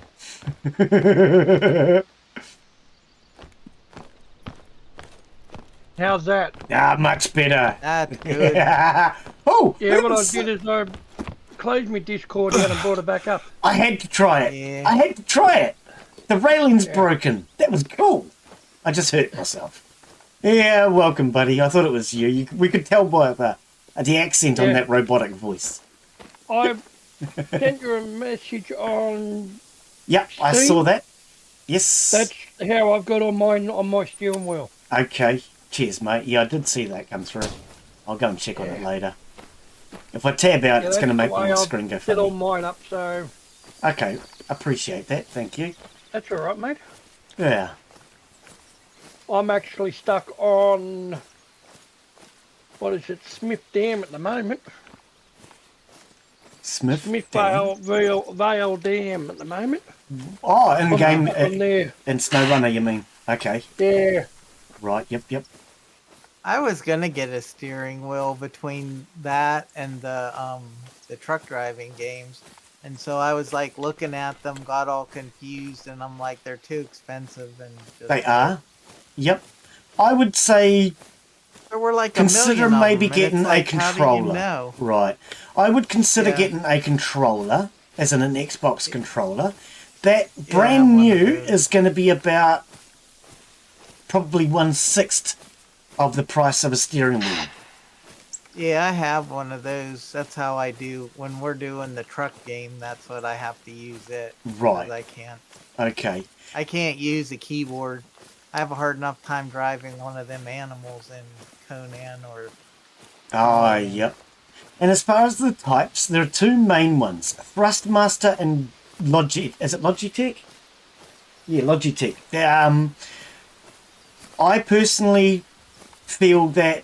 How's that? Ah, much better. That's good. Oh, Yeah, what I did is I closed my Discord out and brought it back up. I had to try it. Yeah. I had to try it. The railing's broken. That was cool. I just hurt myself. Yeah, welcome, buddy. I thought it was you. We could tell by the accent on Yeah. that robotic voice. I sent you a message on. Yep, I See? saw that. Yes. That's how I've got on my steering wheel. Okay. Cheers, mate. Yeah, I did see that come through. I'll go and check on it later. If I tab out, it's going to make my screen go Set all funny. mine up, so Okay, appreciate that. Thank you. that's all right, mate. Yeah. I'm actually stuck on what is it, Smith Dam at the moment. Smith Vale Dam at the moment. Oh, in the game On there. in SnowRunner, you mean? Okay. Yeah. Right. Yep. I was gonna get a steering wheel between that and the truck driving games, and so I was like looking at them, got all confused, and I'm like, they're too expensive, and just, They are. Yep. I would say there were like consider a million maybe of them, and getting it's like, a controller. How do you know? Right. I would consider Yeah. getting a controller, as in an Xbox controller. That Yeah, brand one of new those. is going to be about probably 1/6 of the price of a steering wheel. Yeah, I have one of those. That's how I do when we're doing the truck game. That's what I have to use it. 'Cause Right. Okay. I can't use a keyboard. I have a hard enough time driving one of them animals in Conan or. Ah, yep. And as far as the types, there are two main ones: Thrustmaster and Is it Logitech? Yeah, Logitech. I personally feel that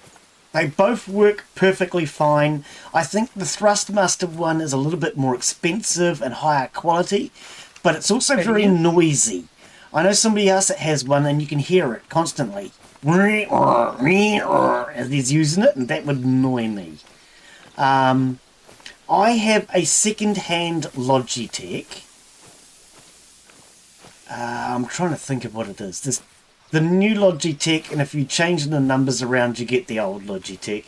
they both work perfectly fine. I think the Thrustmaster one is a little bit more expensive and higher quality, but it's also very noisy. I know somebody else that has one and you can hear it constantly as he's using it, and that would annoy me. I have a second-hand Logitech. I'm trying to think of what it is. There's the new Logitech, and if you change the numbers around, you get the old Logitech.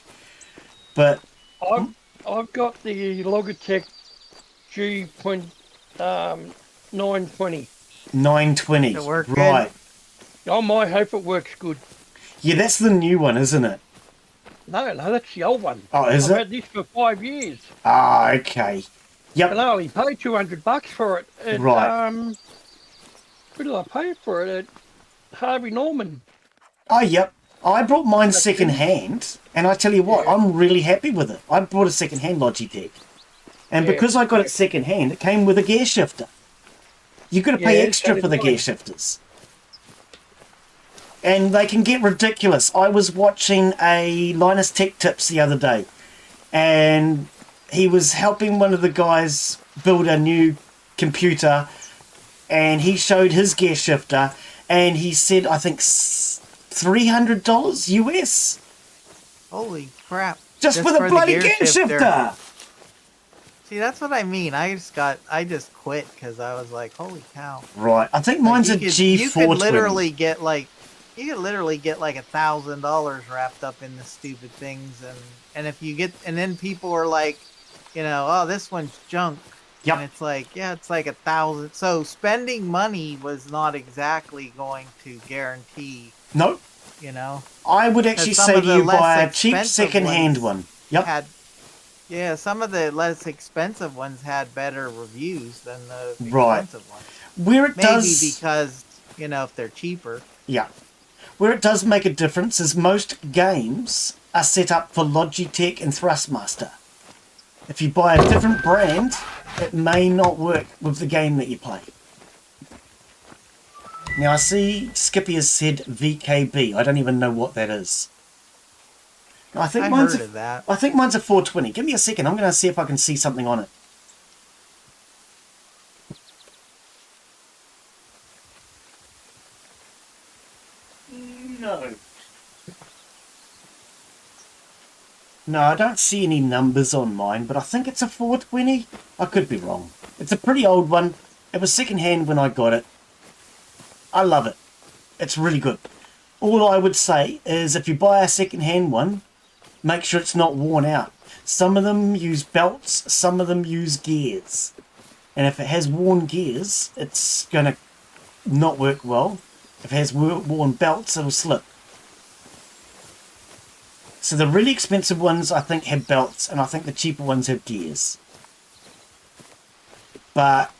But I've got the Logitech G.920. 920, Does it work good? right? I might hope it works good. Yeah, that's the new one, isn't it? No, that's the old one. Oh, is I've it? had this for 5 years. Ah, okay. Yep. And I only paid $200 for it. Right. Where did I pay for it? At Harvey Norman. Oh, yep. I brought mine That's second finished. hand, and I tell you what, Yeah. I'm really happy with it. I brought a second hand Logitech, and Yeah, because I got yeah. it second hand, it came with a gear shifter. You got to pay Yeah, extra so for the did gear mine. shifters, and they can get ridiculous. I was watching a Linus Tech Tips the other day, and he was helping one of the guys build a new computer, and he showed his gear shifter, and he said, I think $300 US Holy crap! just for for the the bloody gear gear shifter. shifter. See, that's what I mean. I just quit because I was like, holy cow! Right, I think Like, mine's a you G420. could literally get like $1,000 wrapped up in the stupid things, and if you get, and then people are like, oh, this one's junk. Yep. And it's like, yeah, it's like 1,000. So spending money was not exactly going to guarantee, No, I would actually some say of to the you less buy a cheap expensive second-hand ones one. Yep. yeah, some of the less expensive ones had better reviews than the Right. expensive ones. Where it Maybe does, because, if they're cheaper. yeah, where it does make a difference is most games are set up for Logitech and Thrustmaster. If you buy a different brand, it may not work with the game that you play. Now I see Skippy has said VKB. I don't even know what that is. I think I mine's heard of that. I think mine's a 420. Give me a second. I'm going to see if I can see something on it. No. No, I don't see any numbers on mine, but I think it's a 420. I could be wrong. It's a pretty old one. It was second hand when I got it. I love it. It's really good. All I would say is if you buy a second hand one, make sure it's not worn out. Some of them use belts, some of them use gears. And if it has worn gears, it's going to not work well. If it has worn belts, it'll slip. So the really expensive ones, I think, have belts, and I think the cheaper ones have gears. But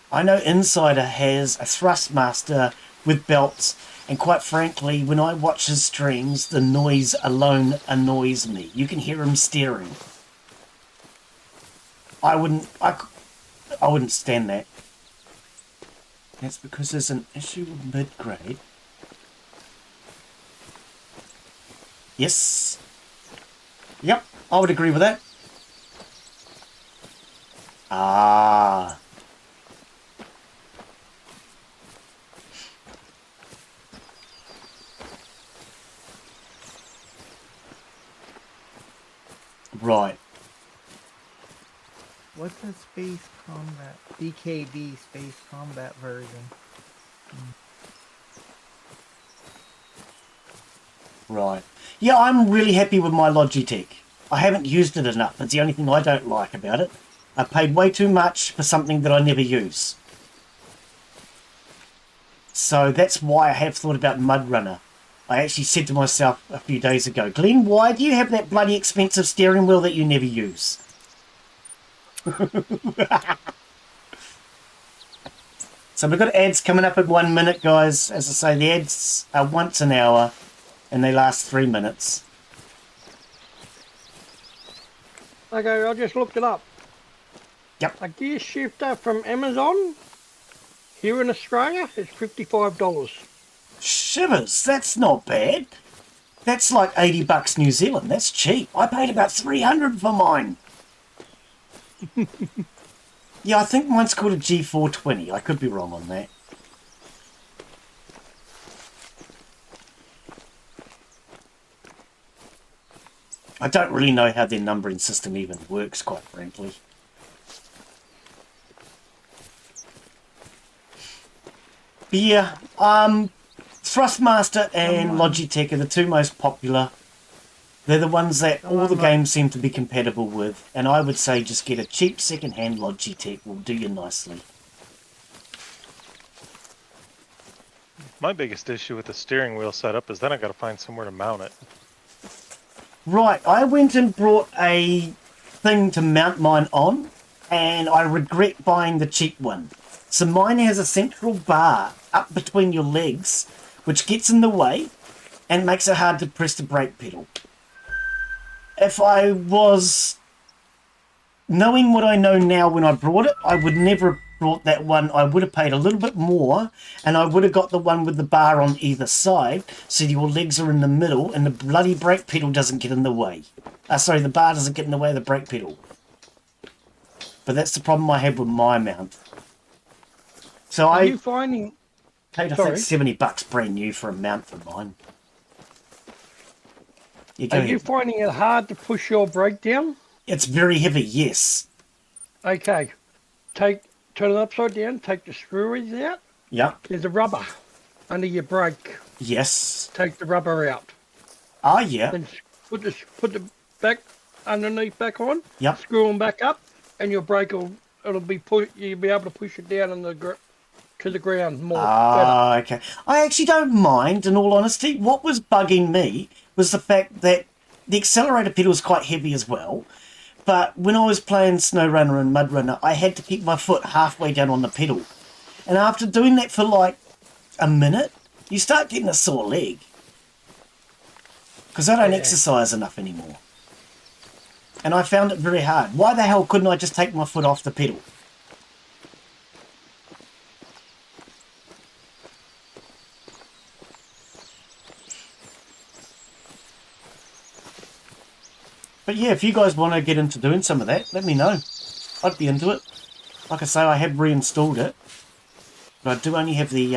I know Insider has a Thrustmaster with belts, and quite frankly, when I watch his streams, the noise alone annoys me. You can hear him steering. I wouldn't stand that. That's because there's an issue with mid-grade. Yes. Yep, I would agree with that. Ah. Right. What's the space combat? BKB space combat version. Right. Yeah, I'm really happy with my Logitech. I haven't used it enough. It's the only thing I don't like about it. I paid way too much for something that I never use. So that's why I have thought about Mudrunner. I actually said to myself a few days ago, Glenn, why do you have that bloody expensive steering wheel that you never use? So we've got ads coming up in 1 minute, guys. As I say, the ads are once an hour and they last 3 minutes. Okay, I just looked it up. Yep. A gear shifter from Amazon here in Australia is $55. Shivers, that's not bad. That's like 80 bucks New Zealand. That's cheap. I paid about 300 for mine. Yeah, I think mine's called a G420. I could be wrong on that. I don't really know how their numbering system even works, quite frankly. But yeah, Thrustmaster and Logitech are the two most popular. They're the ones that all the games seem to be compatible with, and I would say just get a cheap second-hand Logitech will do you nicely. My biggest issue with the steering wheel setup is then I got to find somewhere to mount it. Right, I went and brought a thing to mount mine on, and I regret buying the cheap one. So mine has a central bar up between your legs, which gets in the way and makes it hard to press the brake pedal. If I was knowing what I know now when I brought it, I would never have brought that one. I would have paid a little bit more, and I would have got the one with the bar on either side, so your legs are in the middle and the bloody brake pedal doesn't get in the way. Sorry, the bar doesn't get in the way of the brake pedal. But that's the problem I had with my mount. So Are I you finding? paid, I think, $70 brand new for a mount for mine. You go Are you ahead. finding it hard to push your brake down? It's very heavy, yes. Okay. Turn it upside down. Take the screws out. Yep. There's a rubber under your brake. Yes. Take the rubber out. Ah, yeah. Then put the back underneath back on. Yep. Screw them back up, and your brake it'll be you'll be able to push it down to the ground more better. Ah, okay. I actually don't mind, in all honesty. What was bugging me was the fact that the accelerator pedal is quite heavy as well. But when I was playing SnowRunner and MudRunner, I had to keep my foot halfway down on the pedal. And after doing that for like a minute, you start getting a sore leg. Because I don't exercise enough anymore. And I found it very hard. Why the hell couldn't I just take my foot off the pedal? But yeah, if you guys want to get into doing some of that, let me know. I'd be into it. Like I say, I have reinstalled it. But I do only have the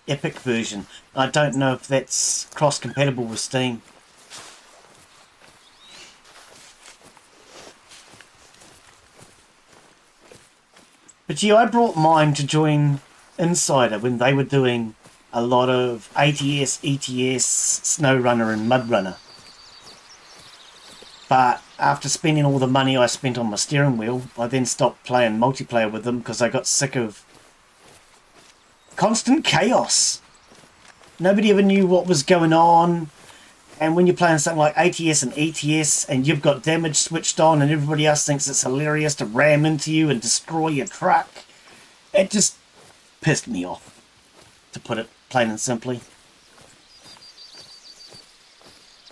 Epic version. I don't know if that's cross-compatible with Steam. But yeah, I brought mine to join Insider when they were doing a lot of ATS, ETS, SnowRunner and MudRunner. But after spending all the money I spent on my steering wheel, I then stopped playing multiplayer with them because I got sick of constant chaos. Nobody ever knew what was going on. And when you're playing something like ATS and ETS and you've got damage switched on and everybody else thinks it's hilarious to ram into you and destroy your truck, it just pissed me off, to put it plain and simply.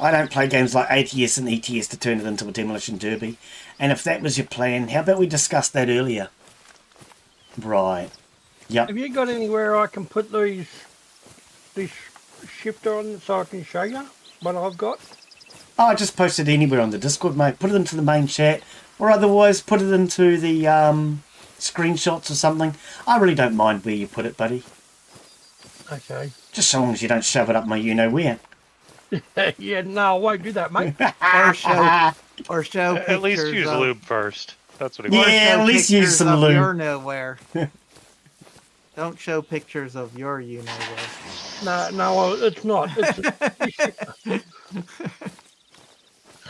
I don't play games like ATS and ETS to turn it into a demolition derby. And if that was your plan, how about we discuss that earlier? Right. Yep. Have you got anywhere I can put this shifter on so I can show you what I've got? Oh, I just post it anywhere on the Discord, mate. Put it into the main chat, or otherwise put it into the screenshots or something. I really don't mind where you put it, buddy. Okay. Just so long as you don't shove it up my you-know-where. Yeah, no, I won't do that, mate. Or show pictures At least use of, lube first. That's what he wants. Yeah, show at least use pictures some of lube. your nowhere. Don't show pictures of your you nowhere. No, it's not.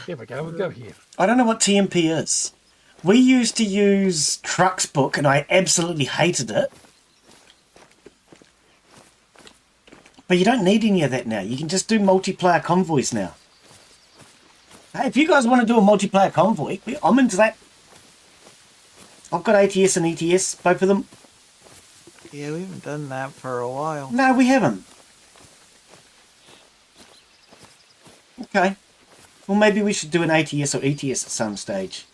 Here we go. We'll go here. I don't know what TMP is. We used to use Truck's book, and I absolutely hated it. But you don't need any of that now. You can just do multiplayer convoys now. Hey, if you guys want to do a multiplayer convoy, I'm into that. I've got ATS and ETS, both of them. Yeah, we haven't done that for a while. No, we haven't. Okay. Well, maybe we should do an ATS or ETS at some stage.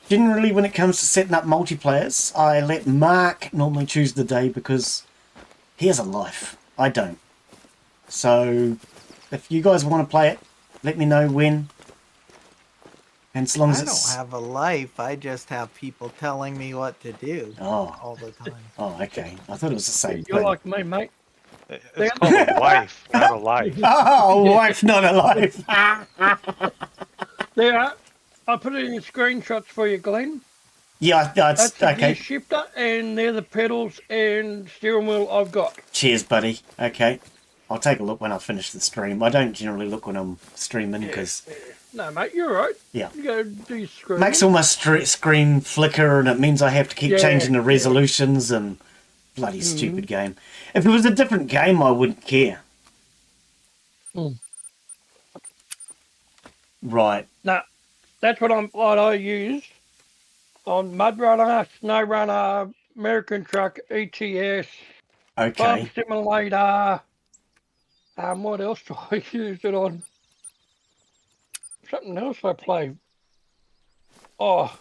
Generally, when it comes to setting up multiplayers, I let Mark normally choose the day because he has a life. I don't. So, if you guys want to play it, let me know when. And as long as I it's... don't have a life. I just have people telling me what to do all the time. Oh, okay. I thought it was the same You're thing. like me, mate. It's called a wife, not a life. Oh, wife, not alive. There, I put it in screenshots for you, Glenn. Yeah, That's it's the okay. gear shifter, and they're the pedals and steering wheel I've got. Cheers, buddy. Okay. I'll take a look when I finish the stream. I don't generally look when I'm streaming because No, mate, you're right. Yeah. You go do your screen. makes all my screen flicker and it means I have to keep Yeah. changing the resolutions and bloody stupid game. If it was a different game, I wouldn't care. Mm. Right. No, that's what I use on Mud Runner, Snow Runner, American Truck, ETS, Farm Okay. Simulator. What else do I use it on? Something else I play. Oh,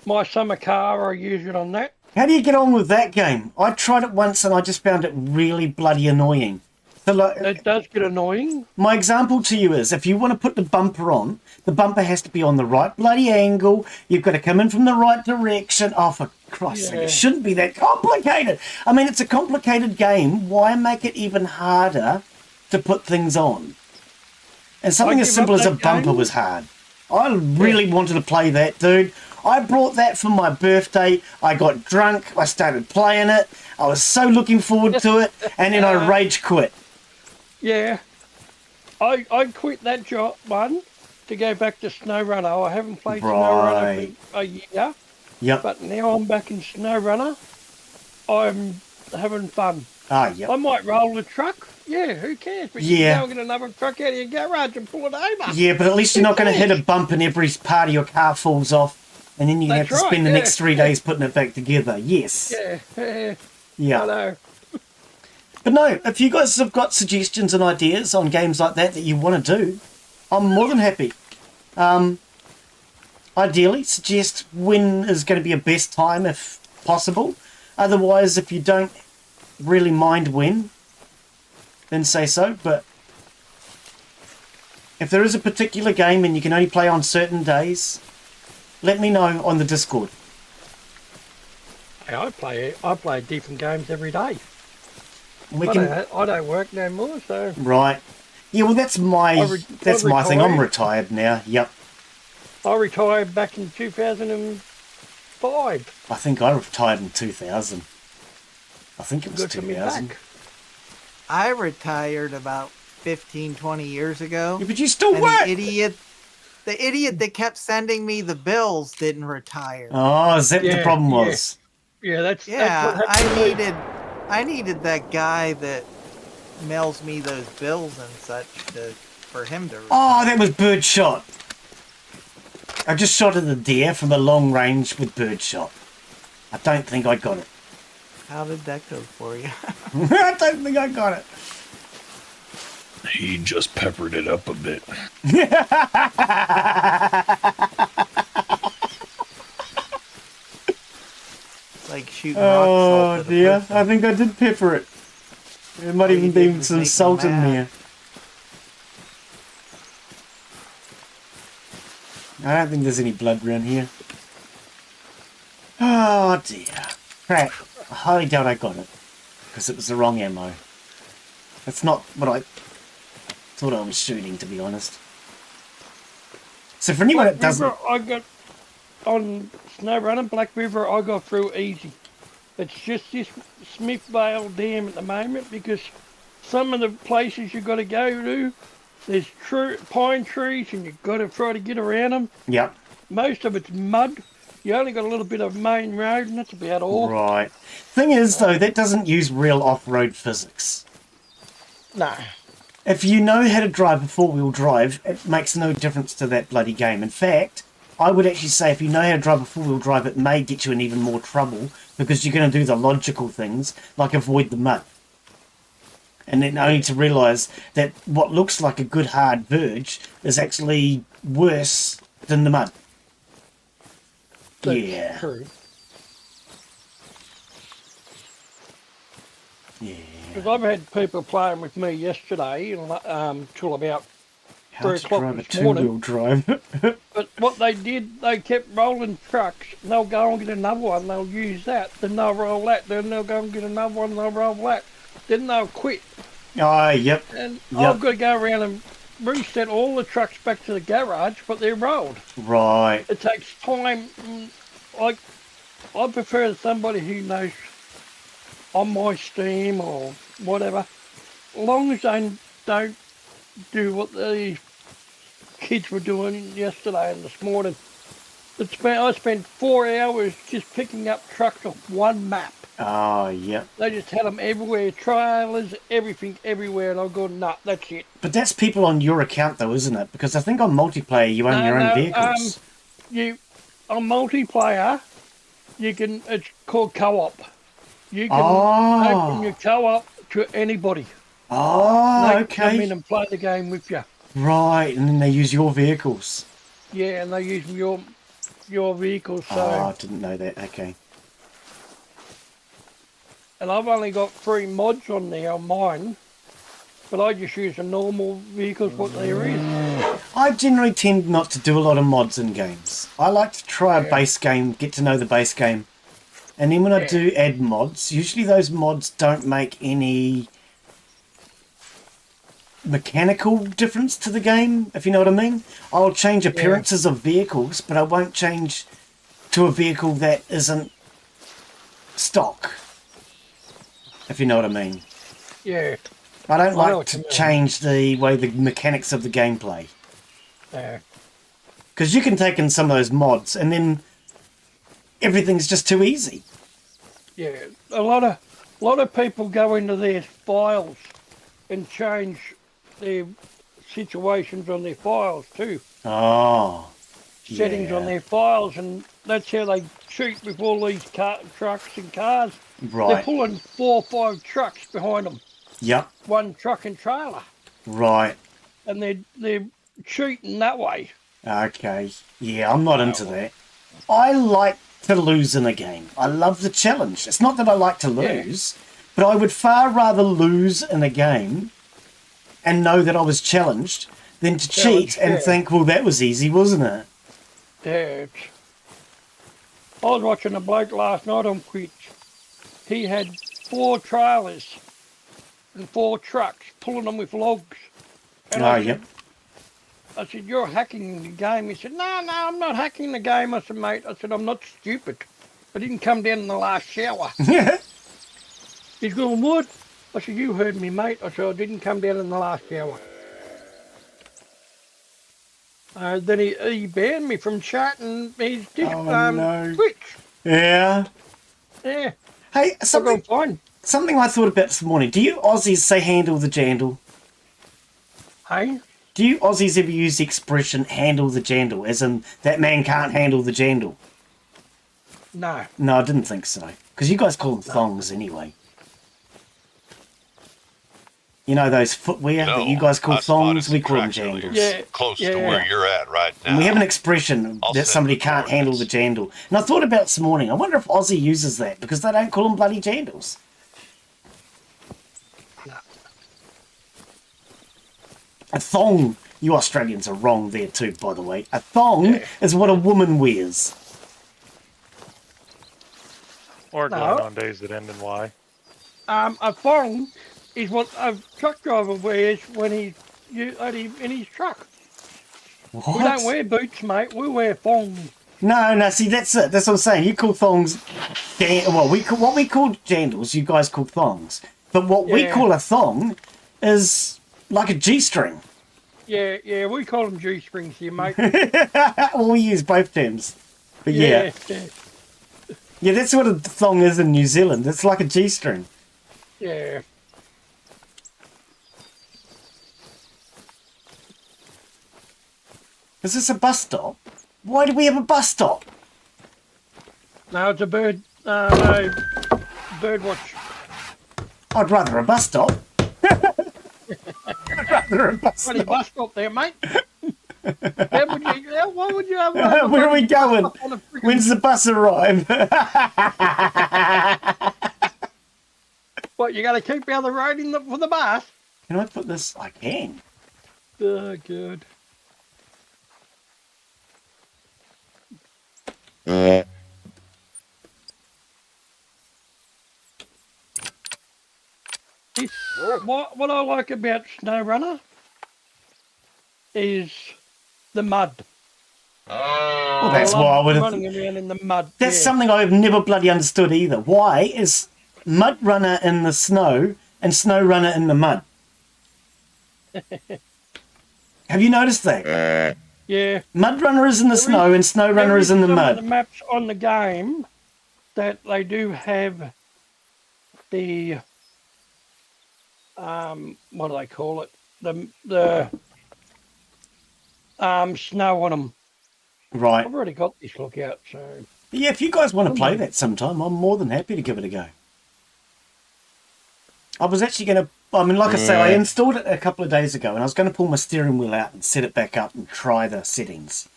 My Summer Car, I use it on that. How do you get on with that game? I tried it once and I just found it really bloody annoying. So, like, It does get annoying. my example to you is if you want to put the bumper on, the bumper has to be on the right bloody angle. You've got to come in from the right direction. Oh, for Christ's sake, Yeah. it shouldn't be that complicated. I mean, it's a complicated game. Why make it even harder to put things on? And something as give simple up as a that bumper game. was hard. I really wanted to play that, dude. I brought that for my birthday. I got drunk. I started playing it. I was so looking forward to it. And then I rage quit. Yeah. I quit that job one to go back to Snow Runner. I haven't played Snow Runner Right. for a year, Yep. but now I'm back in Snow Runner. I'm having fun. Ah, yep. I might roll the truck. Yeah, who cares? But Yeah. you can go and get another truck out of your garage and pull it over. Yeah, but at least you're not going to hit a bump and every part of your car falls off. And then you have That's to spend right, the next yeah. 3 days putting it back together. Yes. Yeah, Yeah. I know. But no, if you guys have got suggestions and ideas on games like that you want to do, I'm more than happy. Ideally, suggest when is going to be a best time if possible. Otherwise, if you don't really mind when, then say so. But if there is a particular game and you can only play on certain days, let me know on the Discord. Hey, I play different games every day. We I can. don't work no more, so Right. Yeah, well, that's my I thing. I'm retired. retired now. Yep. I retired back in 2005. I think I retired in 2000. I think it was Good for me 2000. back. I retired about 15, 20 years ago. Yeah, but you still And work. the idiot that kept sending me the bills didn't retire. Oh, is that what the Yeah, problem yeah. was? Yeah, that's Yeah, what happened to me. I needed that guy that mails me those bills and such for him to. Oh, that was birdshot. I just shot at a deer from a long range with birdshot. I don't think I got it. How did that go for you? I don't think I got it. He just peppered it up a bit. It's like shooting rock Oh salt at a dear, person. I think I did pepper it. There might All even you did be was some make salt him in mad. there. I don't think there's any blood around here. Oh dear. Crap. I highly doubt I got it. Because it was the wrong ammo. That's not what I thought I was shooting, to be honest. So for anyone that Black doesn't... River, I got on Snow Runner, Black River, I got through easy. It's just this Smithvale Dam at the moment because some of the places you've got to go to, there's pine trees and you've got to try to get around them. Yep. Most of it's mud. You only got a little bit of main road and that's about all. Right. Thing is, though, that doesn't use real off-road physics. No. If you know how to drive a four-wheel drive, it makes no difference to that bloody game. In fact, I would actually say if you know how to drive a four-wheel drive, it may get you in even more trouble because you're going to do the logical things, like avoid the mud. And then only to realise that what looks like a good hard verge is actually worse than the mud. That's Yeah. true. Yeah. Because I've had people playing with me yesterday till about How 3 to o'clock drive a this morning. two-wheel drive. But what they did, they kept rolling trucks. And they'll go and get another one. They'll use that. Then they'll roll that. Then they'll go and get another one. And they'll roll that. Then they'll quit. Oh, yep. And Yep. I've got to go around and reset all the trucks back to the garage, but they're rolled. Right. It takes time. Like, I prefer somebody who knows on my Steam or whatever. As long as they don't do what the kids were doing yesterday and this morning. I spent 4 hours just picking up trucks off one map. Oh, yeah. They just had them everywhere, trailers, everything everywhere, and I've gone, nah, that's it. But that's people on your account, though, isn't it? Because I think on multiplayer, you own your own vehicles. On multiplayer, you can, it's called co-op. You can open your co-op to anybody. Oh, They okay. can come in and play the game with you. Right, and then they use your vehicles. Yeah, and they use your vehicles, so... Oh, I didn't know that. Okay. And I've only got 3 mods on there on mine, but I just use the normal vehicles what there is. I generally tend not to do a lot of mods in games. I like to try a base game, get to know the base game, and then when I do add mods, usually those mods don't make any mechanical difference to the game, if you know what I mean. I'll change appearances of vehicles, but I won't change to a vehicle that isn't stock, if you know what I mean. Yeah. I don't like to change the way the mechanics of the gameplay. Yeah. Because you can take in some of those mods and then everything's just too easy. Yeah. A lot of people go into their files and change their situations on their files too. Oh. Settings on their files, and that's how they cheat with all these trucks and cars. Right. They're pulling 4 or 5 trucks behind them. Yep. One truck and trailer. Right. And they're cheating that way. Okay. Yeah, I'm not into that. I like to lose in a game. I love the challenge. It's not that I like to lose, but I would far rather lose in a game and know that I was challenged than to cheat and think, well, that was easy, wasn't it? Yeah. I was watching a bloke last night on Twitch. He had 4 trailers and 4 trucks pulling them with logs. And I said, you're hacking the game. He said, no, I'm not hacking the game. I said, mate, I'm not stupid. I didn't come down in the last shower. Yeah. He's going, what? I said, you heard me, mate. I said, I didn't come down in the last shower. Then he banned me from chatting his Twitch. Yeah. Yeah. Hey, something I thought about this morning. Do you Aussies say handle the jandle? Hey? Do you Aussies ever use the expression handle the jandle, as in that man can't handle the jandle? No. No, I didn't think so. Because you guys call them thongs anyway. You know those footwear that you guys call thongs? We call them jandles. Yeah. Close to where you're at right now. And we have an expression that somebody can't handle the jandle. And I thought about this morning, I wonder if Aussie uses that, because they don't call them bloody jandles. No. A thong, you Australians are wrong there too, by the way. A thong is what a woman wears. Or going on days that end in Y. A thong is what a truck driver wears when he's in his truck. What? We don't wear boots, mate. We wear thongs. No, see, that's it. That's what I'm saying. You call thongs... what we call jandals, you guys call thongs. But what we call a thong is like a G-string. Yeah, we call them G-strings here, mate. Well, we use both terms. But yeah, that's what a thong is in New Zealand. It's like a G-string. Yeah. Is this a bus stop? Why do we have a bus stop? No, it's a bird watch. I'd rather a bus stop. I'd rather a bus Bloody stop. bus stop there, mate. Why would you have Where are we going? When's the bus arrive? What, you got to keep out of the road for the bus? Can I put this? I can. Oh, good. What I like about SnowRunner is the mud. Well, that's why I would have... Running around in the mud. That's something I've never bloody understood either. Why is Mud Runner in the snow and Snow Runner in the mud? Have you noticed that? Yeah. Mud Runner is in the snow and Snow Runner is in the mud. The maps on the game that they do have the what do they call it? The snow on them. Right. I've already got this lookout, so Yeah, if you guys want to play that sometime, I'm more than happy to give it a go. I was actually going to, I mean, like I say, I installed it a couple of days ago, and I was going to pull my steering wheel out and set it back up and try the settings.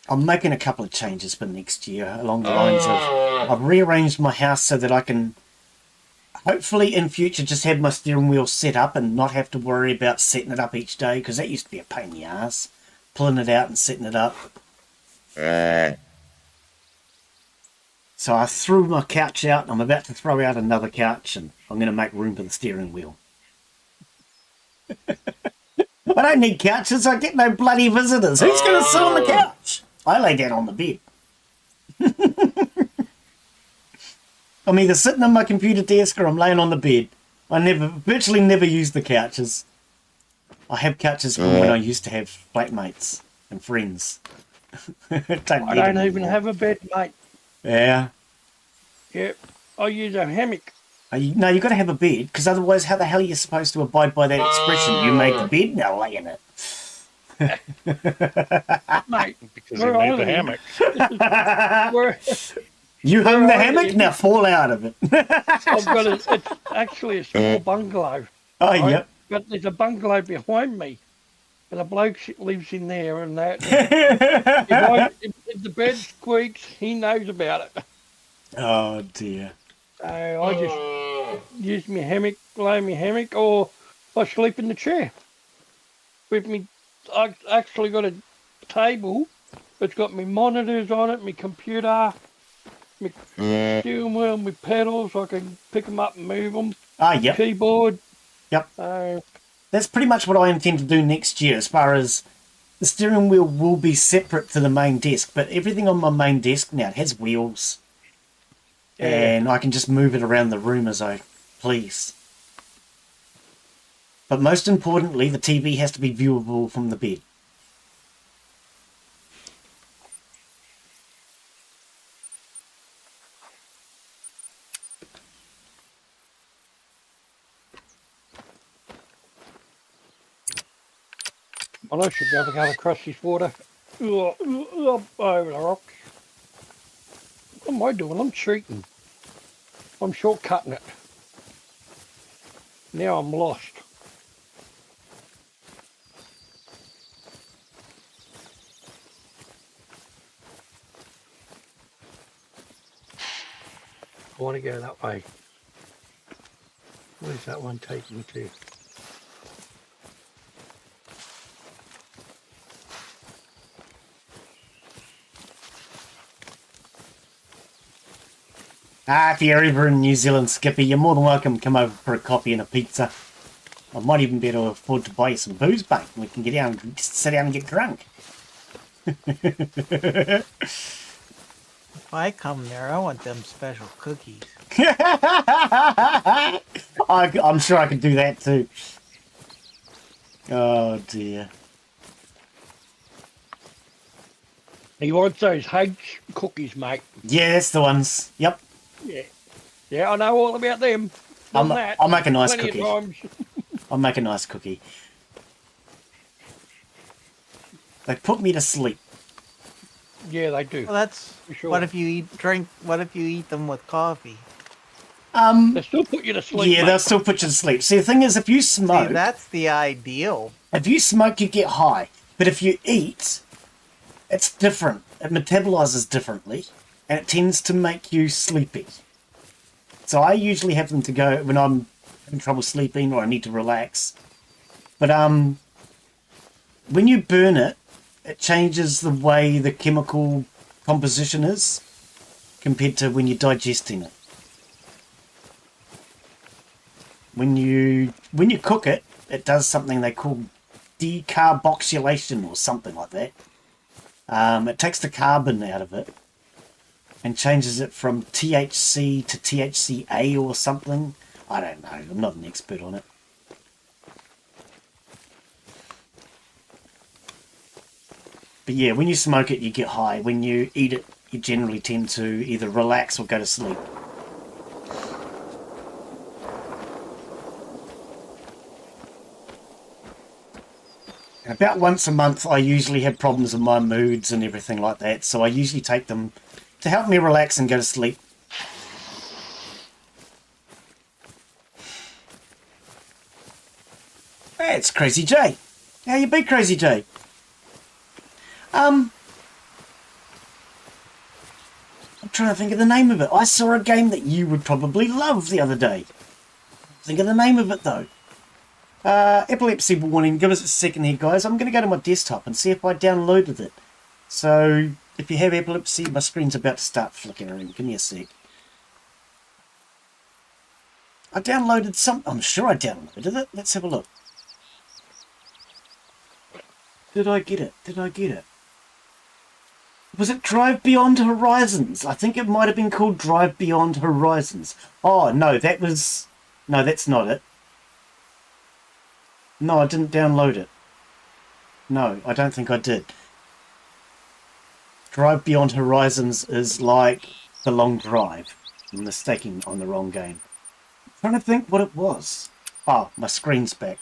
I'm making a couple of changes for next year along the lines of I've rearranged my house so that I can hopefully in future just have my steering wheel set up and not have to worry about setting it up each day, because that used to be a pain in the ass, pulling it out and setting it up. So I threw my couch out and I'm about to throw out another couch, and I'm going to make room for the steering wheel. I don't need couches, I get no bloody visitors. Who's going to sit on the couch? I lay down on the bed. I'm either sitting on my computer desk or I'm laying on the bed. I virtually never use the couches. I have couches from when I used to have flatmates and friends. I don't even have a bed, mate. Yeah. Yep, I use a hammock. No, you've got to have a bed, because otherwise how the hell are you supposed to abide by that expression? You made the bed, now lay in it. Mate, Because he made the hammock. You hung the hammock, now fall out of it. it's actually a small bungalow. Oh, right? yep. But there's a bungalow behind me, and a bloke lives in there, and that. If the bed squeaks, he knows about it. Oh, dear. So I just use my hammock, lay my hammock, or I sleep in the chair. With me, I actually got a table. It's got my monitors on it, my computer, my steering wheel, my pedals. I can pick them up and move them. Ah, yep. Keyboard. Yep. That's pretty much what I intend to do next year, as far as the steering wheel will be separate to the main desk, but everything on my main desk now, it has wheels. Yeah. And I can just move it around the room as I please. But most importantly, the TV has to be viewable from the bed. Well, I should be able to go across this water over the rocks. What am I doing? I'm cheating. I'm shortcutting it. Now I'm lost. I want to go that way. Where's that one taking me to? If you're ever in New Zealand, Skippy, you're more than welcome to come over for a coffee and a pizza. I might even be able to afford to buy you some booze, mate. We can get down, sit down and get drunk. If I come there, I want them special cookies. I'm sure I could do that too. Oh dear. He wants those H cookies, mate. Yeah, that's the ones. Yep. Yeah, I know all about them. I'll make a nice Plenty cookie. of times. I'll make a nice cookie. They put me to sleep. Yeah, they do. Well, that's For sure. what if you eat them with coffee? They still put you to sleep. Yeah, mate. they'll still put you to sleep. See, the thing is, if you smoke, See, that's the ideal. you get high. But if you eat, it's different. It metabolizes differently, and it tends to make you sleepy. So I usually have them to go when I'm having trouble sleeping or I need to relax. But when you burn it, it changes the way the chemical composition is compared to when you're digesting it. When you cook it, it does something they call decarboxylation or something like that. It takes the carbon out of it and changes it from THC to THCA or something. I don't know. I'm not an expert on it. But yeah, when you smoke it, you get high. When you eat it, you generally tend to either relax or go to sleep. And about once a month, I usually have problems with my moods and everything like that, so I usually take them to help me relax and go to sleep. Hey, it's Crazy J. How you be, Crazy J? I'm trying to think of the name of it. I saw a game that you would probably love the other day. Think of the name of it, though. Epilepsy warning. Give us a second here, guys. I'm going to go to my desktop and see if I downloaded it. So, if you have epilepsy, my screen's about to start flickering. Give me a sec. I downloaded some... I'm sure I downloaded it. Let's have a look. Did I get it? Did I get it? Was it Drive Beyond Horizons? I think it might have been called Drive Beyond Horizons. Oh, no, that was... No, that's not it. No, I didn't download it. No, I don't think I did. Drive Beyond Horizons is like The Long Drive. I'm mistaking on the wrong game. I'm trying to think what it was. Oh, my screen's back.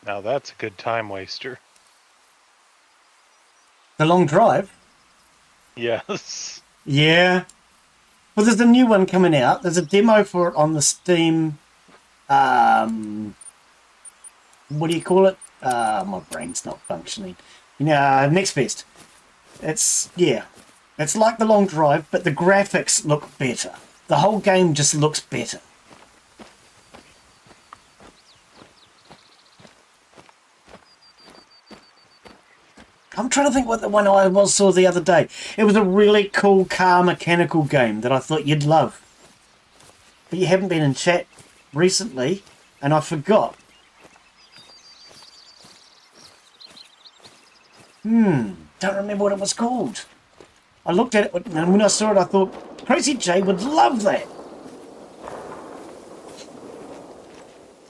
Now that's a good time waster. The Long Drive? Yes. Yeah. Well, there's a new one coming out. There's a demo for it on the Steam... what do you call it? My brain's not functioning. Next Fest. It's like The Long Drive, but the graphics look better. The whole game just looks better. I'm trying to think what the one I saw the other day. It was a really cool car mechanical game that I thought you'd love. But you haven't been in chat recently, and I forgot. Don't remember what it was called. I looked at it, and when I saw it, I thought, Crazy J would love that.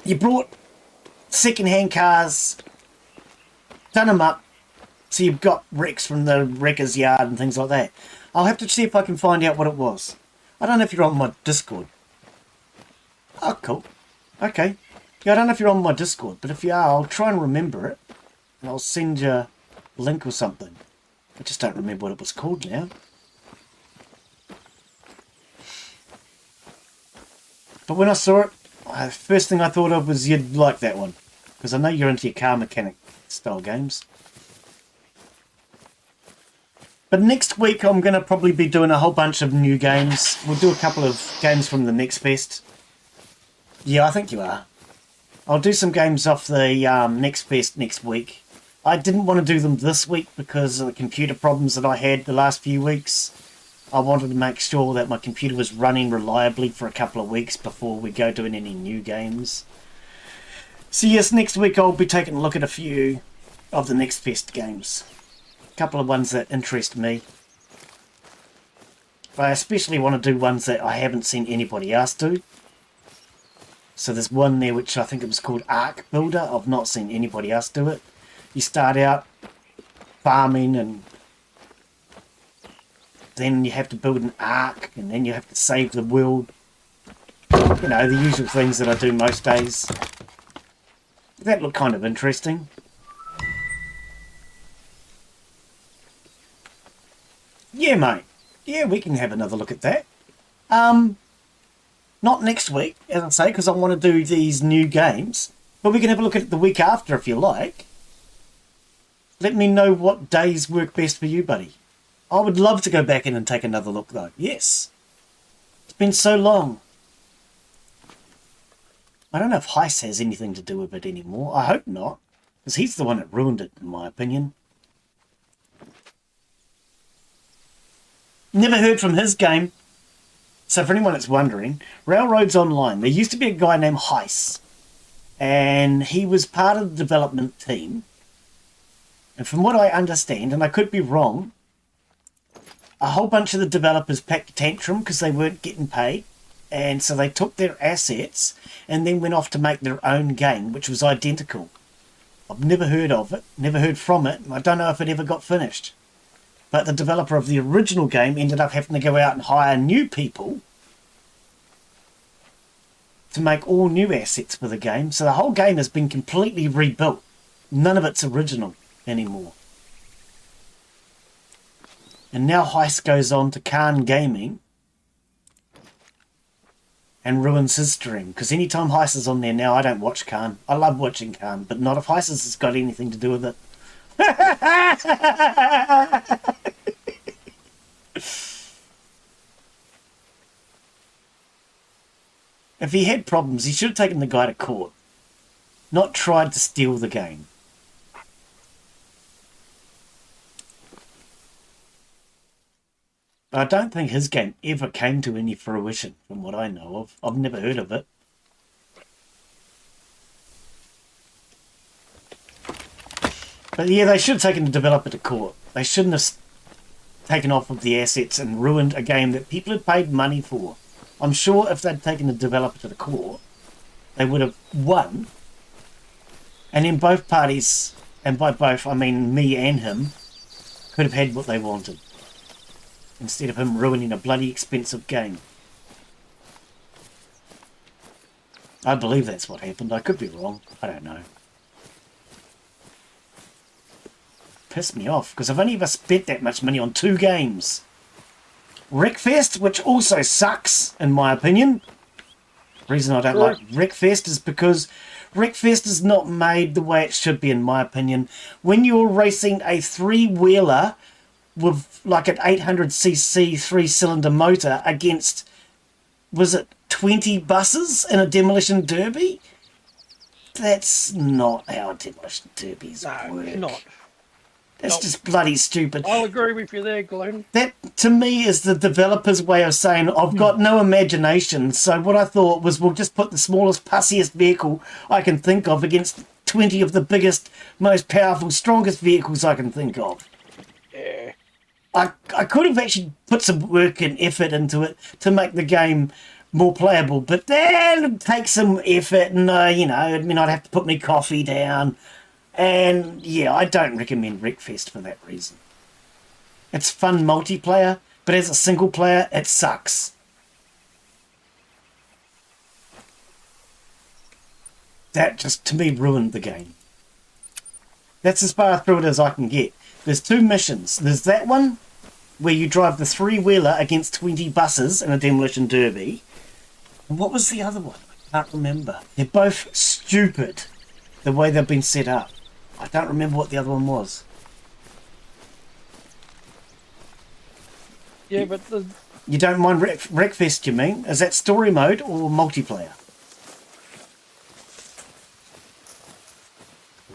You brought second-hand cars, done them up, so you've got wrecks from the wrecker's yard and things like that. I'll have to see if I can find out what it was. I don't know if you're on my Discord. Oh, cool. Okay. Yeah, I don't know if you're on my Discord, but if you are, I'll try and remember it. And I'll send you a link or something. I just don't remember what it was called now. But when I saw it, the first thing I thought of was you'd like that one. Because I know you're into your car mechanic style games. But next week I'm going to probably be doing a whole bunch of new games. We'll do a couple of games from the Next Fest. Yeah, I think you are. I'll do some games off the Next Fest next week. I didn't want to do them this week because of the computer problems that I had the last few weeks. I wanted to make sure that my computer was running reliably for a couple of weeks before we go doing any new games. So yes, next week I'll be taking a look at a few of the Next Fest games. A couple of ones that interest me. I especially want to do ones that I haven't seen anybody else do. So there's one there which I think it was called Ark Builder. I've not seen anybody else do it. You start out farming and then you have to build an ark and then you have to save the world. You know, the usual things that I do most days. That looked kind of interesting. Yeah, mate. Yeah, we can have another look at that. Not next week, as I say, because I want to do these new games. But we can have a look at it the week after if you like. Let me know what days work best for you, buddy. I would love to go back in and take another look, though. Yes. It's been so long. I don't know if Heist has anything to do with it anymore. I hope not, because he's the one that ruined it, in my opinion. Never heard from his game. So for anyone that's wondering, Railroads Online, there used to be a guy named Heist, and he was part of the development team. And from what I understand, and I could be wrong, a whole bunch of the developers packed a tantrum because they weren't getting paid. And so they took their assets and then went off to make their own game, which was identical. I've never heard of it, never heard from it, and I don't know if it ever got finished. But the developer of the original game ended up having to go out and hire new people to make all new assets for the game. So the whole game has been completely rebuilt. None of it's original anymore. And now Heist goes on to Khan Gaming and ruins his stream. Because anytime Heist is on there now, I don't watch Khan. I love watching Khan, but not if Heist has got anything to do with it. If he had problems, he should have taken the guy to court, not tried to steal the game. I don't think his game ever came to any fruition, from what I know of. I've never heard of it. But yeah, they should have taken the developer to court. They shouldn't have taken off of the assets and ruined a game that people had paid money for. I'm sure if they'd taken the developer to the court, they would have won. And then both parties, and by both I mean me and him, could have had what they wanted. Instead of him ruining a bloody expensive game. I believe that's what happened. I could be wrong. I don't know. Pissed me off, because I've only ever spent that much money on 2 games. Wreckfest, which also sucks, in my opinion. The reason I don't like Wreckfest is because Wreckfest is not made the way it should be, in my opinion. When you're racing a 3-wheeler with like an 800cc 3-cylinder motor against, was it 20 buses in a demolition derby? That's not how demolition derbies work. It's not. That's just bloody stupid. I'll agree with you there, Glenn. That, to me, is the developer's way of saying, I've got no imagination, so what I thought was we'll just put the smallest, pussiest vehicle I can think of against 20 of the biggest, most powerful, strongest vehicles I can think of. Yeah. I could have actually put some work and effort into it to make the game more playable, but then it takes some effort, and, you know, I mean, I'd have to put my coffee down. And yeah, I don't recommend Wreckfest for that reason. It's fun multiplayer, but as a single player, it sucks. That just, to me, ruined the game. That's as far through it as I can get. There's 2 missions. There's that one, where you drive the 3-wheeler against 20 buses in a demolition derby. And what was the other one? I can't remember. They're both stupid, the way they've been set up. I don't remember what the other one was. Yeah, but the... You don't mind Wreckfest, you mean? Is that story mode or multiplayer?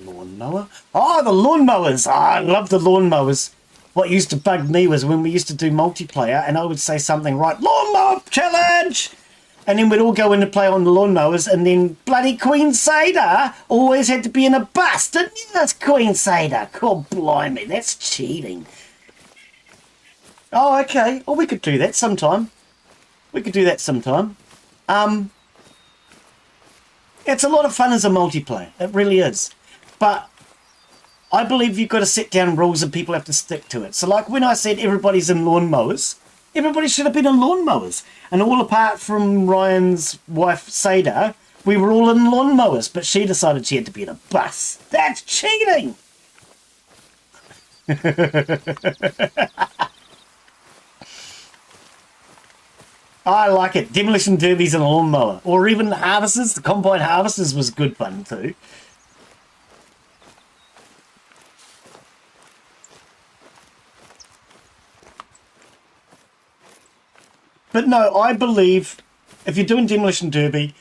Lawnmower? Oh, the lawnmowers! Oh, I love the lawnmowers. What used to bug me was when we used to do multiplayer and I would say something like, lawnmower challenge! And then we'd all go in to play on the lawnmowers, and then bloody Queen Sada always had to be in a bus, didn't you? That's Queen Sada. God blimey, that's cheating. Oh, okay. Well, we could do that sometime. It's a lot of fun as a multiplayer. It really is. But I believe you've got to set down rules and people have to stick to it. So like when I said everybody's in lawnmowers, everybody should have been in lawnmowers. And all apart from Ryan's wife, Sada, we were all in lawnmowers, but she decided she had to be in a bus. That's cheating! I like it. Demolition derbies and a lawnmower. Or even the harvesters. The combine harvesters was good fun too. But no, I believe if you're doing demolition derby,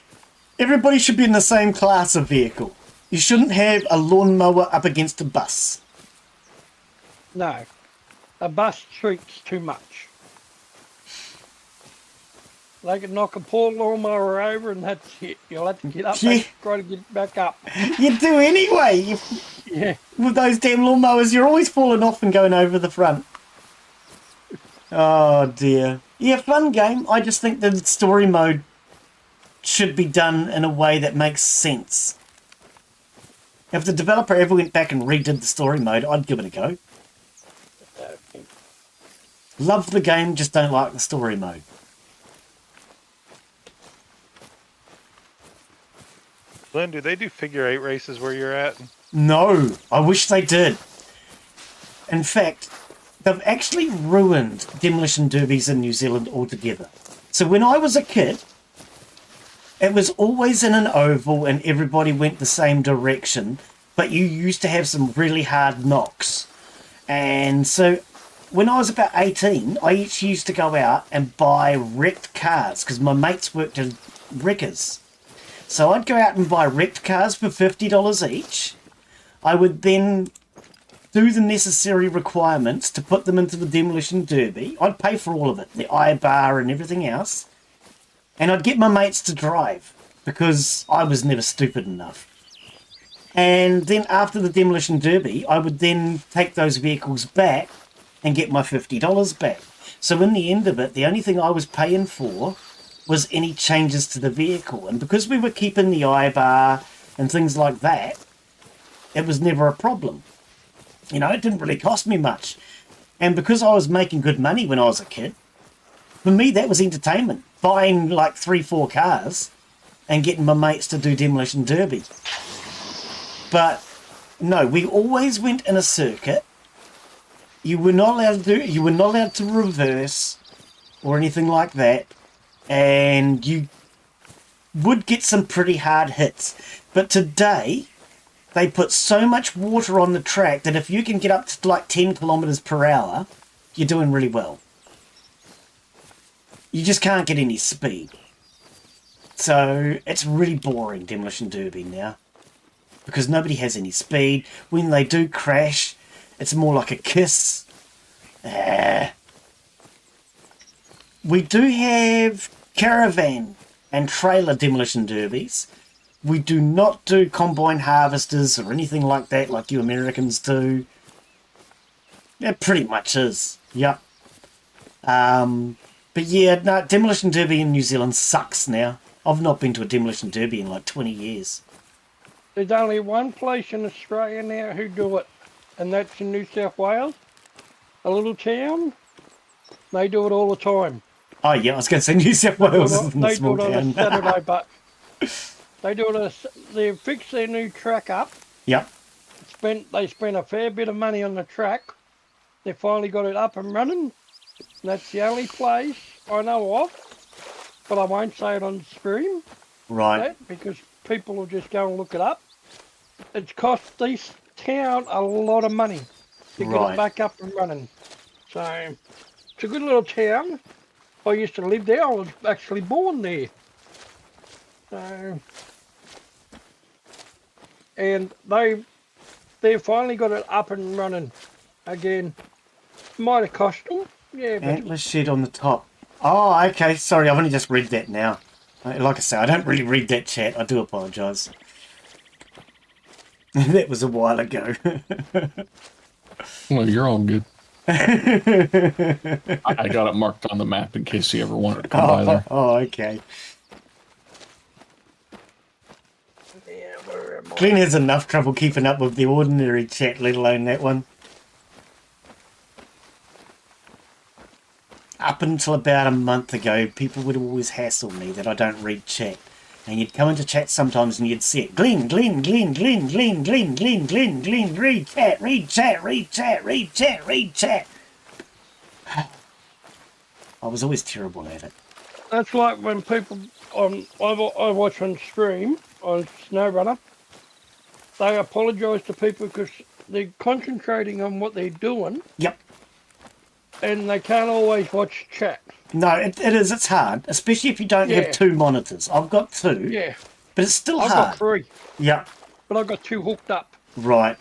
everybody should be in the same class of vehicle. You shouldn't have a lawnmower up against a bus. No. A bus treats too much. They could knock a poor lawnmower over and that's it. You'll have to get up and try to get it back up. You do anyway. Yeah. With those damn lawnmowers, you're always falling off and going over the front. Oh dear. Yeah, fun game. I just think the story mode should be done in a way that makes sense. If the developer ever went back and redid the story mode, I'd give it a go. Love the game, just don't like the story mode. Glenn, do they do figure 8 races where you're at? No, I wish they did. In fact, they've actually ruined demolition derbies in New Zealand altogether. So when I was a kid, it was always in an oval and everybody went the same direction, but you used to have some really hard knocks. And so when I was about 18, I actually used to go out and buy wrecked cars because my mates worked in wreckers. So I'd go out and buy wrecked cars for $50 each. I would then do the necessary requirements to put them into the demolition derby. I'd pay for all of it, the I-bar and everything else. And I'd get my mates to drive because I was never stupid enough. And then after the demolition derby, I would then take those vehicles back and get my $50 back. So in the end of it, the only thing I was paying for was any changes to the vehicle. And because we were keeping the I-bar and things like that, it was never a problem. You know, it didn't really cost me much. And because I was making good money when I was a kid, for me that was entertainment. Buying like 3-4 cars and getting my mates to do demolition derby. But no, we always went in a circuit. You were not allowed to reverse or anything like that. And you would get some pretty hard hits. But today, they put so much water on the track that if you can get up to like 10 kilometers per hour, you're doing really well. You just can't get any speed. So it's really boring, demolition derby now. Because nobody has any speed. When they do crash, it's more like a kiss. We do have caravan and trailer demolition derbies. We do not do combine harvesters or anything like that like you Americans do. It pretty much is. Yep. But yeah, no, demolition derby in New Zealand sucks now. I've not been to a demolition derby in like 20 years. There's only one place in Australia now who do it, and that's in New South Wales. A little town. They do it all the time. Oh yeah, I was going to say New South Wales is a They small do it on town. a Saturday, but they do it. They fix their new track up. Yep. They spent a fair bit of money on the track. They finally got it up and running. And that's the only place I know of, but I won't say it on stream. Right. Because people will just go and look it up. It's cost this town a lot of money to get it back up and running. So it's a good little town. I used to live there. I was actually born there. So, and they finally got it up and running again. Might have cost them. Yeah, but Antler shed on the top. Oh, okay. Sorry, I've only just read that now. Like I say, I don't really read that chat. I do apologise. That was a while ago. Well, you're all good. I got it marked on the map in case you ever wanted to come by there. Oh, okay. yeah, where am I? Glenn has enough trouble keeping up with the ordinary chat, let alone that one. Up until about a month ago, people would always hassle me that I don't read chat. And you'd come into chat sometimes and you'd see it. Glenn, Glenn, Glenn, Glenn, Glenn, Glenn, Glenn, Glenn, Glenn, read chat, read chat, read chat, read chat, read chat. I was always terrible at it. That's like when people I watch on stream on SnowRunner. They apologise to people because they're concentrating on what they're doing. Yep. And they can't always watch chat. No, it is. It's hard, especially if you don't have two monitors. I've got two. Yeah. But it's still I've hard. got 3. Yeah. But I've got 2 hooked up. Right.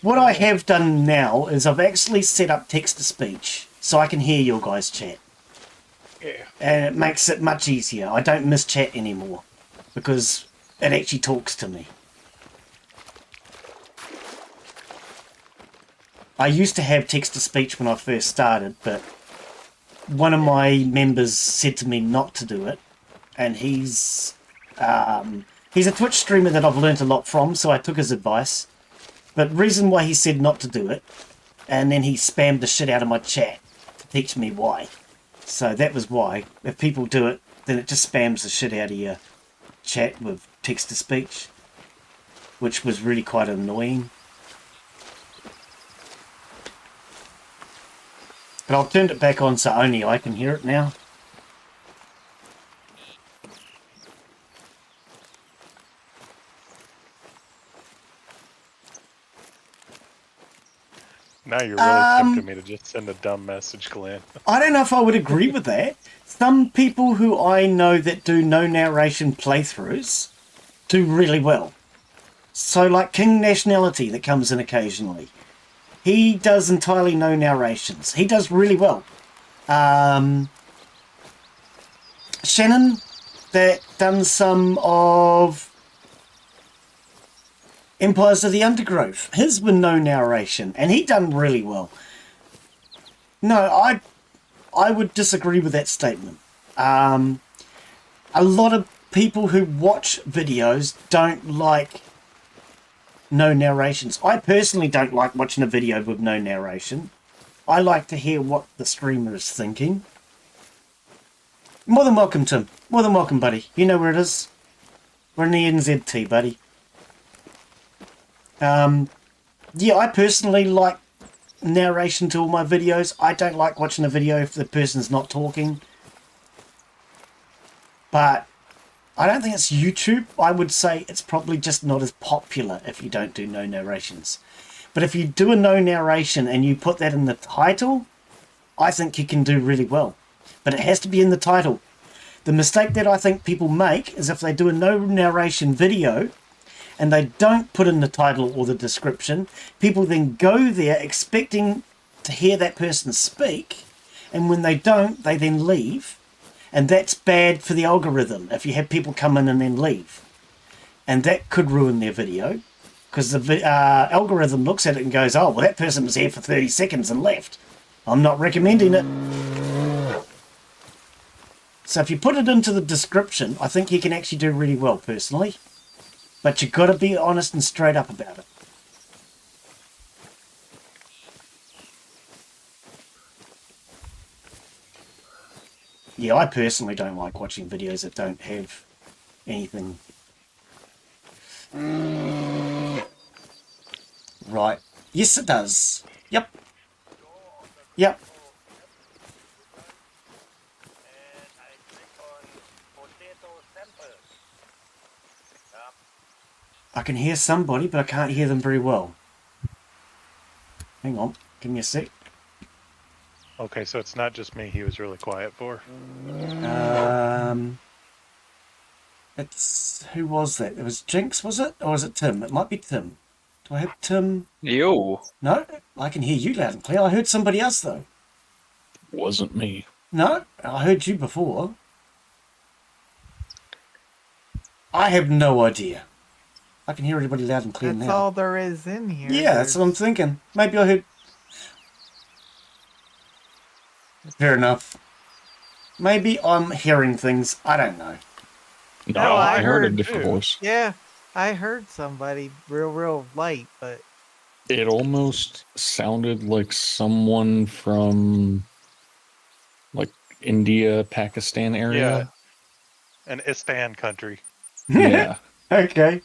What I have done now is I've actually set up text-to-speech so I can hear your guys' chat. Yeah. And it makes it much easier. I don't miss chat anymore because it actually talks to me. I used to have text-to-speech when I first started, but one of my members said to me not to do it, and he's a Twitch streamer that I've learnt a lot from, so I took his advice. But reason why he said not to do it, and then he spammed the shit out of my chat teach me why. So that was why. If people do it, then it just spams the shit out of your chat with text-to-speech, which was really quite annoying. But I've turned it back on so only I can hear it now. Now you're really tempting me to just send a dumb message, Glenn. I don't know if I would agree with that. Some people who I know that do no narration playthroughs do really well. So like King Nationality that comes in occasionally. He does entirely no narrations. He does really well. Shannon that done some of Empires of the Undergrowth. His were no narration, and he done really well. No, I would disagree with that statement. A lot of people who watch videos don't like no narrations. I personally don't like watching a video with no narration. I like to hear what the streamer is thinking. More than welcome, Tim. More than welcome, buddy. You know where it is. We're in the NZT, buddy. Yeah, I personally like narration to all my videos. I don't like watching a video if the person's not talking. But I don't think it's YouTube. I would say it's probably just not as popular if you don't do no narrations. But if you do a no narration and you put that in the title, I think you can do really well. But it has to be in the title. The mistake that I think people make is if they do a no narration video and they don't put in the title or the description, people then go there expecting to hear that person speak, and when they don't, they then leave. And that's bad for the algorithm if you have people come in and then leave. And that could ruin their video, because the algorithm looks at it and goes, oh, well, that person was here for 30 seconds and left. I'm not recommending it. So if you put it into the description, I think you can actually do really well, personally. But you've got to be honest and straight up about it. Yeah, I personally don't like watching videos that don't have anything. Right. Yes, it does. Yep. Yep. I can hear somebody, but I can't hear them very well. Hang on. Give me a sec. Okay, so it's not just me he was really quiet for. It's... Who was that? It was Jynx, was it? Or was it Tim? It might be Tim. Do I have Tim? Yo. No? I can hear you loud and clear. I heard somebody else, though. Wasn't me. No? I heard you before. I have no idea. I can hear everybody loud and clear That's now. all there is in here. Yeah, that's what I'm thinking. Maybe I heard... Fair enough. Maybe I'm hearing things. I don't know. No, I heard a heard different too. voice. Yeah, I heard somebody real light, but It almost sounded like someone from like India, Pakistan area. An Istan country. Yeah. Okay.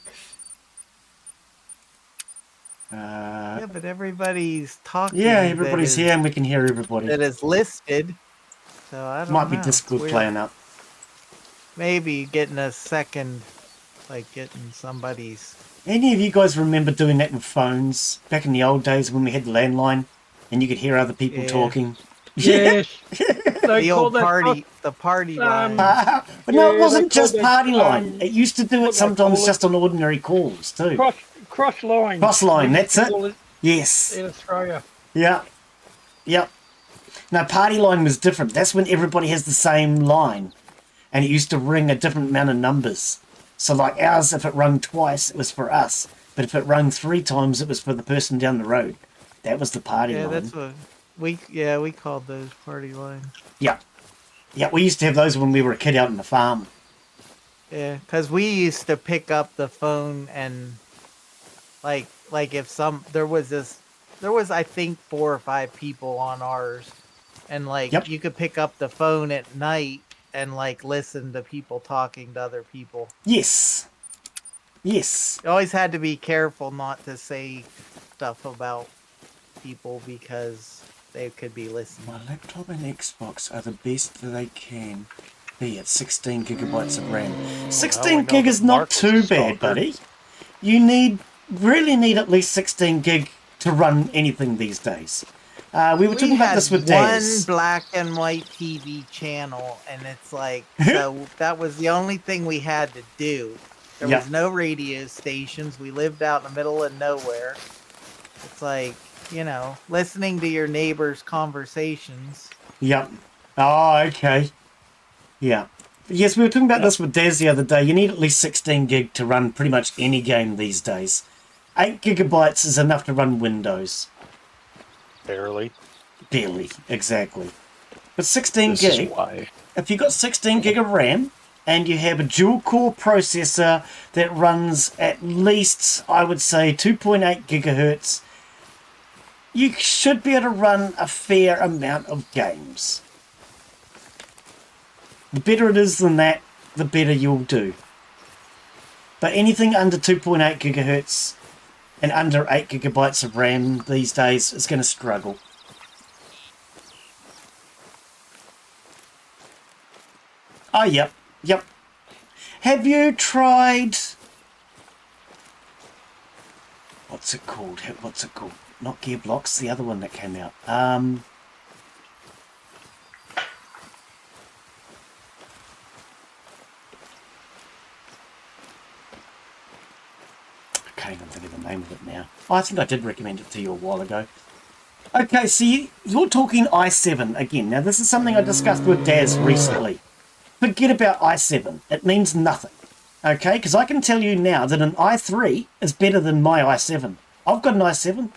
yeah, but everybody's talking. Yeah, that everybody's is- here and we can hear everybody. That is listed. So I don't Might know. be Discord Weird. playing up. Maybe getting a second, like getting somebody's. Any of you guys remember doing that with phones back in the old days when we had the landline and you could hear other people Yeah. talking? Yes. They The call old that party, the party line. But no, it Yeah, wasn't they call just that, party line. It used to do what it they sometimes call it. just on ordinary calls too. cross line. Cross line, They that's it. call Yes. in Australia. Yeah. Yep. No, party line was different. That's when everybody has the same line. And it used to ring a different amount of numbers. So like ours, if it rung twice, it was for us. But if it rung 3 times, it was for the person down the road. That was the party Yeah, line. that's what we called those party lines. Yeah. Yeah, we used to have those when we were a kid out on the farm. Yeah, because we used to pick up the phone and like if there was I think 4 or 5 people on ours, And like Yep. you could pick up the phone at night and like listen to people talking to other people. Yes. Yes. You always had to be careful not to say stuff about people because they could be listening. My laptop and Xbox are the best that they can be at 16 gigabytes of RAM. 16 gig is not too bad, buddy. You really need at least 16 gig to run anything these days. We were talking about this with Daz. One black and white TV channel, and it's like, so that was the only thing we had to do. There Yeah. was no radio stations. We lived out in the middle of nowhere. It's like, you know, listening to your neighbors' conversations. Yep. Oh, okay. Yeah. Yes, we were talking about this with Daz the other day. You need at least 16 gig to run pretty much any game these days. 8 gigabytes is enough to run Windows. Barely. Barely, exactly. But 16 This gig, is why. if you've got 16 gig of RAM and you have a dual core processor that runs at least, I would say, 2.8 gigahertz, you should be able to run a fair amount of games. The better it is than that, the better you'll do. But anything under 2.8 gigahertz and under 8 gigabytes of RAM these days is going to struggle. Oh, yep. Have you tried... What's it called? Not Gearblocks, the other one that came out. I can't even think of the name of it now. Oh, I think I did recommend it to you a while ago. Okay, so you're talking i7 again. Now, this is something I discussed with Daz recently. Forget about i7. It means nothing. Okay, because I can tell you now that an i3 is better than my i7. I've got an i7.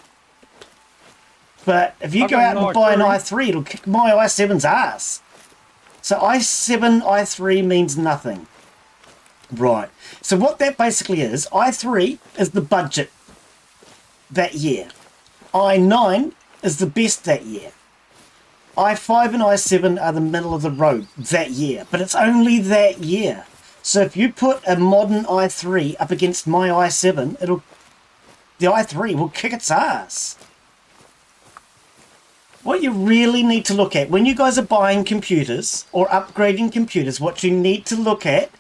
But if you I've go got out an and buy an i3. i3, it'll kick my i7's ass. So i7, i3 means nothing. Right. So what that basically is, i3 is the budget that year. i9 is the best that year. i5 and i7 are the middle of the road that year, but it's only that year. So if you put a modern i3 up against my i7, the i3 will kick its ass. What you really need to look at when you guys are buying computers or upgrading computers, what you need to look at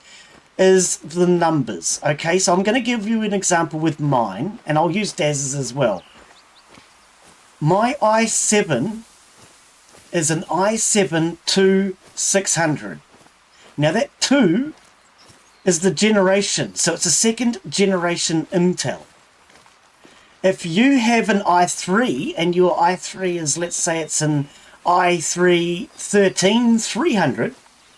is the numbers. Okay, so I'm going to give you an example with mine, and I'll use Daz's as well. My i7 is an i7-2600. Now that 2 is the generation, so it's a second generation Intel. If you have an i3 and your i3 is, let's say it's an i3-13300,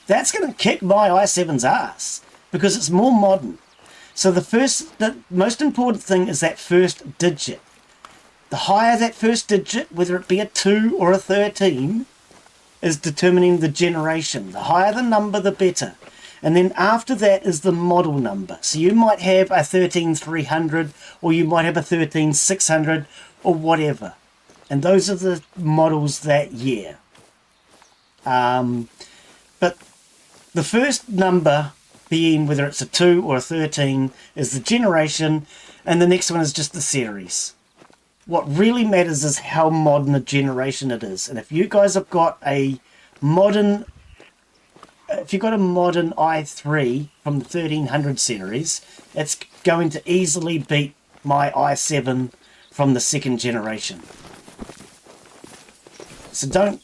that's going to kick my i7's ass because it's more modern. So the most important thing is that first digit. The higher that first digit, whether it be a 2 or a 13, is determining the generation. The higher the number, the better. And then after that is the model number. So you might have a 13300 or you might have a 13600 or whatever. And those are the models that year. But the first number being whether it's a 2 or a 13 is the generation, and the next one is just the series. What really matters is how modern a generation it is. And if you guys have got a modern i3 from the 1300 series, it's going to easily beat my i7 from the second generation. So don't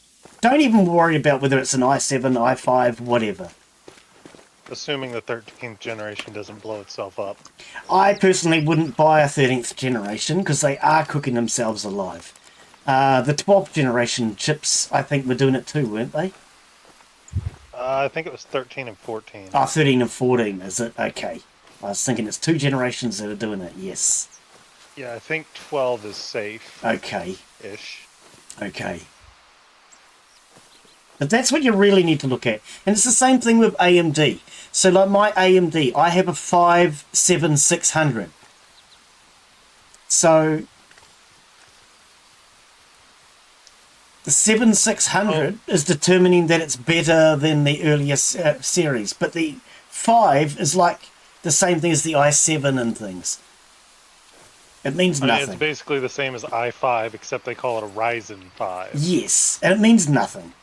even worry about whether it's an i7, i5, whatever. Assuming the 13th generation doesn't blow itself up. I personally wouldn't buy a 13th generation because they are cooking themselves alive. The 12th generation chips, I think, were doing it too, weren't they? I think it was 13 and 14. Oh, 13 and 14, is it? Okay. I was thinking it's 2 generations that are doing it, yes. Yeah, I think 12 is safe. Okay. Ish. Okay. But that's what you really need to look at. And it's the same thing with AMD. So like my AMD, I have a 57600. So The 7600 is determining that it's better than the earlier series, but the 5 is like the same thing as the i7 and things. It means nothing. It's basically the same as i5, except they call it a Ryzen 5. Yes, and it means nothing.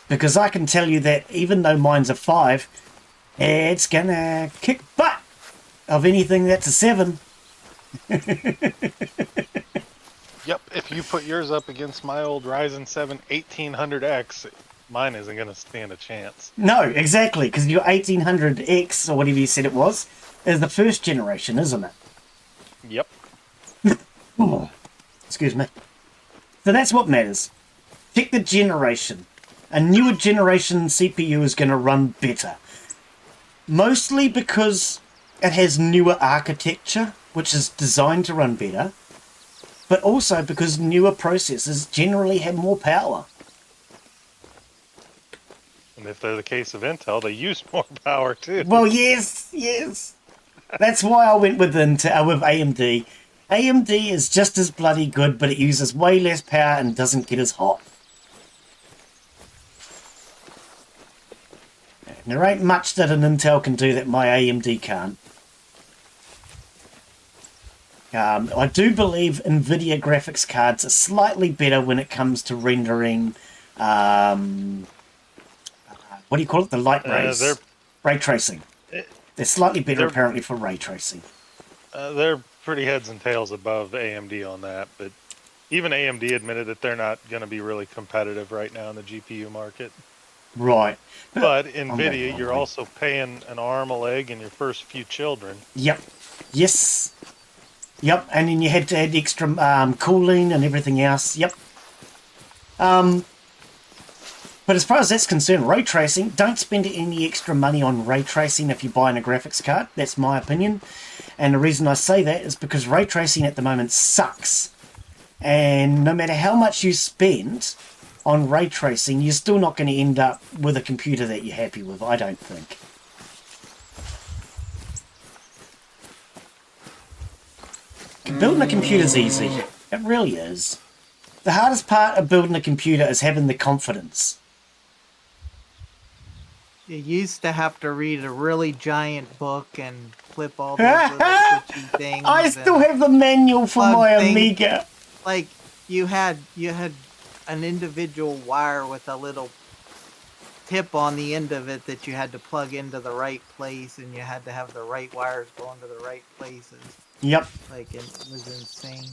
Because I can tell you that even though mine's a 5, it's gonna kick butt of anything that's a 7. Yep, if you put yours up against my old Ryzen 7 1800X, mine isn't going to stand a chance. No, exactly, because your 1800X, or whatever you said it was, is the first generation, isn't it? Yep. Oh, excuse me. So that's what matters. Check the generation. A newer generation CPU is going to run better. Mostly because it has newer architecture, which is designed to run better, but also because newer processors generally have more power. And if they're the case of Intel, they use more power too. Well, yes. That's why I went with AMD. AMD is just as bloody good, but it uses way less power and doesn't get as hot. And there ain't much that an Intel can do that my AMD can't. I do believe NVIDIA graphics cards are slightly better when it comes to rendering, what do you call it? The light rays. Ray tracing. They're slightly better apparently for ray tracing. They're pretty heads and tails above AMD on that, but even AMD admitted that they're not going to be really competitive right now in the GPU market. Right. But NVIDIA, you're also paying an arm, a leg, and your first few children. Yep. Yes. Yep. And then you had to add extra cooling and everything else. Yep. But as far as that's concerned, ray tracing, don't spend any extra money on ray tracing if you're buying a graphics card. That's my opinion. And the reason I say that is because ray tracing at the moment sucks. And no matter how much you spend on ray tracing, you're still not going to end up with a computer that you're happy with, I don't think. Building a computer's easy. It really is. The hardest part of building a computer is having the confidence. You used to have to read a really giant book and flip all those little switchy things. I still have the manual for my Amiga. Like you had an individual wire with a little tip on the end of it that you had to plug into the right place, and you had to have the right wires going to the right places. Yep. Like it was insane.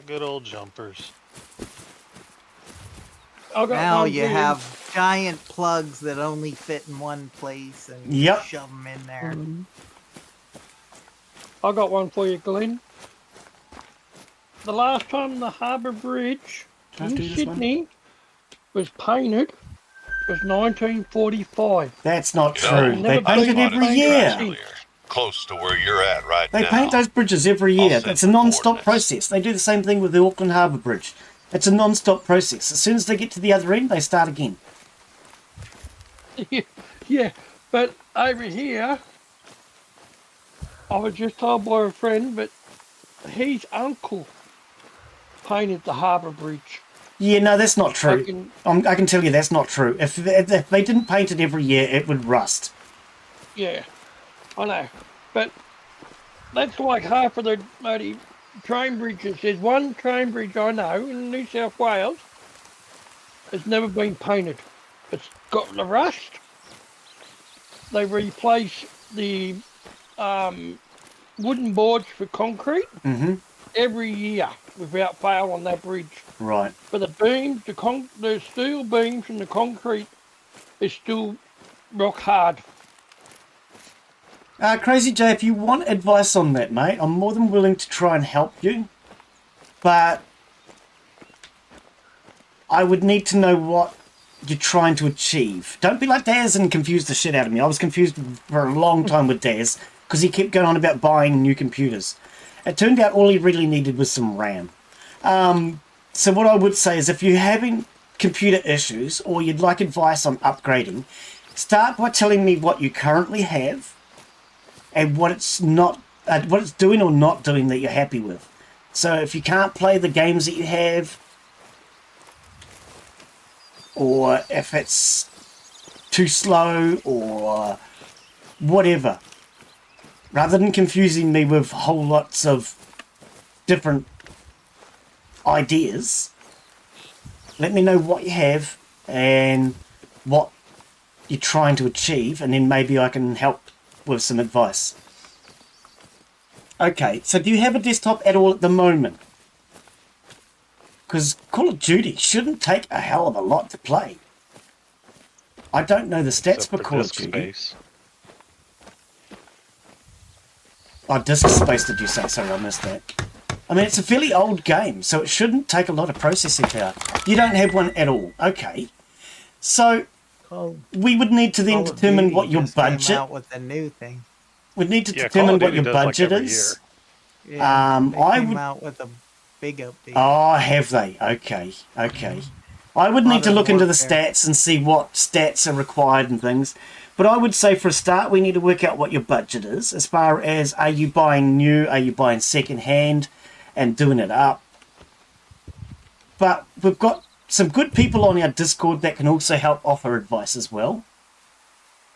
Good old jumpers. Now you have giant plugs that only fit in one place, and you shove them in there. I got one for you, Glenn. The last time the Harbour Bridge in Sydney was painted was 1945. That's not true. They paint it every year. Close to where you're at right now. They paint those bridges every year. It's a non-stop process. They do the same thing with the Auckland Harbour Bridge. It's a non-stop process. As soon as they get to the other end, they start again. Yeah, but over here, I was just told by a friend, but his uncle painted the Harbour Bridge. Yeah, no, that's not true. I can tell you that's not true. If they didn't paint it every year, it would rust. Yeah, I know. But that's like half of the bloody train bridges. There's one train bridge I know in New South Wales. It's never been painted. It's got the rust. They replace the wooden boards for concrete every year without fail on that bridge. Right. But the beams, the steel beams and the concrete is still rock hard. Crazy J, if you want advice on that, mate, I'm more than willing to try and help you. But I would need to know what you're trying to achieve. Don't be like Daz and confuse the shit out of me. I was confused for a long time with Daz because he kept going on about buying new computers. It turned out all he really needed was some RAM. So what I would say is if you're having computer issues or you'd like advice on upgrading, start by telling me what you currently have and what it's not what it's doing or not doing that you're happy with. So if you can't play the games that you have, or if it's too slow or whatever, rather than confusing me with whole lots of different ideas, let me know what you have and what you're trying to achieve, and then maybe I can help with some advice. Okay, so do you have a desktop at all at the moment? Because Call of Duty shouldn't take a hell of a lot to play. I don't know the stats for Call of disk Duty. space. Oh, disk space, did you say? Sorry, I missed that. I mean, it's a fairly old game, so it shouldn't take a lot of processing power. You don't have one at all. Okay. So, we would need to then Call of determine Duty what your just came budget... out with a new thing. We'd need to Yeah, determine Call what of your Duty does, like, budget every is. Yeah, they I came would... out with a big update. Oh, have they? Okay, okay. I would need to Modern look into the Warfare. stats and see what stats are required and things. But I would say for a start, we need to work out what your budget is. As far as, are you buying new? Are you buying second hand and doing it up? But we've got some good people on our Discord that can also help offer advice as well.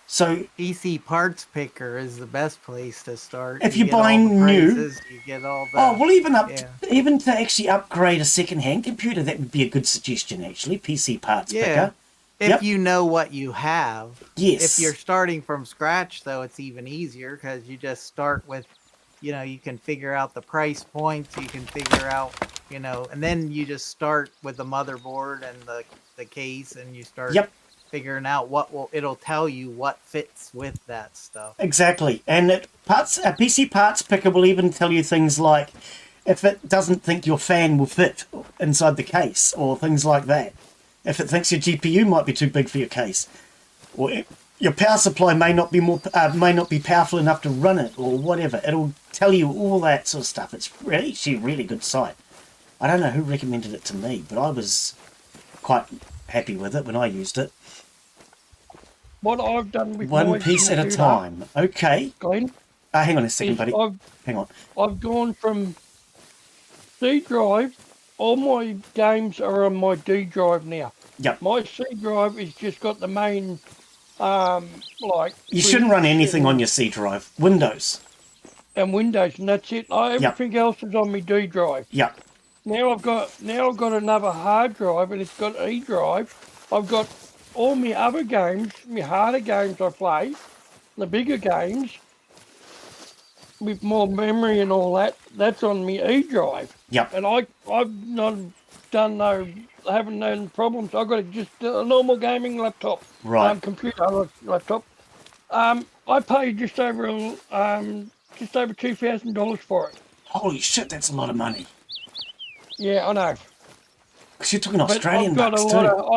So PC Parts Picker is the best place to start. If You you're get all buying the new- prices, you get all the... oh, well, yeah. even to actually upgrade a second-hand computer, that would be a good suggestion, actually. PC Parts Yeah. Picker. If Yep. you know what you have. Yes. If you're starting from scratch, though, it's even easier because you just start with, you can figure out the price points, you can figure out, and then you just start with the motherboard and the case, and you start Yep. figuring out it'll tell you what fits with that stuff. Exactly, and a PC Parts Picker will even tell you things like if it doesn't think your fan will fit inside the case, or things like that. If it thinks your GPU might be too big for your case, or your power supply may not be powerful enough to run it, or whatever. It'll tell you all that sort of stuff. It's really actually a really good site. I don't know who recommended it to me, but I was quite happy with it when I used it. What I've done with One my piece at a computer, time. Okay. Glenn, Hang on a second, is buddy. Hang on. I've gone from C drive. All my games are on my D drive now. Yep. My C drive has just got the main, You shouldn't run anything on your C drive. Windows. and Windows, and that's it. Everything else is on my D drive. Yep. Now I've got another hard drive, and it's got E drive. I've got all my other games, my harder games I play, the bigger games with more memory and all that. That's on my E drive. Yep. And I've not done I haven't known problems. I've got just a normal gaming laptop. Right. Computer laptop. I paid just over $2,000 for it. Holy shit, that's a lot of money. Yeah, I know. Because you're talking But Australian I've got bucks a too. lot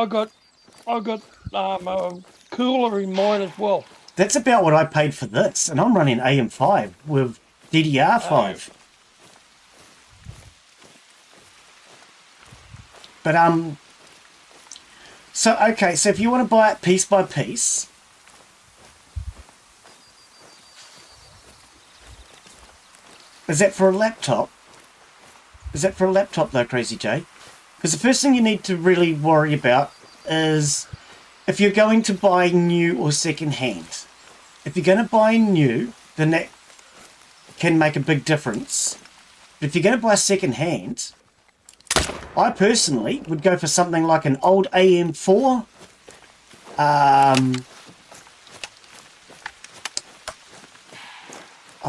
I got a cooler in mine as well. That's about what I paid for this, and I'm running AM5 with DDR5. But so okay, so if you want to buy it piece by piece, is that for a laptop? Is that for a laptop though, Crazy J? Because the first thing you need to really worry about is if you're going to buy new or second hand. If you're going to buy new, then that can make a big difference. But if you're going to buy second hand, I personally would go for something like an old AM4. I'm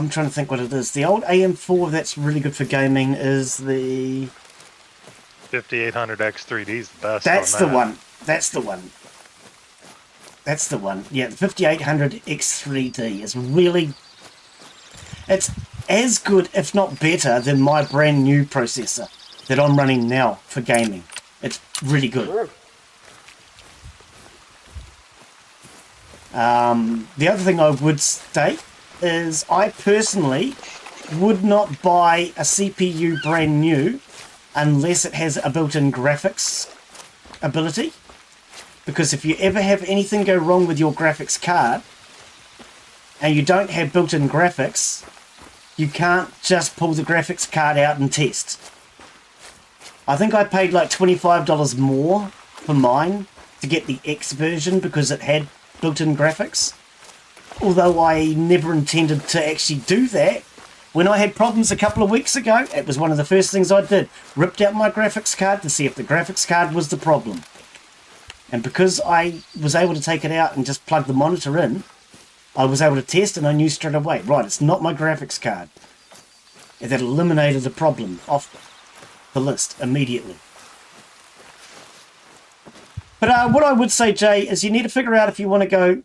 trying to think what it is. The old AM4 that's really good for gaming is the... 5800X3D is the best. That's on the that. one. That's the one. That's the one. Yeah, the 5800X3D is really... It's as good, if not better, than my brand new processor that I'm running now for gaming. It's really good. The other thing I would state is I personally would not buy a CPU brand new unless it has a built-in graphics ability. Because if you ever have anything go wrong with your graphics card and you don't have built-in graphics, you can't just pull the graphics card out and test. I think I paid like $25 more for mine to get the X version because it had built-in graphics. Although I never intended to actually do that. When I had problems a couple of weeks ago, it was one of the first things I did. Ripped out my graphics card to see if the graphics card was the problem. And because I was able to take it out and just plug the monitor in, I was able to test and I knew straight away, right, it's not my graphics card. And that eliminated the problem off the list immediately. But what I would say, Jay, is you need to figure out if you want to go,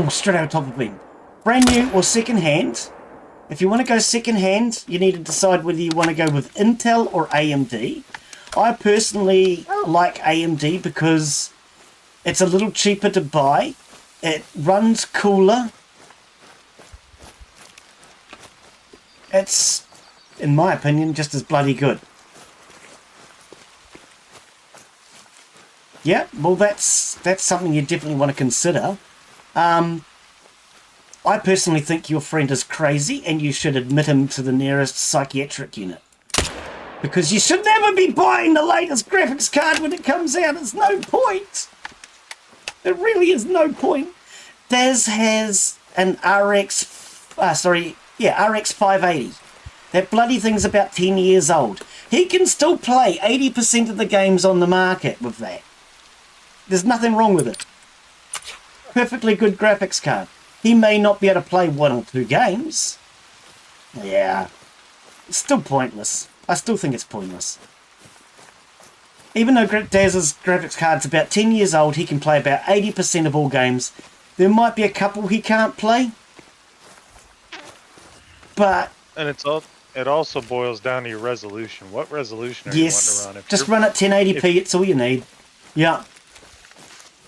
straight over top of me, brand new or second hand. If you want to go second hand, you need to decide whether you want to go with Intel or AMD. I personally like AMD because it's a little cheaper to buy. It runs cooler. It's, in my opinion, just as bloody good. Yeah, well, that's something you definitely want to consider. I personally think your friend is crazy and you should admit him to the nearest psychiatric unit. Because you should never be buying the latest graphics card when it comes out. There's no point. There really is no point. Daz has an RX 580. That bloody thing's about 10 years old. He can still play 80% of the games on the market with that. There's nothing wrong with it. Perfectly good graphics card. He may not be able to play 1 or 2 games. Yeah. It's still pointless. I still think it's pointless. Even though Daz's graphics card's about 10 years old, he can play about 80% of all games. There might be a couple he can't play. But... And it also boils down to your resolution. What resolution are you wanting to run? If just run at 1080p, it's all you need. Yeah.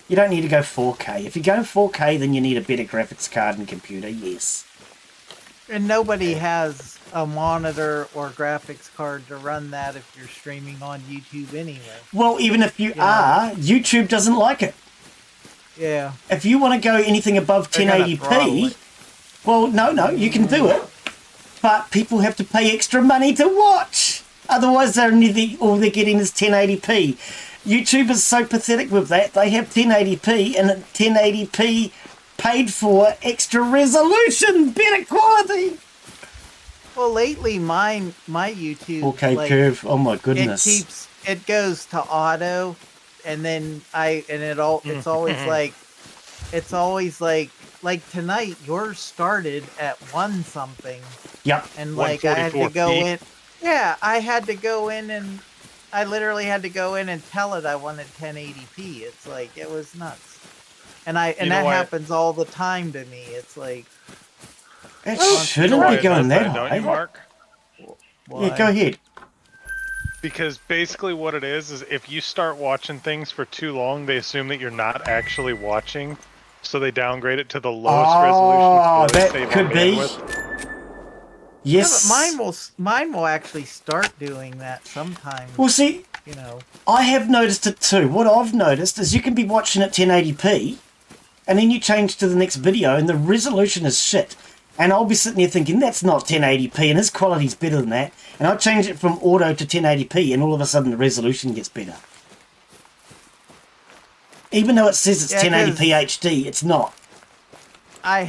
You don't need to go 4K. If you go 4K, then you need a better graphics card and computer, yes. And nobody has a monitor or graphics card to run that if you're streaming on YouTube anyway. Well, even if you are, YouTube doesn't like it. Yeah. If you want to go anything above 1080p, well, no, you can do it. But people have to pay extra money to watch. Otherwise, all they're getting is 1080p. YouTube is so pathetic with that. They have 1080p and 1080p paid for extra resolution, better quality. Well, lately my YouTube 4K curve. Oh my goodness. It goes to auto, and then it's always like tonight yours started at 1 something. Yep. And like I had to go in. Yeah, I had to go in and I literally had to go in and tell it I wanted 1080p. It's like, it was nuts. And that happens all the time to me. It's like, it shouldn't be going that high. Don't you, Mark? Yeah, go ahead. Because basically what it is if you start watching things for too long, they assume that you're not actually watching. So they downgrade it to the lowest resolution. That could be. Yes. Yeah, but mine will actually start doing that sometimes. Well, see, I have noticed it too. What I've noticed is you can be watching at 1080p, and then you change to the next video, and the resolution is shit. And I'll be sitting there thinking, that's not 1080p, and his quality's better than that. And I'll change it from auto to 1080p, and all of a sudden the resolution gets better. Even though it says it's 1080p HD, it's not. I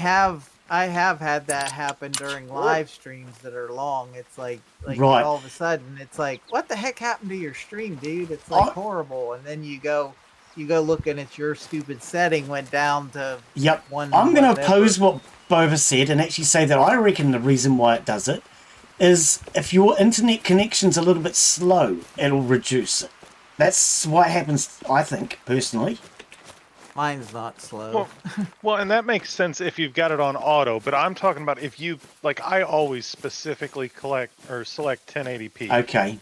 have had that happen during live streams that are long. It's like right. All of a sudden it's like, what the heck happened to your stream, dude? It's like horrible. And then you go look and it's your stupid setting went down to one. I'm going to oppose what Bova said and actually say that I reckon the reason why it does it is if your internet connection's a little bit slow, it'll reduce it. That's why it happens, I think, personally. Mine's not slow. Well, and that makes sense if you've got it on auto, but I'm talking about if you, like, I always specifically select 1080p. Okay.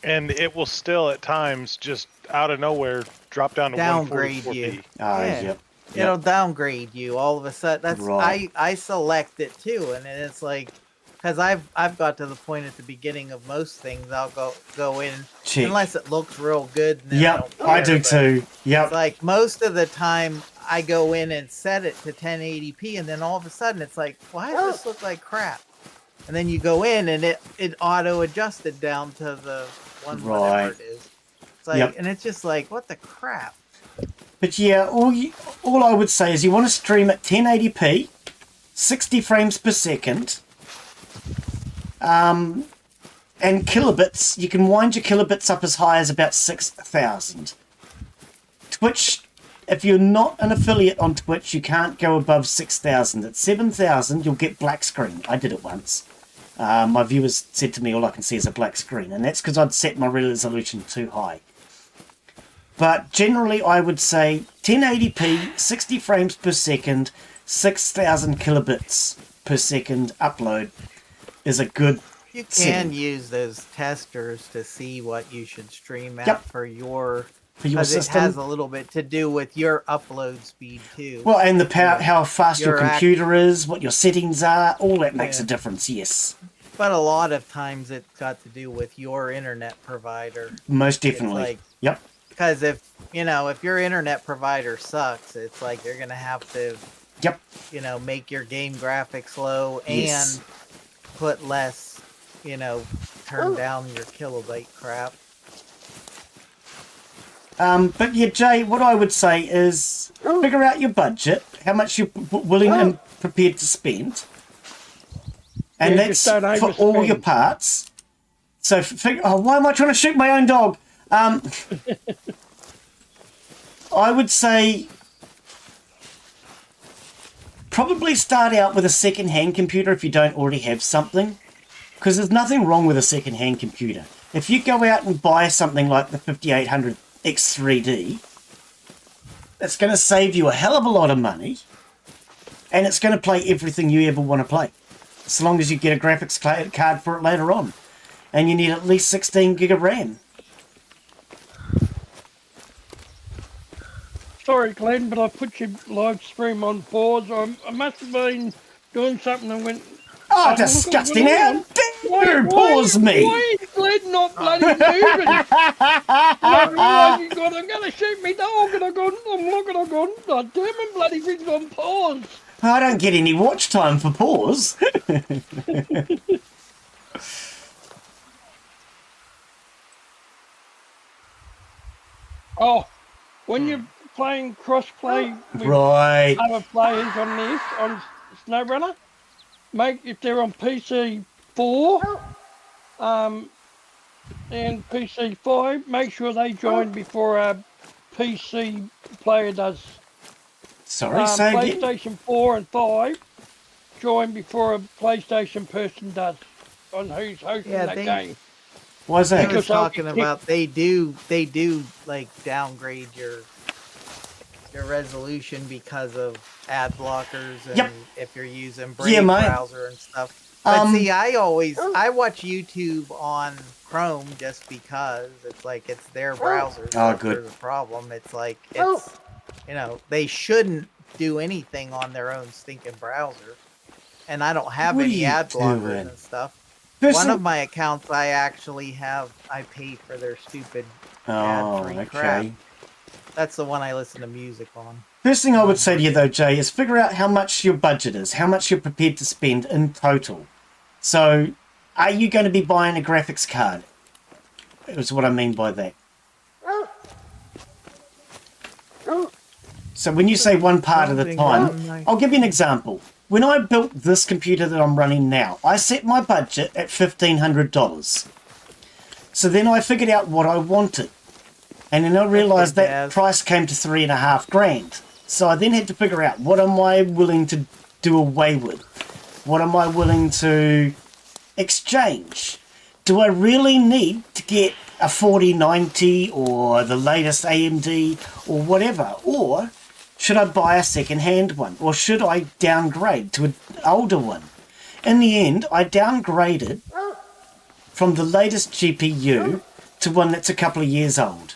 And it will still, at times, just out of nowhere, drop down to downgrade 144p. you. Yep. It'll downgrade you all of a sudden. That's right. I select it too, and it's like, because I've got to the point at the beginning of most things, I'll go in check. Unless it looks real good. And I do too. Yep. It's like most of the time I go in and set it to 1080p, and then all of a sudden it's like, why does this look like crap? and then you go in and it auto adjusted down to the one Right. whatever it is. It's like, Yep. and it's just like, what the crap? But yeah, all I would say is you want to stream at 1080p, 60 frames per second, and kilobits. You can wind your kilobits up as high as about 6,000. Twitch, if you're not an affiliate on Twitch, you can't go above 6,000. At 7,000, you'll get black screen. I did it once. My viewers said to me, all I can see is a black screen, and that's because I'd set my resolution too high. But generally, I would say 1080p, 60 frames per second, 6,000 kilobits per second upload is a good You can setting. use those testers to see what you should stream at Yep. for your For your because it system. has a little bit to do with your upload speed too. Well, and the power, how fast your Your computer is, what your settings are, all that makes Yeah. a difference, yes. But a lot of times it's got to do with your internet provider. Most definitely. like- Yep. Because if your internet provider sucks, it's like you're gonna have to, Yep. make your game graphics low and Yes. put less, turn down your kilobyte crap. But yeah, Jay, what I would say is figure out your budget, how much you're willing and prepared to spend. And Yeah, that's just don't for all your overspend. parts. So why am I trying to shoot my own dog? I would say probably start out with a second-hand computer if you don't already have something, because there's nothing wrong with a second-hand computer. If you go out and buy something like the 5800 X3D, it's going to save you a hell of a lot of money, and it's going to play everything you ever want to play, as long as you get a graphics card for it later on. And you need at least 16 gig of RAM. Sorry, Glenn, but I put your live stream on pause. I must have been doing something and went. Oh, look, disgusting! look, How look. dare you pause me? Why is Glenn not bloody moving? I'm going to shoot me dog, and I'm looking, God damn it, bloody thing's on pause. I don't get any watch time for pause. Oh, when you're playing cross-play with Right. other players on this, on SnowRunner, if they're on PC 4 and PC 5, make sure they join before a PC player does. Sorry, say again. PlayStation 4 and 5 join before a PlayStation person does on who's hosting Yeah, that they- game. Why is I that? Because was I'll talking get about they do like downgrade your resolution because of ad blockers and Yep. if you're using Yeah, Brave mate. browser and stuff. But Um, see, I watch YouTube on Chrome just because it's like it's their browser. So Oh, if good. there's a problem, it's like it's they shouldn't do anything on their own stinking browser. And I don't have What are any you ad blockers doing? and stuff. Person- One of my accounts I actually have I pay for their stupid Oh, ad-free crap. okay. That's the one I listen to music on. First thing I would say to you though, Jay, is figure out how much your budget is, how much you're prepared to spend in total. So, are you going to be buying a graphics card? Is what I mean by that. So when you say one part at a time, I'll give you an example. When I built this computer that I'm running now, I set my budget at $1,500. So then I figured out what I wanted. And then I realised that Yes. price came to $3,500. So I then had to figure out, what am I willing to do away with? What am I willing to exchange? Do I really need to get a 4090 or the latest AMD or whatever? Or should I buy a second-hand one? Or should I downgrade to an older one? In the end, I downgraded from the latest GPU to one that's a couple of years old.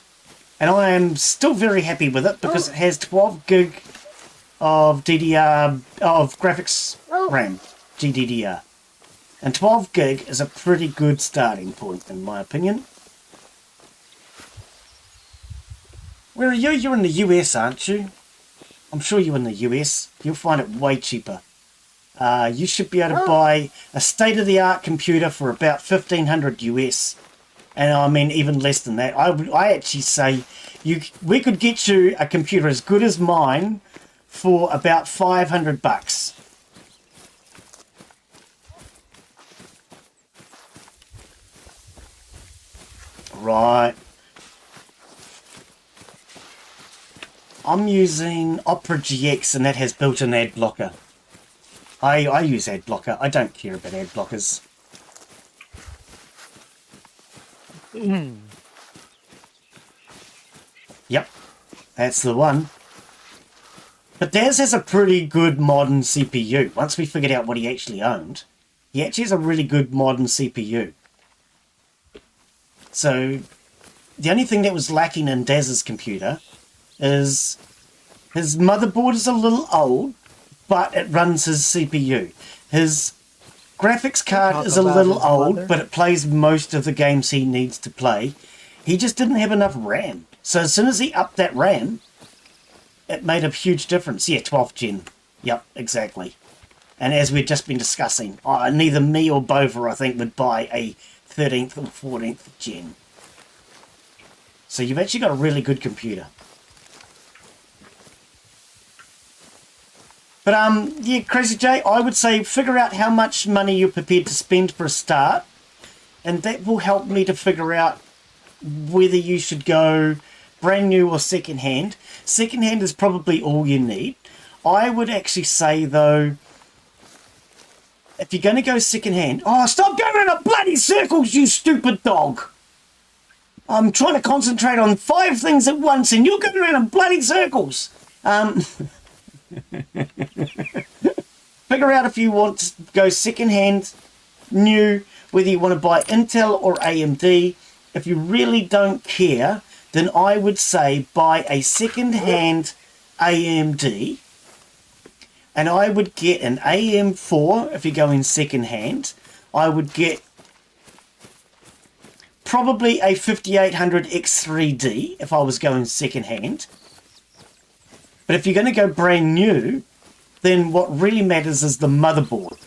And I am still very happy with it because it has 12 gig of DDR, of graphics RAM, GDDR. And 12 gig is a pretty good starting point, in my opinion. Where are you? You're in the US, aren't you? I'm sure you're in the US. You'll find it way cheaper. You should be able to buy a state-of-the-art computer for about $1,500 US. And I mean, even less than that. I actually say we could get you a computer as good as mine for about $500. Right. I'm using Opera GX, and that has built-in ad blocker. I use ad blocker. I don't care about ad blockers. Yep, that's the one. But Daz has a pretty good modern CPU. Once we figured out what he actually owned, he actually has a really good modern CPU. So the only thing that was lacking in Daz's computer is his motherboard is a little old, but it runs his CPU. His graphics card is a little old, but it plays most of the games he needs to play. He just didn't have enough RAM. So as soon as he upped that RAM, it made a huge difference. Yeah, 12th gen. Yep, exactly. And as we've just been discussing, neither me or Bova, I think, would buy a 13th or 14th gen. So you've actually got a really good computer. But yeah, Crazy J, I would say figure out how much money you're prepared to spend for a start, and that will help me to figure out whether you should go brand new or second hand. Second hand is probably all you need. I would actually say though, if you're going to go second hand, stop going around in bloody circles, you stupid dog. I'm trying to concentrate on 5 things at once, and you're going around in bloody circles. Figure out if you want to go second hand, new, whether you want to buy Intel or AMD. If you really don't care, then I would say buy a second hand AMD, and I would get an AM4 if you're going second hand. I would get probably a 5800 X3D if I was going second hand. But if you're going to go brand new, then what really matters is the motherboard.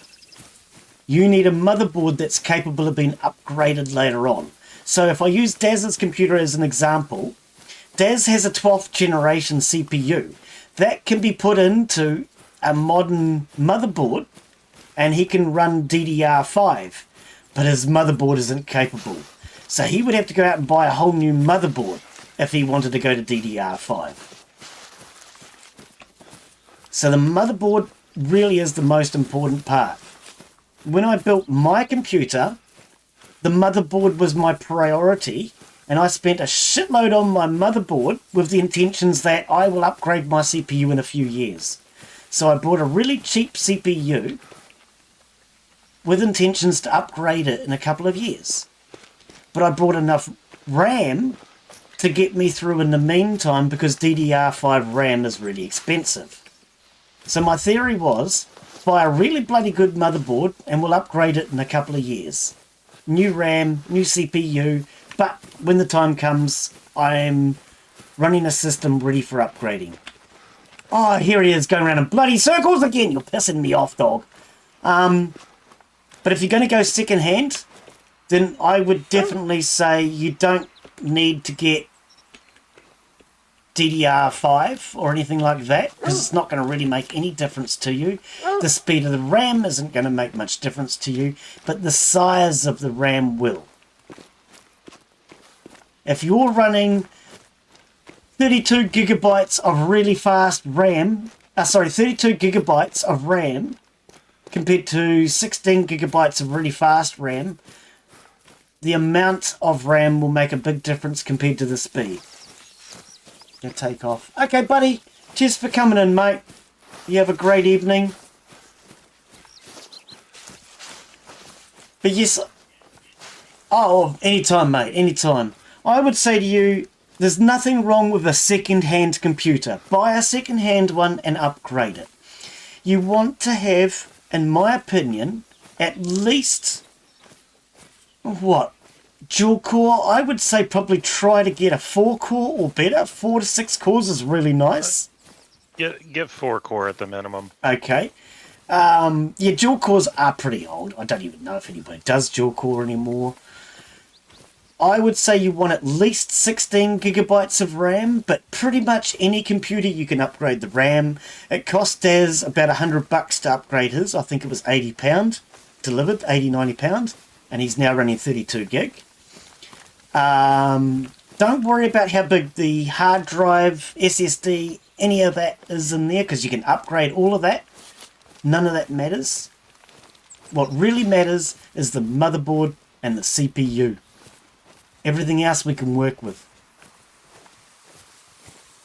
You need a motherboard that's capable of being upgraded later on. So if I use Daz's computer as an example, Daz has a 12th generation CPU. That can be put into a modern motherboard and he can run DDR5, but his motherboard isn't capable. So he would have to go out and buy a whole new motherboard if he wanted to go to DDR5. So the motherboard really is the most important part. When I built my computer, the motherboard was my priority, and I spent a shitload on my motherboard with the intentions that I will upgrade my CPU in a few years. So I bought a really cheap CPU with intentions to upgrade it in a couple of years. But I bought enough RAM to get me through in the meantime because DDR5 RAM is really expensive. So my theory was, buy a really bloody good motherboard and we'll upgrade it in a couple of years. New RAM, new CPU, but when the time comes, I'm running a system ready for upgrading. Oh, here he is going around in bloody circles again. You're pissing me off, dog. But if you're going to go second hand, then I would definitely say you don't need to get DDR5 or anything like that, because it's not going to really make any difference to you. The speed of the RAM isn't going to make much difference to you, but the size of the RAM will. If you're running 32 gigabytes of really fast RAM, 32 gigabytes of RAM compared to 16 gigabytes of really fast RAM, the amount of RAM will make a big difference compared to the speed. Gonna take off. Okay, buddy. Cheers for coming in, mate. You have a great evening. But yes, anytime, mate. Anytime. I would say to you, there's nothing wrong with a second-hand computer. Buy a second-hand one and upgrade it. You want to have, in my opinion, at least, dual core? I would say probably try to get a 4-core or better. 4 to 6 cores is really nice. Get 4-core at the minimum. Okay. Yeah, dual cores are pretty old. I don't even know if anybody does dual core anymore. I would say you want at least 16 gigabytes of RAM, but pretty much any computer you can upgrade the RAM. It cost Daz about $100 to upgrade his. I think it was £80 delivered, £80-90, and he's now running 32 gig. Don't worry about how big the hard drive, SSD, any of that is in there, because you can upgrade all of that. None of that matters. What really matters is the motherboard and the CPU. Everything else we can work with.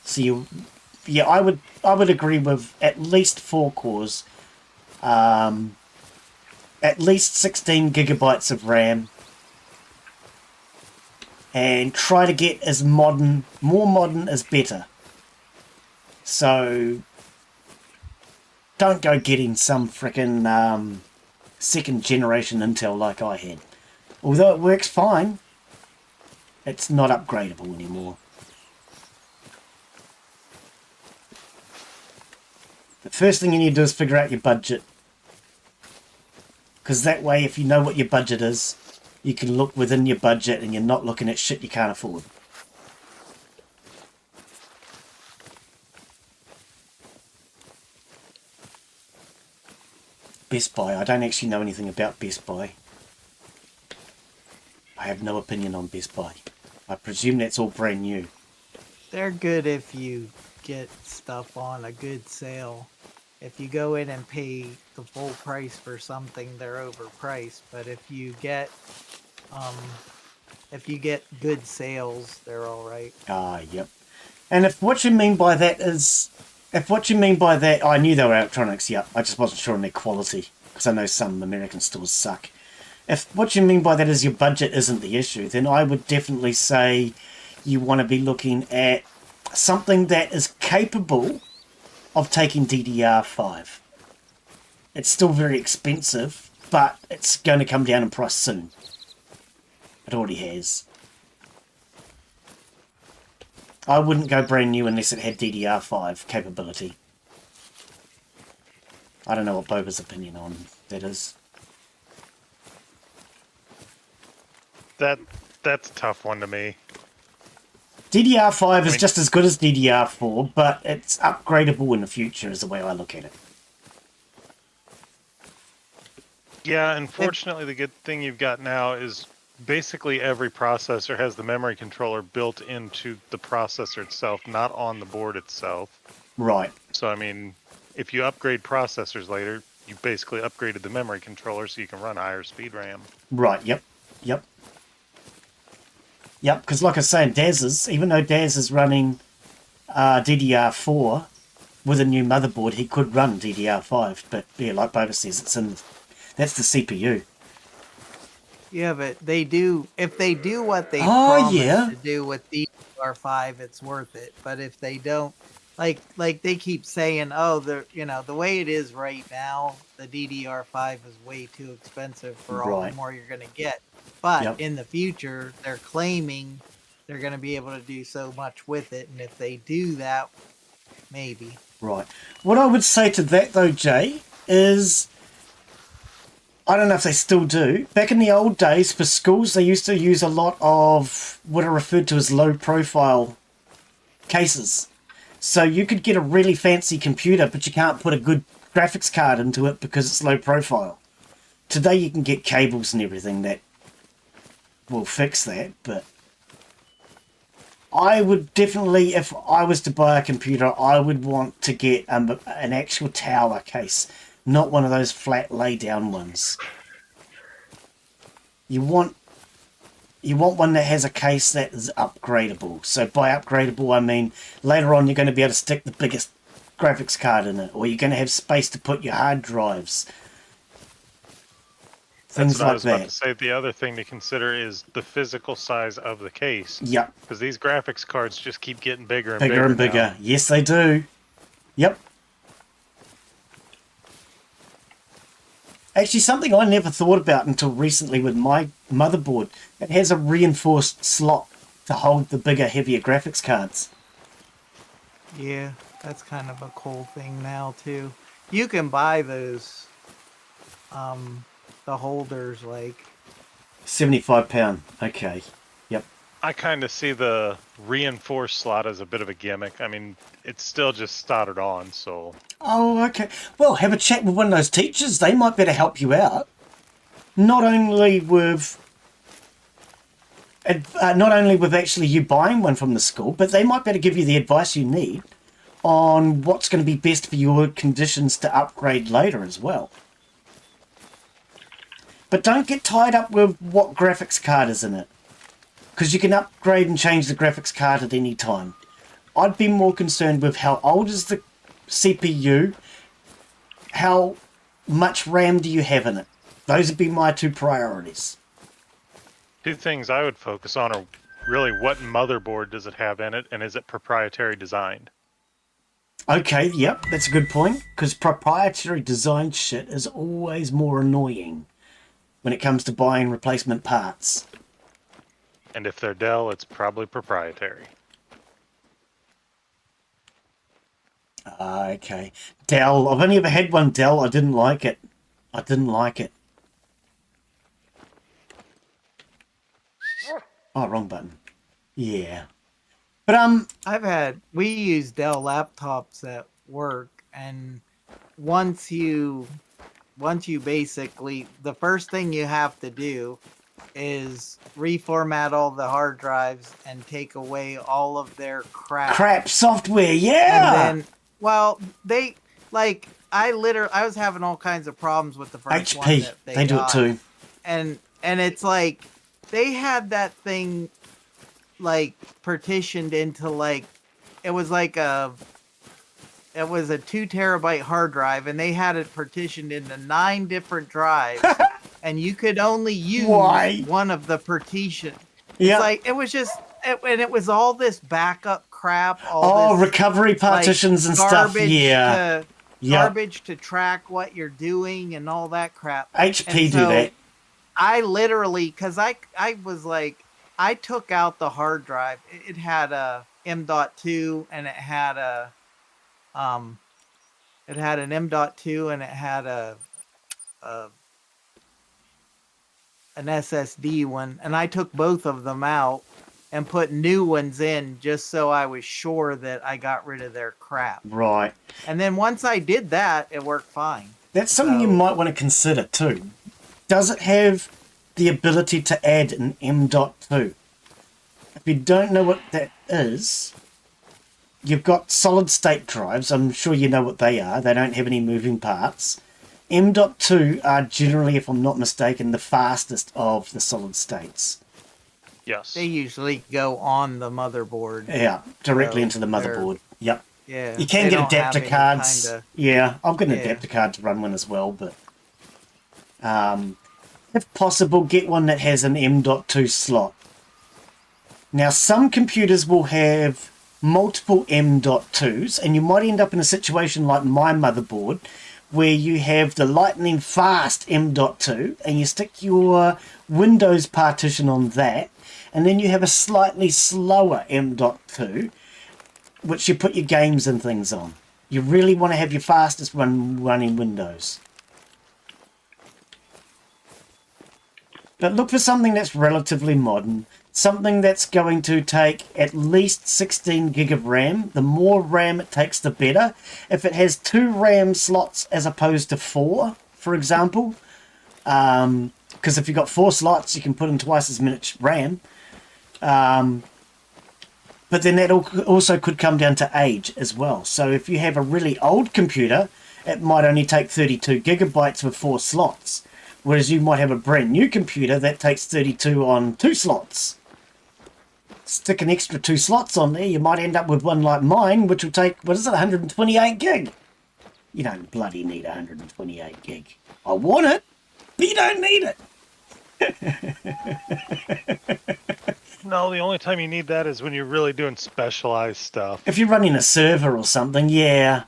So I would agree with at least 4 cores, at least 16 gigabytes of RAM, and try to get as modern, more modern is better. So don't go getting some frickin' second generation Intel like I had. Although it works fine, it's not upgradable anymore. The first thing you need to do is figure out your budget. Because that way, if you know what your budget is, you can look within your budget and you're not looking at shit you can't afford. Best Buy. I don't actually know anything about Best Buy. I have no opinion on Best Buy. I presume that's all brand new. They're good if you get stuff on a good sale. If you go in and pay the full price for something, they're overpriced. But if you get good sales, they're all right. Yep. And if what you mean by that, I knew they were electronics. Yep. I just wasn't sure on their quality because I know some American stores suck. If what you mean by that is your budget isn't the issue, then I would definitely say you want to be looking at something that is capable of taking DDR5. It's still very expensive, but it's going to come down in price soon. It already has. I wouldn't go brand new unless it had DDR5 capability. I don't know what Boba's opinion on that is. That's a tough one to me. DDR5 is just as good as DDR4, but it's upgradable in the future is the way I look at it. Yeah, unfortunately, the good thing you've got now is basically every processor has the memory controller built into the processor itself, not on the board itself. Right. So, I mean, if you upgrade processors later, you basically upgraded the memory controller so you can run higher speed RAM. Right, yep. Yep, because like I was saying, even though Daz is running DDR4 with a new motherboard, he could run DDR5. But yeah, like Boba says, that's the CPU. Yeah, but they do, if they do what they promise to do with DDR5, it's worth it. But if they don't, like they keep saying, the way it is right now, the DDR5 is way too expensive for all the more you're going to get. But in the future, they're claiming they're going to be able to do so much with it. And if they do that, maybe. Right. What I would say to that, though, Jay, is I don't know if they still do. Back in the old days, for schools, they used to use a lot of what are referred to as low-profile cases. So you could get a really fancy computer, but you can't put a good graphics card into it because it's low profile. Today you can get cables and everything that will fix that, but I would definitely, if I was to buy a computer, I would want to get an actual tower case, not one of those flat lay-down ones. You want one that has a case that is upgradable. So by upgradable, I mean later on you're going to be able to stick the biggest graphics card in it, or you're going to have space to put your hard drives. Things That's what like I was about that. to say. The other thing to consider is the physical size of the case. Yep. Because these graphics cards just keep getting bigger and Bigger and bigger. now. Yes, they do. Yep. Actually, something I never thought about until recently with my motherboard. It has a reinforced slot to hold the bigger, heavier graphics cards. Yeah, that's kind of a cool thing now, too. You can buy those, the holders, like. £75. Okay. Yep. I kind of see the reinforced slot as a bit of a gimmick. I mean, it's still just soldered on, so. Oh, okay. Well, have a chat with one of those teachers. They might better help you out. Not only with actually you buying one from the school, but they might better give you the advice you need on what's going to be best for your conditions to upgrade later as well. But don't get tied up with what graphics card is in it, because you can upgrade and change the graphics card at any time. I'd be more concerned with how old is the CPU, how much RAM do you have in it. Those would be my two priorities. Two things I would focus on are really what motherboard does it have in it, and is it proprietary designed? Okay, yep, that's a good point, because proprietary designed shit is always more annoying when it comes to buying replacement parts. And if they're Dell, it's probably proprietary. Okay. Dell. I've only ever had one Dell. I didn't like it. Oh, wrong button. Yeah. But we use Dell laptops at work, and once you basically, the first thing you have to do is reformat all the hard drives and take away all of their crap software, yeah. And then, well, they like I was having all kinds of problems with the first one HP. that They do it too. And it's like they had that thing like partitioned into like it was a 2 terabyte hard drive, and they had it partitioned into 9 different drives, and you could only use one of the partition. Yeah, like it was just, and it was all this backup crap. Recovery partitions and stuff. Yeah, garbage to track what you're doing and all that crap. HP do that. I literally, because I was like, I took out the hard drive. It had a M.2 and it had an M.2 and it had an SSD one, and I took both of them out and put new ones in just so I was sure that I got rid of their crap. Right. And then once I did that, it worked fine. That's something you might want to consider too. Does it have the ability to add an M.2? If you don't know what that is, you've got solid state drives. I'm sure you know what they are. They don't have any moving parts. M.2 are generally, if I'm not mistaken, the fastest of the solid states. Yes. They usually go on the motherboard. Yeah, directly into the motherboard. Yep. Yeah. You can get adapter cards. Yeah, I've got an adapter card to run one as well, but if possible, get one that has an M.2 slot. Now, some computers will have multiple M.2s, and you might end up in a situation like my motherboard, where you have the lightning fast M.2, and you stick your Windows partition on that, and then you have a slightly slower M.2, which you put your games and things on. You really want to have your fastest one running Windows. But look for something that's relatively modern, something that's going to take at least 16 gig of RAM. The more RAM it takes, the better. If it has 2 RAM slots as opposed to 4, for example, because if you've got 4 slots, you can put in twice as much RAM. But then that also could come down to age as well. So if you have a really old computer, it might only take 32 gigabytes with 4 slots. Whereas you might have a brand new computer that takes 32 on 2 slots. Stick an extra 2 slots on there, you might end up with one like mine, which will take, 128 gig? You don't bloody need 128 gig. I want it, but you don't need it. No, the only time you need that is when you're really doing specialized stuff. If you're running a server or something, yeah.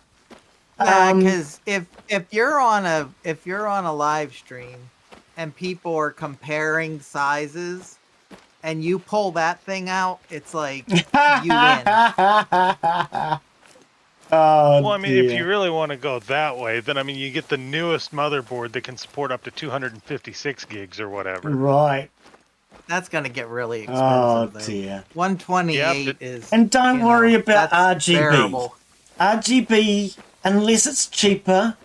Because if you're on a live stream and people are comparing sizes and you pull that thing out, it's like you win. Oh, Well, I mean, dear. if you really want to go that way, then I mean, you get the newest motherboard that can support up to 256 gigs or whatever. Right. That's gonna get really Oh, expensive though. dear. 128 is. And don't you worry know, about that's RGB. bearable. RGB, unless it's cheaper,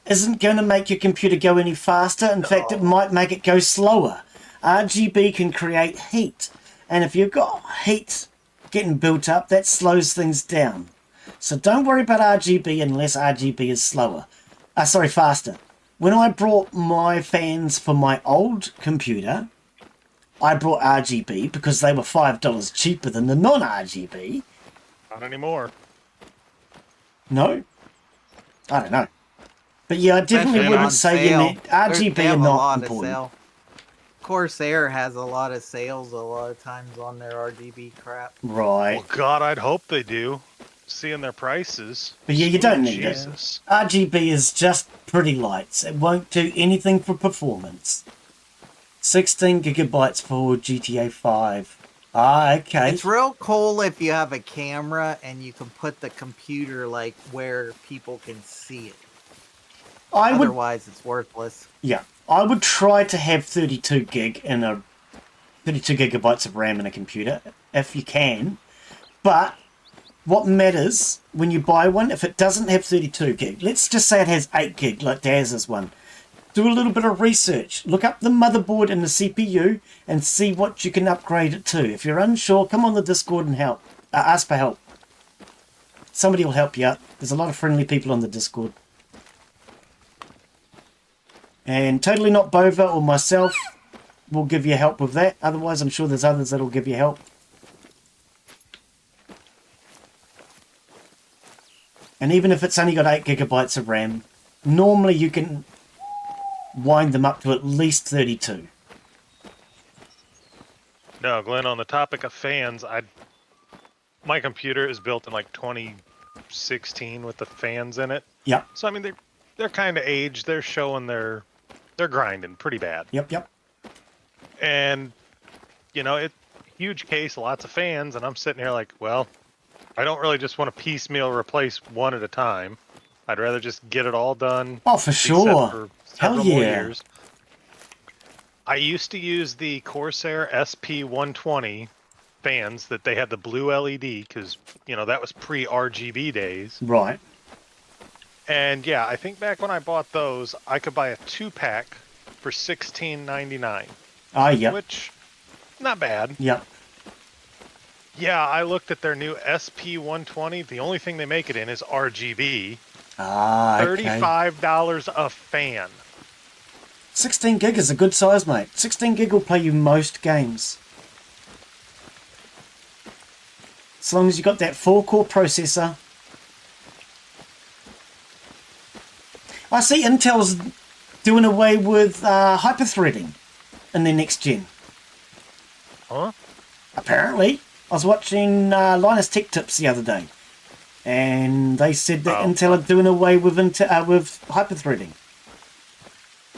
isn't going to make your computer go any faster. In fact, it might make it go slower. RGB can create heat. And if you've got heat getting built up, that slows things down. So don't worry about RGB unless RGB is slower. Faster. When I brought my fans for my old computer, I brought RGB because they were $5 cheaper than the non-RGB. Not anymore. No? I don't know. But yeah, I definitely Especially wouldn't on say you sale. need RGB They are have a not lot of important. sale. Corsair has a lot of sales a lot of times on their RGB crap. Right. Well, God, I'd hope they do. Seeing their prices. But yeah, you don't need Jesus. it. RGB is just pretty lights. It won't do anything for performance. 16 gigabytes for GTA 5. Ah, okay. It's real cool if you have a camera and you can put the computer like where people can see it. I would, Otherwise, it's worthless. yeah, I would try to have 32 gigabytes of RAM in a computer if you can. But what matters when you buy one, if it doesn't have 32 gig, let's just say it has 8 gig like Daz's one. Do a little bit of research. Look up the motherboard and the CPU and see what you can upgrade it to. If you're unsure, come on the Discord and help. Ask for help. Somebody will help you out. There's a lot of friendly people on the Discord. And TotallyNotBova or myself will give you help with that. Otherwise, I'm sure there's others that will give you help. And even if it's only got 8 gigabytes of RAM, normally you can wind them up to at least 32. No, Glenn, on the topic of fans, my computer is built in like 2016 with the fans in it. Yep, So I mean they're kind of aged. They're showing they're grinding pretty bad. yep. And you know, it huge case, lots of fans, and I'm sitting here like, well, I don't really just want to piecemeal replace one at a time. I'd rather just get it all done. Oh, for be set sure. for Hell several more yeah. years. I used to use the Corsair SP120 fans that they had the blue LED because, you know, that was pre-RGB days. Right. And yeah, I think back when I bought those, I could buy a 2-pack for $16.99, Ah, yep, which not bad. yep. Yeah, I looked at their new SP120. The only thing they make it in is RGB. Ah, okay. $35 a fan. 16 gig is a good size, mate. 16 gig will play you most games. As long as you got that 4-core processor. I see Intel's doing away with hyperthreading in their next gen. Huh? Apparently. I was watching Linus Tech Tips the other day, and they said that Intel are doing away with hyperthreading.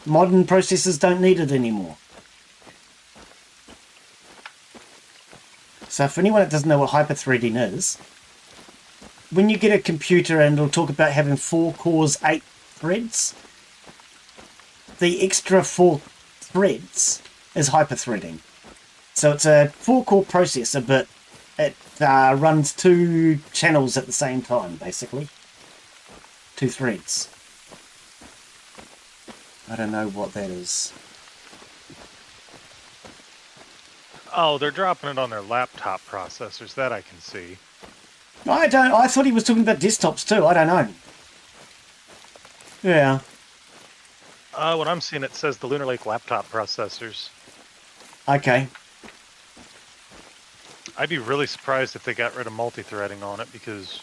Modern processors don't need it anymore. So for anyone that doesn't know what hyperthreading is, when you get a computer and it'll talk about having 4 cores, 8 threads, the extra 4 threads is hyperthreading. So it's a 4-core processor, but it runs 2 channels at the same time, basically. 2 threads. I don't know what that is. Oh, they're dropping it on their laptop processors. That I can see. I thought he was talking about desktops too. I don't know. Yeah. What I'm seeing, it says the Lunar Lake laptop processors. Okay. I'd be really surprised if they got rid of multi-threading on it because,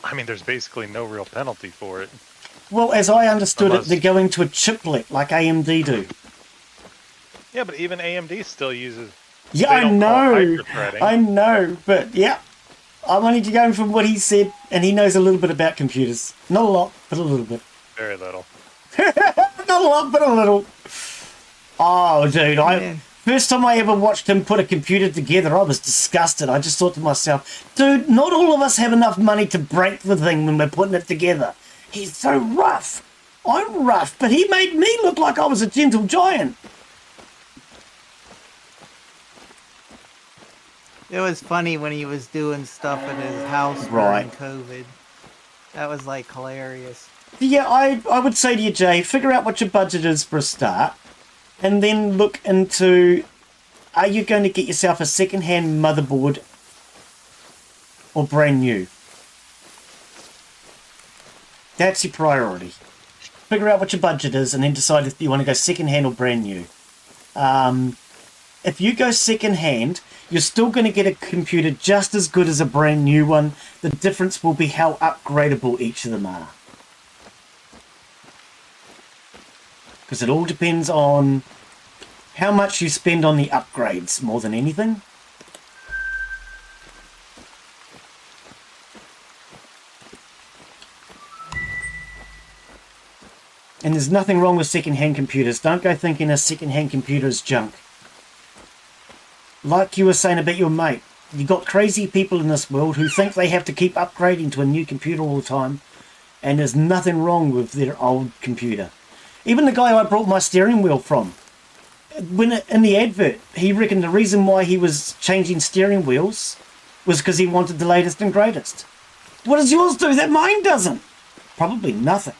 I mean, there's basically no real penalty for it. Well, as I understood Unless- it, they're going to a chiplet like AMD do. Yeah, but even AMD still uses. Yeah, they I don't call know. it hyper-threading. I know, but yeah. I'm only going from what he said, and he knows a little bit about computers. Not a lot, but a little bit. Very little. Not a lot, but a little. Oh, dude, Yeah. First time I ever watched him put a computer together, I was disgusted. I just thought to myself, dude, not all of us have enough money to break the thing when we're putting it together. He's so rough. I'm rough, but he made me look like I was a gentle giant. It was funny when he was doing stuff in his house during COVID. That was like hilarious. Yeah, I would say to you, Jay, figure out what your budget is for a start, and then look into, are you going to get yourself a second-hand motherboard or brand new? That's your priority. Figure out what your budget is and then decide if you want to go second-hand or brand new. If you go second-hand, you're still going to get a computer just as good as a brand new one. The difference will be how upgradable each of them are. Because it all depends on how much you spend on the upgrades more than anything. And there's nothing wrong with second-hand computers. Don't go thinking a second-hand computer is junk. Like you were saying about your mate, you got crazy people in this world who think they have to keep upgrading to a new computer all the time, and there's nothing wrong with their old computer. Even the guy I brought my steering wheel from, when in the advert, he reckoned the reason why he was changing steering wheels was because he wanted the latest and greatest. What does yours do that mine doesn't? Probably nothing.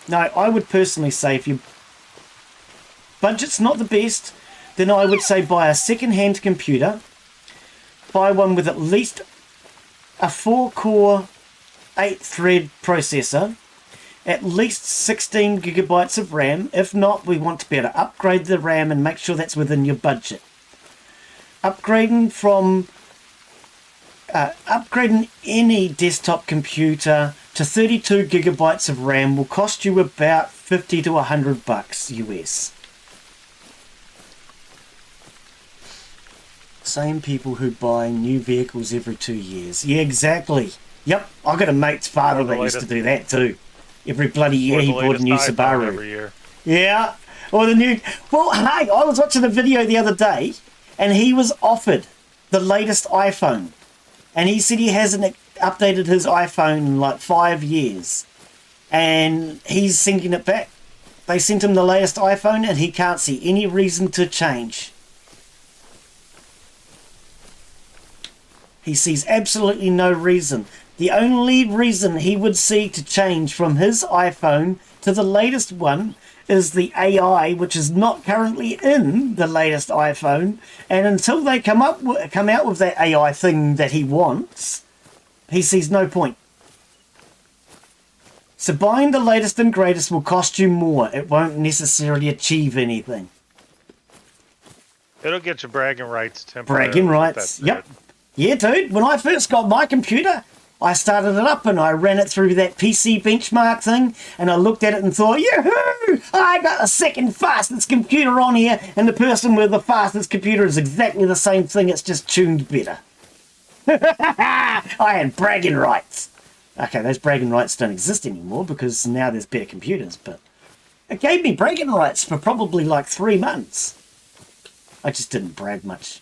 No, I would personally say if your budget's not the best, then I would say buy a second-hand computer. Buy one with at least a 4-core, 8-thread processor, at least 16 gigabytes of RAM. If not, we want to be able to upgrade the RAM and make sure that's within your budget. Upgrading any desktop computer to 32 gigabytes of RAM will cost you about $50 to $100 US. Same people who buy new vehicles every 2 years. Yeah, exactly. Yep, I got a mate's father that used to do that too. Every bloody year he bought a new Subaru. Every year. Yeah, or the new... Well, hey, I was watching a video the other day, and he was offered the latest iPhone. And he said he hasn't updated his iPhone in like 5 years. And he's sending it back. They sent him the latest iPhone, and he can't see any reason to change. He sees absolutely no reason. The only reason he would see to change from his iPhone to the latest one is the AI, which is not currently in the latest iPhone. And until they come out with that AI thing that he wants, he sees no point. So buying the latest and greatest will cost you more. It won't necessarily achieve anything. It'll get you bragging rights temporarily. Bragging rights, yep. Yeah, dude, when I first got my computer, I started it up and I ran it through that PC benchmark thing, and I looked at it and thought, yoo-hoo! I got the second fastest computer on here, and the person with the fastest computer is exactly the same thing, it's just tuned better. I had bragging rights. Okay, those bragging rights don't exist anymore because now there's better computers, but it gave me bragging rights for probably like 3 months. I just didn't brag much.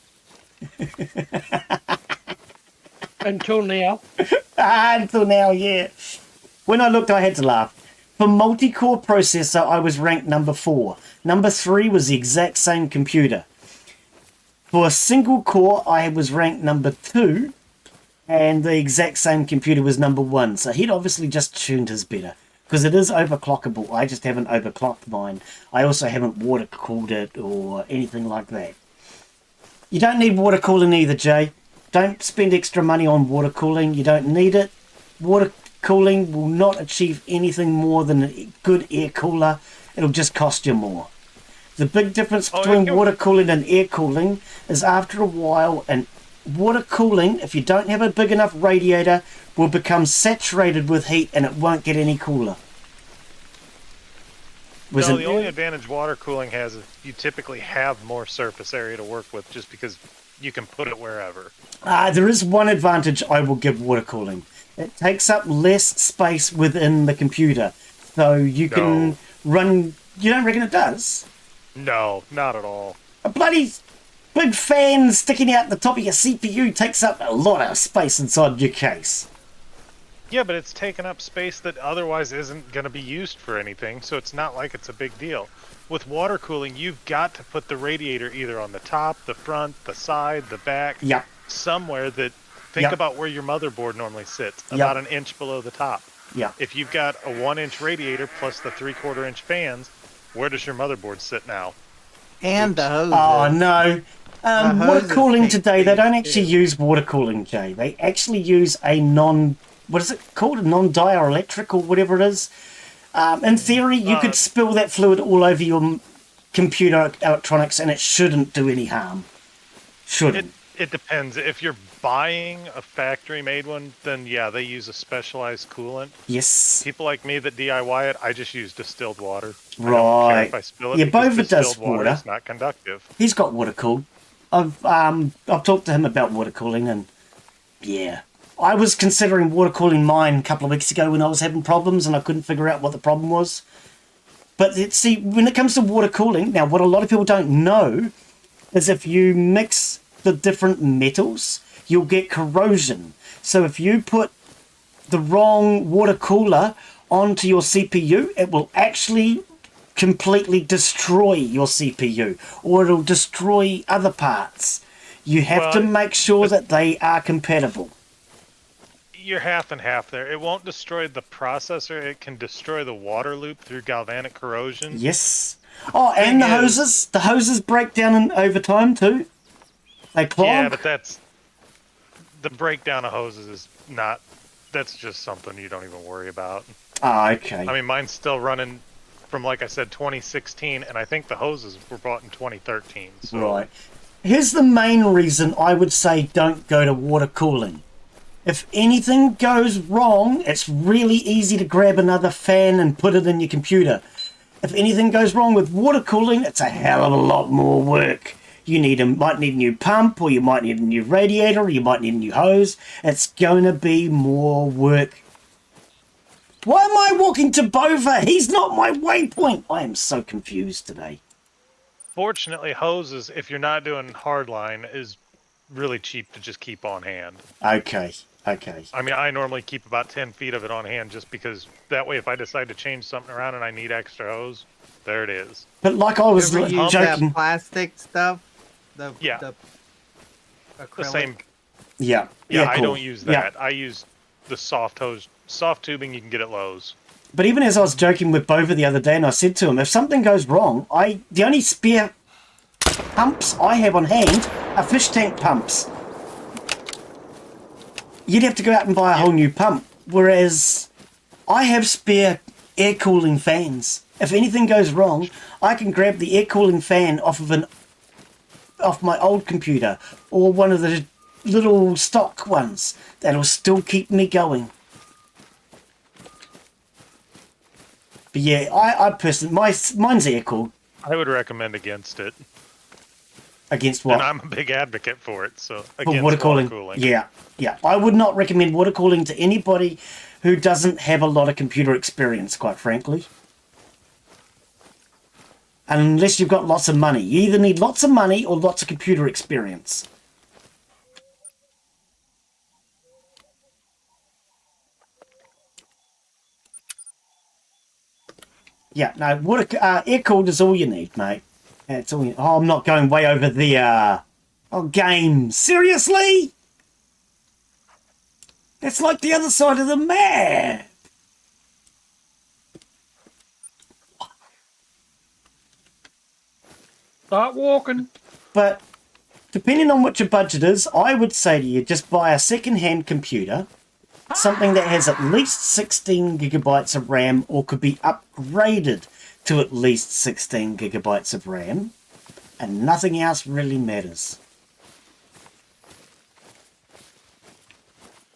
Until now. Until now, yeah. When I looked, I had to laugh. For multi-core processor, I was ranked number 4. Number 3 was the exact same computer. For a single core, I was ranked number 2, and the exact same computer was number 1. So he'd obviously just tuned his better, because it is overclockable. I just haven't overclocked mine. I also haven't water cooled it or anything like that. You don't need water cooling either, Jay. Don't spend extra money on water cooling. You don't need it. Water cooling will not achieve anything more than a good air cooler. It'll just cost you more. The big difference between water cooling and air cooling is after a while, and water cooling, if you don't have a big enough radiator, will become saturated with heat and it won't get any cooler. No, the only advantage water cooling has is you typically have more surface area to work with just because you can put it wherever. There is one advantage I will give water cooling. It takes up less space within the computer. So you can run? You don't reckon it does? No, not at all. A bloody big fan sticking out the top of your CPU takes up a lot of space inside your case. Yeah, but it's taking up space that otherwise isn't going to be used for anything, so it's not like it's a big deal. With water cooling, you've got to put the radiator either on the top, the front, the side, the back, Yep. somewhere that... Think Yep. about where your motherboard normally sits, Yep. about an inch below the top. Yeah. If you've got a 1-inch radiator plus the 3/4 inch fans, where does your motherboard sit now? And the hoses. Oh no. The Water hoses cooling take today, they don't space, actually too. use water cooling, Jay. They actually use a what is it called? A non-dielectric or whatever it is. In theory, you could spill that fluid all over your computer electronics and it shouldn't do any harm. Shouldn't. It depends. If you're buying a factory-made one, then yeah, they use a specialized coolant. Yes. People like me that DIY it, I just use distilled water. I don't care Right. if I spill it Yeah, because Bova does distilled water. is not conductive. He's got water cooled. I've talked to him about water cooling and yeah. I was considering water cooling mine a couple of weeks ago when I was having problems and I couldn't figure out what the problem was. But see, when it comes to water cooling, now what a lot of people don't know is if you mix the different metals, you'll get corrosion. So if you put the wrong water cooler onto your CPU, it will actually completely destroy your CPU, or it'll destroy other parts. You have to Well, make sure that they are compatible. You're half and half there. It won't destroy the processor. It can destroy the water loop through galvanic corrosion. Yes. Oh, and the Thing is- hoses. The hoses break down over time too. They clog. Yeah, but that's... The breakdown of hoses is not... That's just something you don't even worry about. Ah, okay. I mean, mine's still running from, like I said, 2016, and I think the hoses were bought in 2013. So Right. Here's the main reason I would say don't go to water cooling. If anything goes wrong, it's really easy to grab another fan and put it in your computer. If anything goes wrong with water cooling, it's a hell of a lot more work. You might need a new pump, or you might need a new radiator, or you might need a new hose. It's going to be more work. Why am I walking to Bova? He's not my waypoint. I am so confused today. fortunately, hoses, if you're not doing hardline, is really cheap to just keep on hand. Okay. Okay. I mean, I normally keep about 10 feet of it on hand just because that way if I decide to change something around and I need extra hose, there it is. But like I was You ever use joking. that plastic stuff? The The acrylic? same. Yeah. Yeah, I cool. don't use Yeah. that. I use the soft hose, soft tubing you can get at Lowe's. But even as I was joking with Bova the other day, and I said to him, if something goes wrong, the only spare pumps I have on hand are fish tank pumps. You'd have to go out and buy a whole new pump, whereas I have spare air cooling fans. If anything goes wrong, I can grab the air cooling fan off my old computer, or one of the little stock ones that'll still keep me going. But yeah, I personally, mine's air cooled. I would recommend against it. Against what? And I'm a big advocate for it, so For against water cooling. Yeah. I would not recommend water cooling to anybody who doesn't have a lot of computer experience, quite frankly. Unless you've got lots of money. You either need lots of money or lots of computer experience. Yeah, no, air cooled is all you need, mate. That's all oh, I'm not going way over there. Oh, game. Seriously? It's like the other side of the map. Start walking. But depending on what your budget is, I would say to you, just buy a second-hand computer, something that has at least 16 gigabytes of RAM or could be upgraded to at least 16 gigabytes of RAM, and nothing else really matters.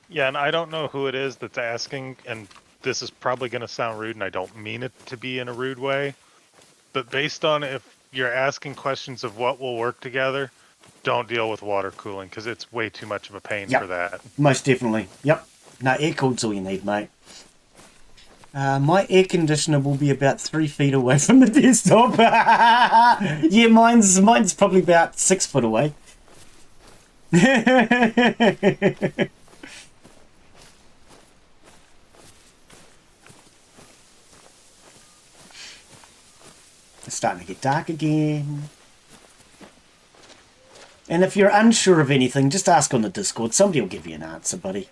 Yeah, and I don't know who it is that's asking, and this is probably going to sound rude, and I don't mean it to be in a rude way, but based on if you're asking questions of what will work together, don't deal with water cooling, because it's way too much of a pain Yep. for that. Most definitely. Yep. No, air cooled's all you need, mate. My air conditioner will be about 3 feet away from the desktop. Yeah, mine's probably about 6 foot away. It's starting to get dark again. And if you're unsure of anything, just ask on the Discord. Somebody will give you an answer, buddy.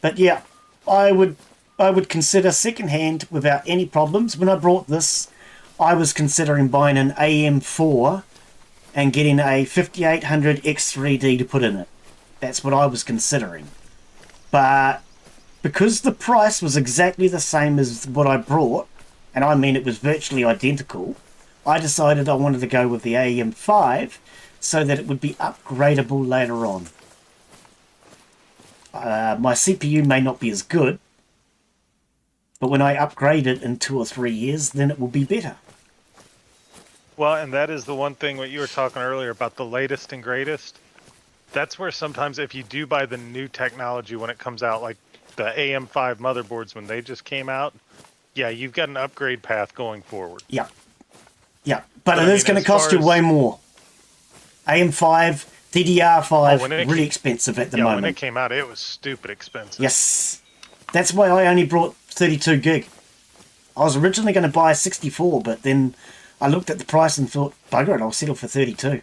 But yeah, I would consider secondhand without any problems. When I brought this, I was considering buying an AM4 and getting a 5800 X3D to put in it. That's what I was considering. But because the price was exactly the same as what I brought, and I mean it was virtually identical, I decided I wanted to go with the AM5 so that it would be upgradable later on. My CPU may not be as good, but when I upgrade it in 2 or 3 years, then it will be better. Well, and that is the one thing what you were talking earlier about the latest and greatest. That's where sometimes if you do buy the new technology when it comes out, like the AM5 motherboards when they just came out, yeah, you've got an upgrade path going forward. Yeah. Yeah, but it is going to cost you way more. AM5, DDR5, really expensive at the moment. When it came out, it was stupid expensive. Yes. That's why I only brought 32 gig. I was originally going to buy a 64, but then I looked at the price and thought, bugger it, I'll settle for 32.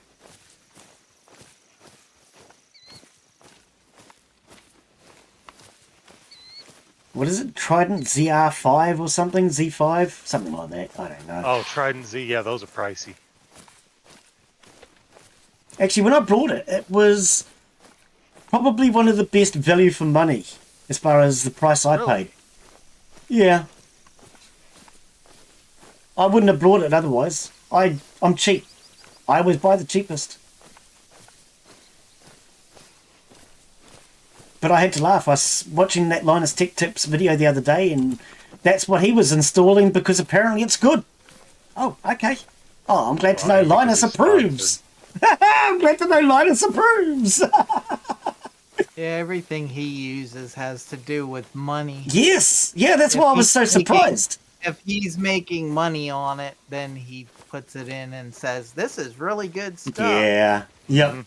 What is it? Trident ZR5 or something? Z5? Something like that. I don't know. Oh, Trident Z. Yeah, those are pricey. Actually, when I brought it, it was probably one of the best value for money as far as the price I paid. Yeah. I wouldn't have brought it otherwise. I'm cheap. I always buy the cheapest. But I had to laugh. I was watching that Linus Tech Tips video the other day, and that's what he was installing because apparently it's good. Oh, okay. Oh, I'm glad to know Linus approves. I'm glad to know Linus approves. Yeah, everything he uses has to do with money. Yes. Yeah, that's why I was so surprised. If he's making money on it, then he puts it in and says, this is really good stuff. Yeah. Yep.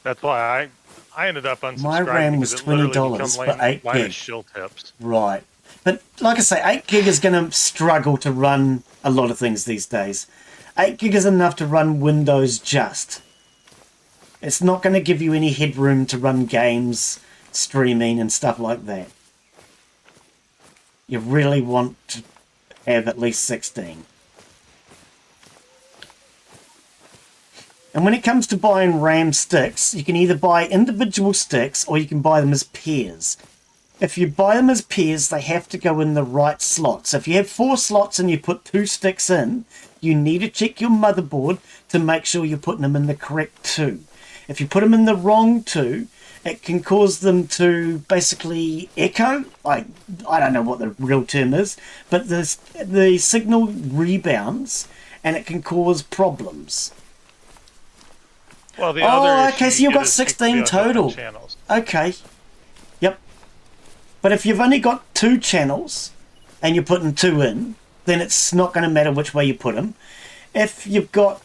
That's why I ended up unsubscribing. My RAM was $20 for 8 gig. Shill tips. Right. But like I say, 8 gig is going to struggle to run a lot of things these days. 8 gig is enough to run Windows just. It's not going to give you any headroom to run games, streaming and stuff like that. You really want to have at least 16. And when it comes to buying RAM sticks, you can either buy individual sticks or you can buy them as pairs. If you buy them as pairs, they have to go in the right slots. If you have 4 slots and you put 2 sticks in, you need to check your motherboard to make sure you're putting them in the correct 2. If you put them in the wrong 2, it can cause them to basically echo. I don't know what the real term is, but the signal rebounds and it can cause problems. Well, the other okay, so you've got 16 total. Okay. Yep. But if you've only got 2 channels and you're putting 2 in, then it's not going to matter which way you put them. If you've got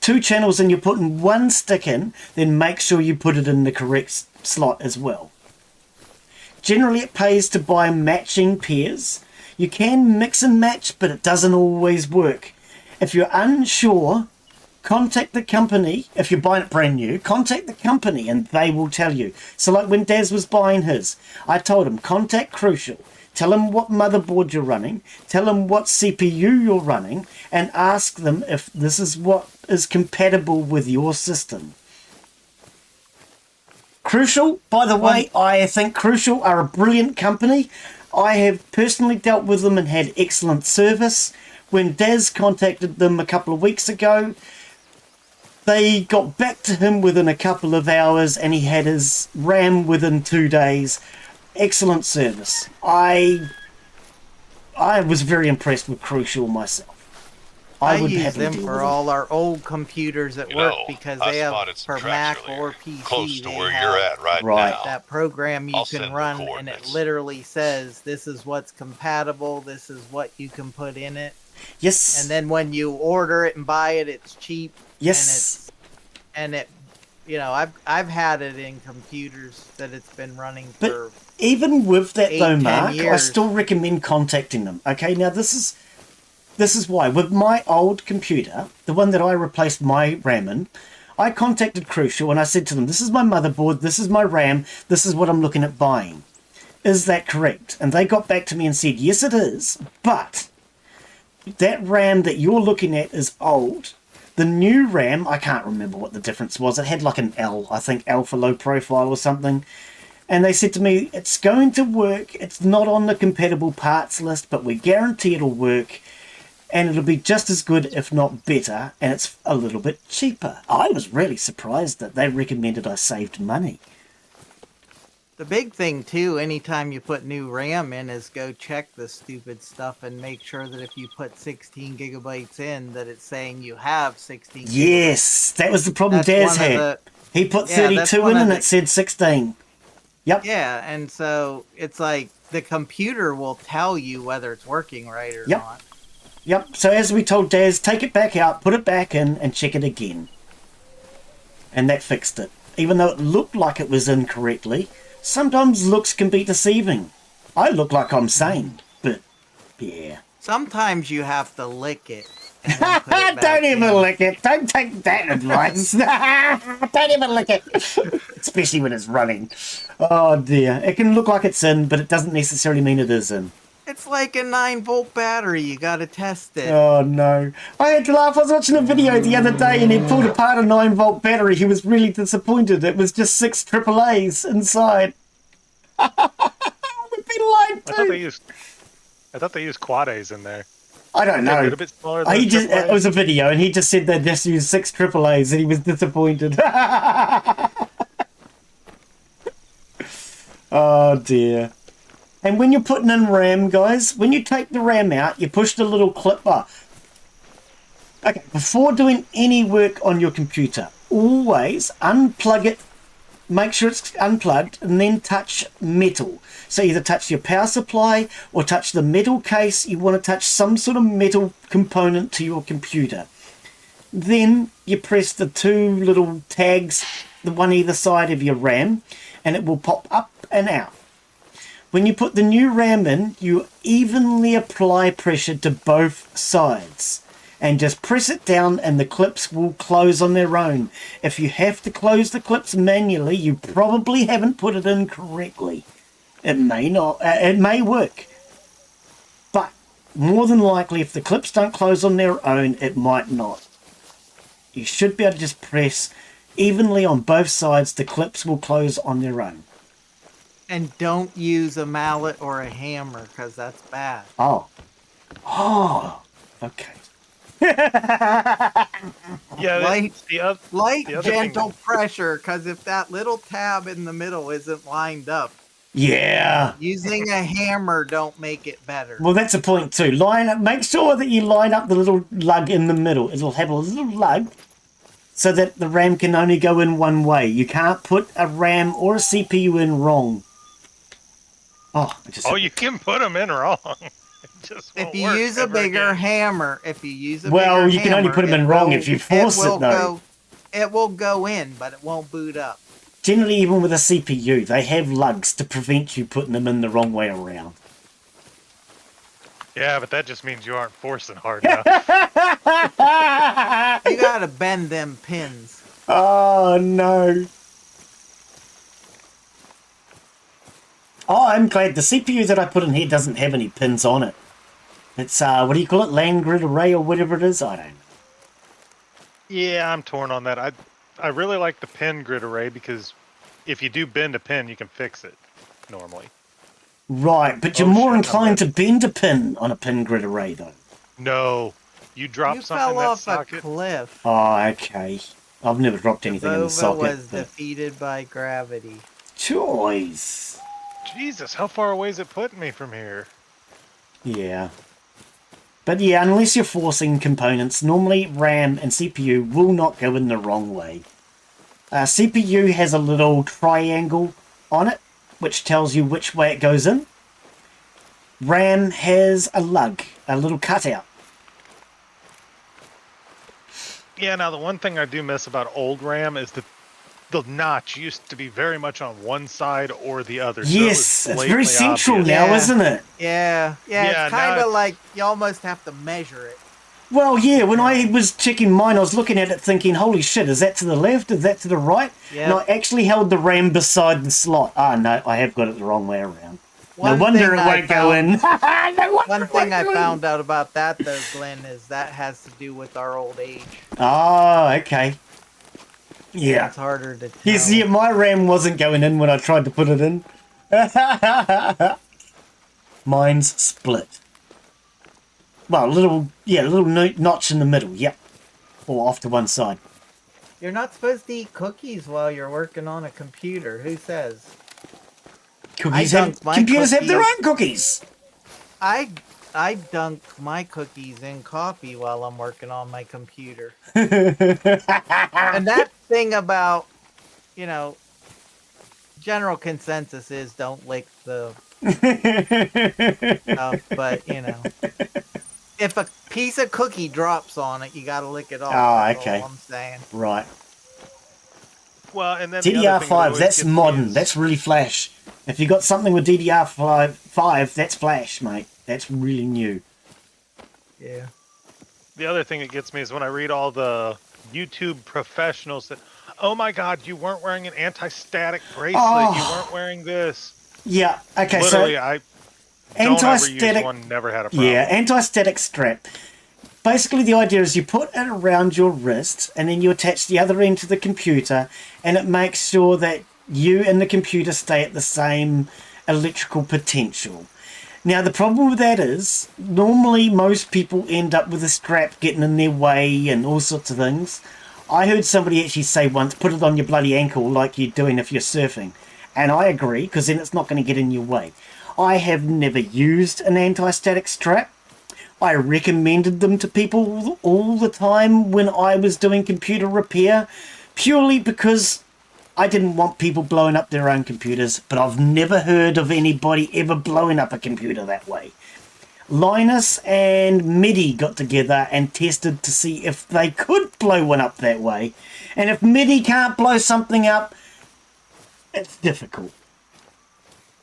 2 channels and you're putting 1 stick in, then make sure you put it in the correct slot as well. Generally, it pays to buy matching pairs. You can mix and match, but it doesn't always work. If you're unsure, contact the company. If you're buying it brand new, contact the company and they will tell you. So like when Daz was buying his, I told him, contact Crucial. Tell them what motherboard you're running, tell them what CPU you're running, and ask them if this is what is compatible with your system. Crucial, by the way, I think Crucial are a brilliant company. I have personally dealt with them and had excellent service. When Daz contacted them a couple of weeks ago, they got back to him within a couple of hours and he had his RAM within 2 days. Excellent service. I was very impressed with Crucial myself. I would use happily them deal for with all our old computers at You work know, because I they have spotted some for tracks Mac earlier, or PC. close to they where have you're at right, Right. now. that program you I'll can send the run, and it coordinates. literally says this is what's compatible, this is what you can put in it, Yes. and then when you order it and buy it, it's cheap. Yes. And it, you know, I've had it in computers that it's been running But for even with that 8, though, 10 Mark, I years. still recommend contacting them. Okay, now this is why. With my old computer, the one that I replaced my RAM in, I contacted Crucial and I said to them, this is my motherboard, this is my RAM, this is what I'm looking at buying. Is that correct? And they got back to me and said, yes it is, but that RAM that you're looking at is old. The new RAM, I can't remember what the difference was. It had like an L, I think L for low profile or something. And they said to me, it's going to work. It's not on the compatible parts list, but we guarantee it'll work. And it'll be just as good, if not better. And it's a little bit cheaper. I was really surprised that they recommended I saved money. The big thing too, anytime you put new RAM in, is go check the stupid stuff and make sure that if you put 16 gigabytes in, that it's saying you have 16 gigabytes. Yes, that was the problem That's Daz one of had. the- He put Yeah, that's 32 one in of and the- it said 16. Yep. Yeah, and so it's like the computer will tell you whether it's working right or Yep. not. Yep, so as we told Daz, take it back out, put it back in, and check it again. And that fixed it. Even though it looked like it was incorrectly, sometimes looks can be deceiving. I look like I'm sane, but yeah. Sometimes you have to lick it. And then put it back Don't even in. lick it. Don't take that advice. Don't even lick it. Especially when it's running. Oh dear. It can look like it's in, but it doesn't necessarily mean it is in. It's like a 9-volt battery. You gotta test it. Oh no. I had to laugh. I was watching a video the other day and he pulled apart a 9-volt battery. He was really disappointed. It was just 6 AAAs inside. We've been lied to. I thought they used quad A's in there. I don't They're a know. little bit smaller than It was a video and he just said they just used 6 AAAs and he was disappointed. Oh dear. And when you're putting in RAM, guys, when you take the RAM out, you push the little clip off. Okay, before doing any work on your computer, always unplug it, make sure it's unplugged, and then touch metal. So either touch your power supply or touch the metal case. You want to touch some sort of metal component to your computer. Then you press the 2 little tags, the one either side of your RAM, and it will pop up and out. When you put the new RAM in, you evenly apply pressure to both sides. And just press it down and the clips will close on their own. If you have to close the clips manually, you probably haven't put it in correctly. It may not, it may work. But more than likely, if the clips don't close on their own, it might not. You should be able to just press evenly on both sides. The clips will close on their own. And don't use a mallet or a hammer, because that's bad. Oh. Oh. Okay. Yeah, Light, the other light the other thing- gentle pressure, because if that little tab in the middle isn't lined up, Yeah. using a hammer don't make it better. Well, that's a point too. Line up. Make sure that you line up the little lug in the middle. It'll have a little lug so that the RAM can only go in one way. You can't put a RAM or a CPU in wrong. Oh, you can put them in wrong. It just If won't you work use a ever bigger again. hammer, if you use a Well, bigger you can only hammer, put 'em in it wrong will- if you force it, will though. It will go in, but it won't boot up. Generally, even with a CPU, they have lugs to prevent you putting them in the wrong way around. Yeah, but that just means you aren't forcing hard enough. You gotta bend them pins. Oh, no. Oh, I'm glad the CPU that I put in here doesn't have any pins on it. It's, what do you call it? Land grid array or whatever it is? I don't know. Yeah, I'm torn on that. I really like the pin grid array because if you do bend a pin, you can fix it normally. Right, but you're Oh, more shit, inclined to bend a pin on a pin grid array, though. No, you drop You something in fell that off a socket. cliff. Oh, okay. I've never dropped anything in the Bova socket. was But... defeated by gravity. Choice. Jesus, how far away is it putting me from here? Yeah. But yeah, unless you're forcing components, normally RAM and CPU will not go in the wrong way. CPU has a little triangle on it, which tells you which way it goes in. RAM has a lug, a little cutout. Yeah, now the one thing I do miss about old RAM is that the notch used to be very much on one side or the other. Yes, so it's very central obvious. now, isn't it? Yeah, Yeah, it's kind now of like you almost have to measure it. Well, yeah, when I was checking mine, I was looking at it thinking, holy shit, is that to the left? Is that to the right? Yep. And I actually held the RAM beside the slot. Ah, no, I have got it the wrong way around. One no wonder thing it I won't go in. One thing I found out about that, though, Glenn, is that has to do with our old age. Oh, okay. Yeah. It's harder to tell. You see, my RAM wasn't going in when I tried to put it in. Mine's split. Well, a little notch in the middle, yep. Or off to one side. You're not supposed to eat cookies while you're working on a computer. Who says? Computers have their own cookies. I dunk my cookies in coffee while I'm working on my computer. And that thing about, general consensus is don't lick the stuff, but, if a piece of cookie drops on it, you gotta lick it off. Oh, That's okay. all I'm saying. Right. Well, and then the other thing that DDR5, always that's gets me modern. is- That's really flash. If you got something with DDR5, that's flash, mate. That's really new. Yeah. The other thing that gets me is when I read all the YouTube professionals that, oh my God, you weren't wearing an anti-static bracelet. Oh. You weren't wearing this. Yeah, okay, Literally, so I don't ever use anti-static, one, never had a problem. yeah, anti-static strap. Basically, the idea is you put it around your wrist and then you attach the other end to the computer, and it makes sure that you and the computer stay at the same electrical potential. Now, the problem with that is, normally most people end up with a strap getting in their way and all sorts of things. I heard somebody actually say once, put it on your bloody ankle like you're doing if you're surfing. And I agree, because then it's not going to get in your way. I have never used an anti-static strap. I recommended them to people all the time when I was doing computer repair, purely because I didn't want people blowing up their own computers, but I've never heard of anybody ever blowing up a computer that way. Linus and Medi got together and tested to see if they could blow one up that way. And if Medi can't blow something up, it's difficult.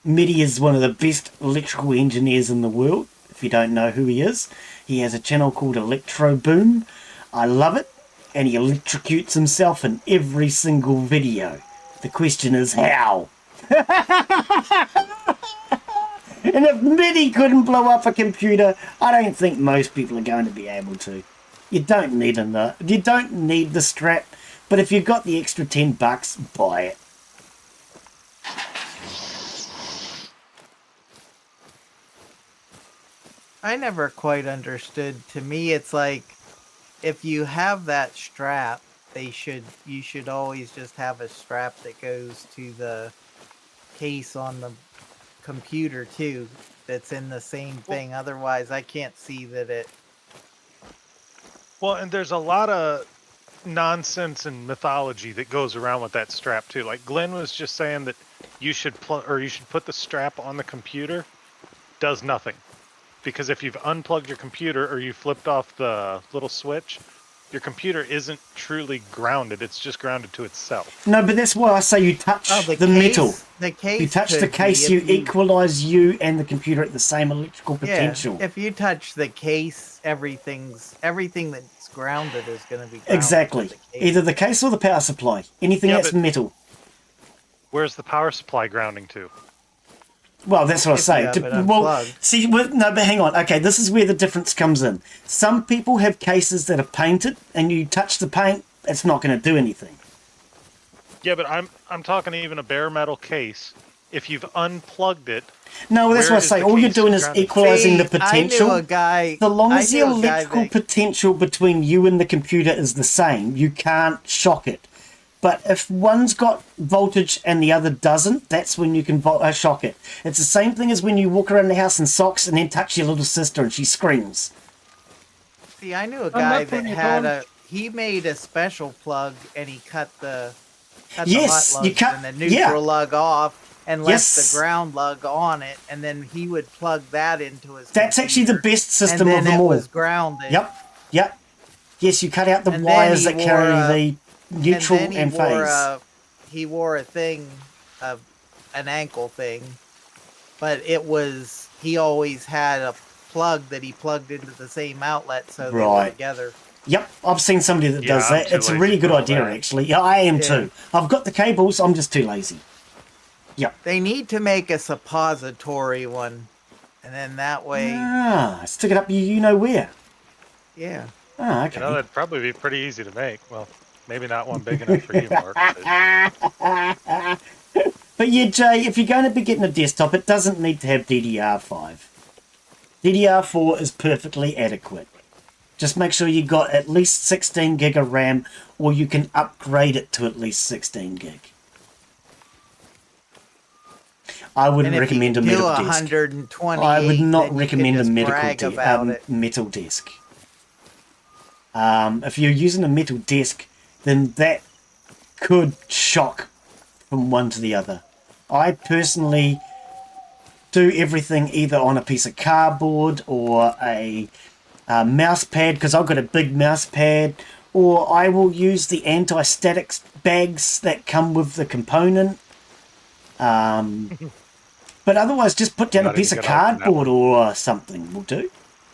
Medi is one of the best electrical engineers in the world. If you don't know who he is, he has a channel called Electro Boom. I love it, and he electrocutes himself in every single video. The question is how? And if Medi couldn't blow up a computer, I don't think most people are going to be able to. You don't need the strap, but if you've got the extra $10, buy it. I never quite understood. To me, it's like if you have that strap, you should always just have a strap that goes to the case on the computer too. That's in the same thing. Otherwise, I can't see that it. Well, and there's a lot of nonsense and mythology that goes around with that strap too. Like Glenn was just saying that you should put the strap on the computer. Does nothing. Because if you've unplugged your computer or you flipped off the little switch, your computer isn't truly grounded. It's just grounded to itself. No, but that's why I say you touch the case, metal. The case. You touch the could case, be you if you equalize you and the computer at the same electrical potential. Yeah, if you touch the case, everything that's grounded is going to be grounded Exactly. to the case. Either the case or the power supply. Anything Yeah, that's but- metal. Where's the power supply grounding to? Well, that's what I If you say. have it Well, unplugged. see, no, but hang on. Okay, this is where the difference comes in. Some people have cases that are painted, and you touch the paint, it's not going to do anything. Yeah, but I'm talking even a bare metal case. If you've unplugged it, No, that's Where what I is say. the All you're case doing is grounded? equalizing the I potential. knew a guy. So long I as the knew a guy electrical that- potential between you and the computer is the same, you can't shock it. But if one's got voltage and the other doesn't, that's when you can shock it. It's the same thing as when you walk around the house in socks and then touch your little sister and she screams. See, I knew a I'm guy not that putting it had on. he made a special plug and he cut the Yes, hot you lugs cut- and the neutral lug off and left Yes. the ground lug on it, and then he would plug that into his That's actually the computer, best system and then of them it all. was grounded. Yep. Yes, you cut out the And then wires he that carry wore, the neutral and then and phase. he wore a thing, an ankle thing, but he always had a plug that he plugged into the same outlet, so they were Right. together. Yep, I've seen somebody that Yeah, does I'm that. too It's a lazy really for good all idea, that. actually. Yeah, I am Yeah. too. I've got the cables, I'm just too lazy. They need to make a suppository one, and then that way, Stick it up you know where. yeah. Okay. You know, that'd probably be pretty easy to make. Well, maybe not one big enough for you, Mark. But But yeah, Jay, if you're going to be getting a desktop, it doesn't need to have DDR5. DDR4 is perfectly adequate. Just make sure you got at least 16 gig of RAM, or you can upgrade it to at least 16 gig. I wouldn't And if recommend a you do metal desk. 128, I would not then you recommend could a just brag about it. metal desk. If you're using a metal desk, then that could shock from one to the other. I personally do everything either on a piece of cardboard or a mouse pad, because I've got a big mouse pad, or I will use the anti-statics bags that come with the component. But otherwise, just put down a Not piece of even gonna open that cardboard or something will do.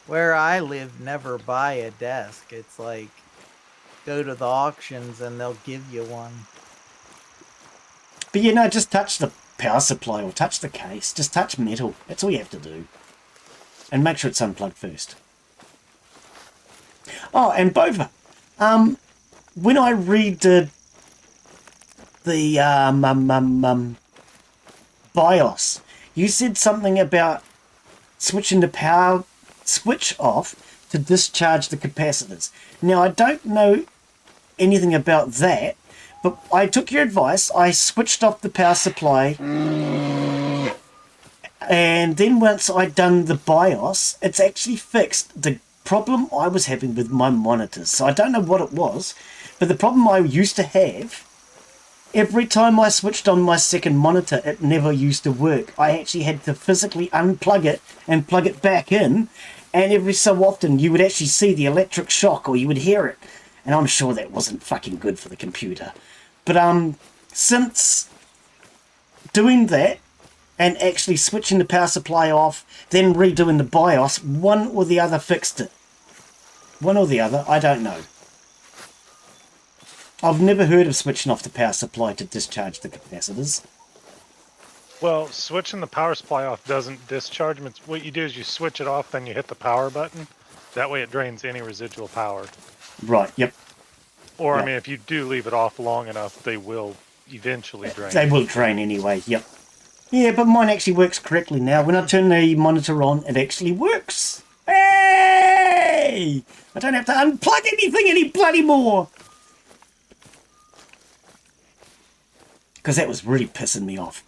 Where I live, never buy a desk. It's like, go to the auctions and they'll give you one. But you know, just touch the power supply or touch the case. Just touch metal. That's all you have to do. And make sure it's unplugged first. Oh, and Bova. When I redid the BIOS, you said something about switching the power switch off to discharge the capacitors. Now, I don't know anything about that, but I took your advice. I switched off the power supply, and then once I'd done the BIOS, it's actually fixed the problem I was having with my monitors. So I don't know what it was, but the problem I used to have, every time I switched on my second monitor, it never used to work. I actually had to physically unplug it and plug it back in, and every so often you would actually see the electric shock, or you would hear it. And I'm sure that wasn't fucking good for the computer. But since doing that and actually switching the power supply off, then redoing the BIOS, one or the other fixed it. One or the other, I don't know. I've never heard of switching off the power supply to discharge the capacitors. well, switching the power supply off doesn't discharge them. What you do is you switch it off, then you hit the power button. That way it drains any residual power. Right, yep. Or, Yeah. I mean, if you do leave it off long enough, they will eventually drain. They will drain anyway, yep. Yeah, but mine actually works correctly now. When I turn the monitor on, it actually works. Hey! I don't have to unplug anything any bloody more. Because that was really pissing me off.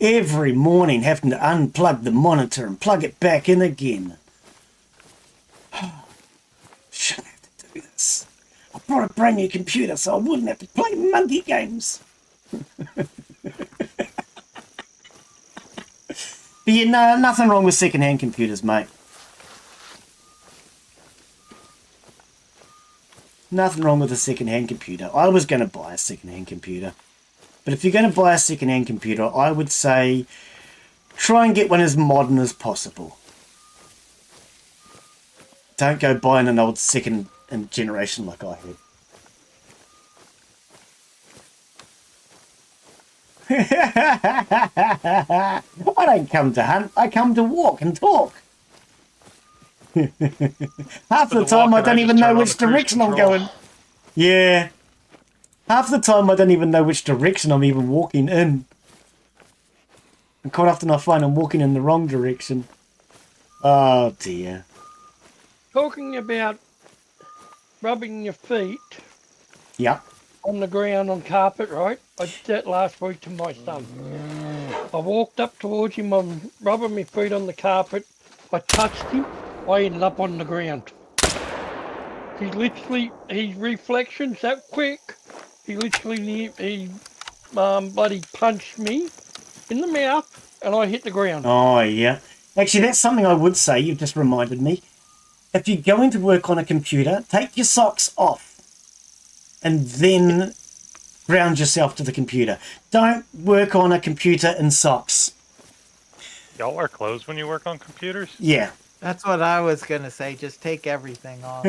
Every morning having to unplug the monitor and plug it back in again. Shouldn't have to do this. I brought a brand new computer so I wouldn't have to play monkey games. But you know, nothing wrong with second-hand computers, mate. Nothing wrong with a second-hand computer. I was going to buy a second-hand computer. But if you're going to buy a second-hand computer, I would say try and get one as modern as possible. Don't go buying an old second generation like I had. I don't come to hunt, I come to walk and talk. Half the time I don't even know which direction I'm going. Yeah. Half the time I don't even know which direction I'm even walking in. And quite often I find I'm walking in the wrong direction. Oh dear. Talking about rubbing your feet Yep. on the ground on carpet, right? I did that last week to my son. I walked up towards him, I'm rubbing my feet on the carpet. I touched him, I ended up on the ground. his reflections that quick. He bloody punched me in the mouth, and I hit the ground. Oh, yeah. Actually, that's something I would say. You've just reminded me. If you're going to work on a computer, take your socks off and then ground yourself to the computer. Don't work on a computer in socks. Y'all wear clothes when you work on computers? Yeah. That's what I was going to say. Just take everything off.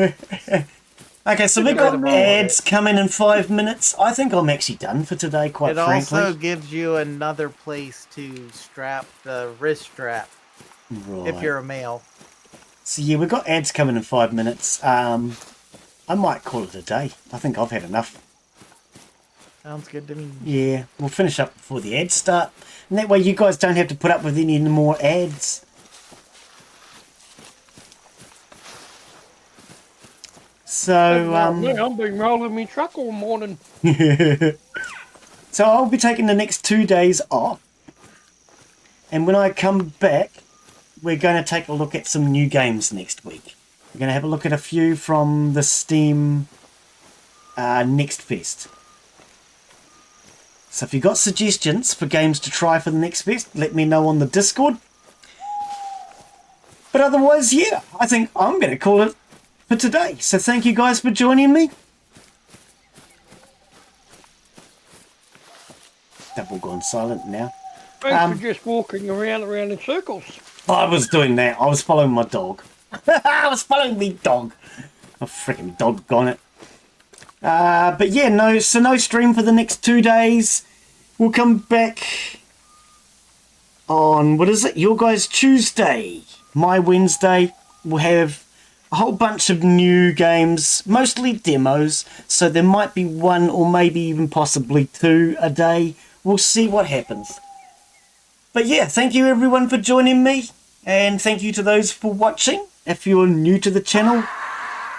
Okay, so we've got ads coming in 5 minutes. I think I'm actually done for today, quite frankly. It also gives you another place to strap the wrist strap if you're a male. So yeah, we've got ads coming in 5 minutes. I might call it a day. I think I've had enough. Sounds good to me. Yeah, we'll finish up before the ads start. And that way you guys don't have to put up with any more ads. So, I've been rolling my truck all morning. So I'll be taking the next 2 days off. And when I come back, we're going to take a look at some new games next week. We're going to have a look at a few from the Steam Next Fest. So if you've got suggestions for games to try for the next fest, let me know on the Discord. But otherwise, yeah, I think I'm going to call it for today. So thank you guys for joining me. They've all gone silent now. Thanks for just walking around in circles. I was doing that. I was following my dog. I was following me dog. I freaking doggone it. But yeah, no stream for the next 2 days. We'll come back on, what is it? Your guys' Tuesday. My Wednesday. We'll have a whole bunch of new games, mostly demos. So there might be one or maybe even possibly two a day. We'll see what happens. But yeah, thank you everyone for joining me. And thank you to those for watching. If you're new to the channel,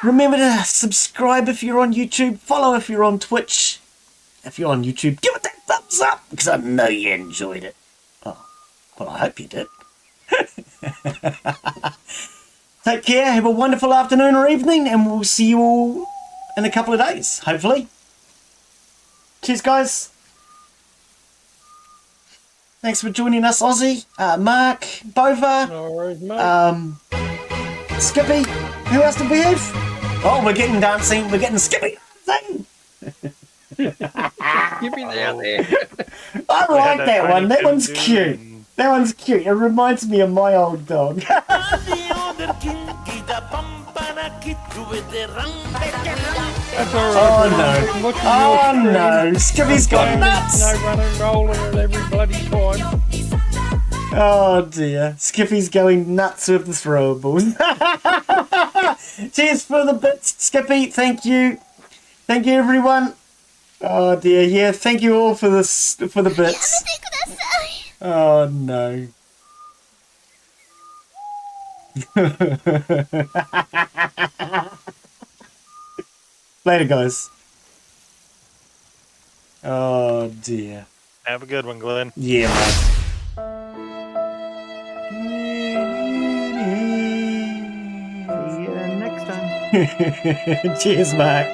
remember to subscribe if you're on YouTube. Follow if you're on Twitch. If you're on YouTube, give it that thumbs up, because I know you enjoyed it. Oh, well, I hope you did. Take care. Have a wonderful afternoon or evening. And we'll see you all in a couple of days, hopefully. Cheers, guys. Thanks for joining us, Aussie, Mark, Bova, No worries, mate. Skippy. Who else did we have? Oh, we're getting dancing. We're getting Skippy dancing. Give me that there. I like that one. That one's cute. That one's cute. It reminds me of my old dog. That's all right. Oh no. Watching Oh your no. stream. Skippy's gone nuts. No running, rolling at every bloody time. Oh dear. Skippy's going nuts with the throwables. Cheers for the bits, Skippy. Thank you. Thank you, everyone. Oh dear. Yeah, thank you all for this, for the bits. Oh no. Later, guys. Oh dear. Have a good one, Glenn. Yeah, mate. See you next time. Cheers, Mark.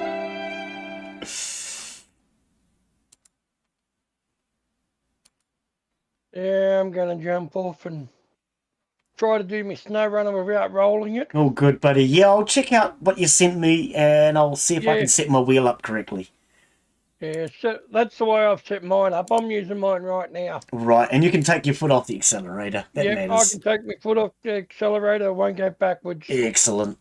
Yeah, I'm gonna jump off and try to do my snow runner without rolling it. Oh, good, buddy. Yeah, I'll check out what you sent me, and I'll see if I Yeah. can set my wheel up correctly. Yeah, so that's the way I've set mine up. I'm using mine right now. Right, and you can take your foot off the accelerator. That Yeah, I matters. can take my foot off the accelerator. I won't go backwards. Excellent.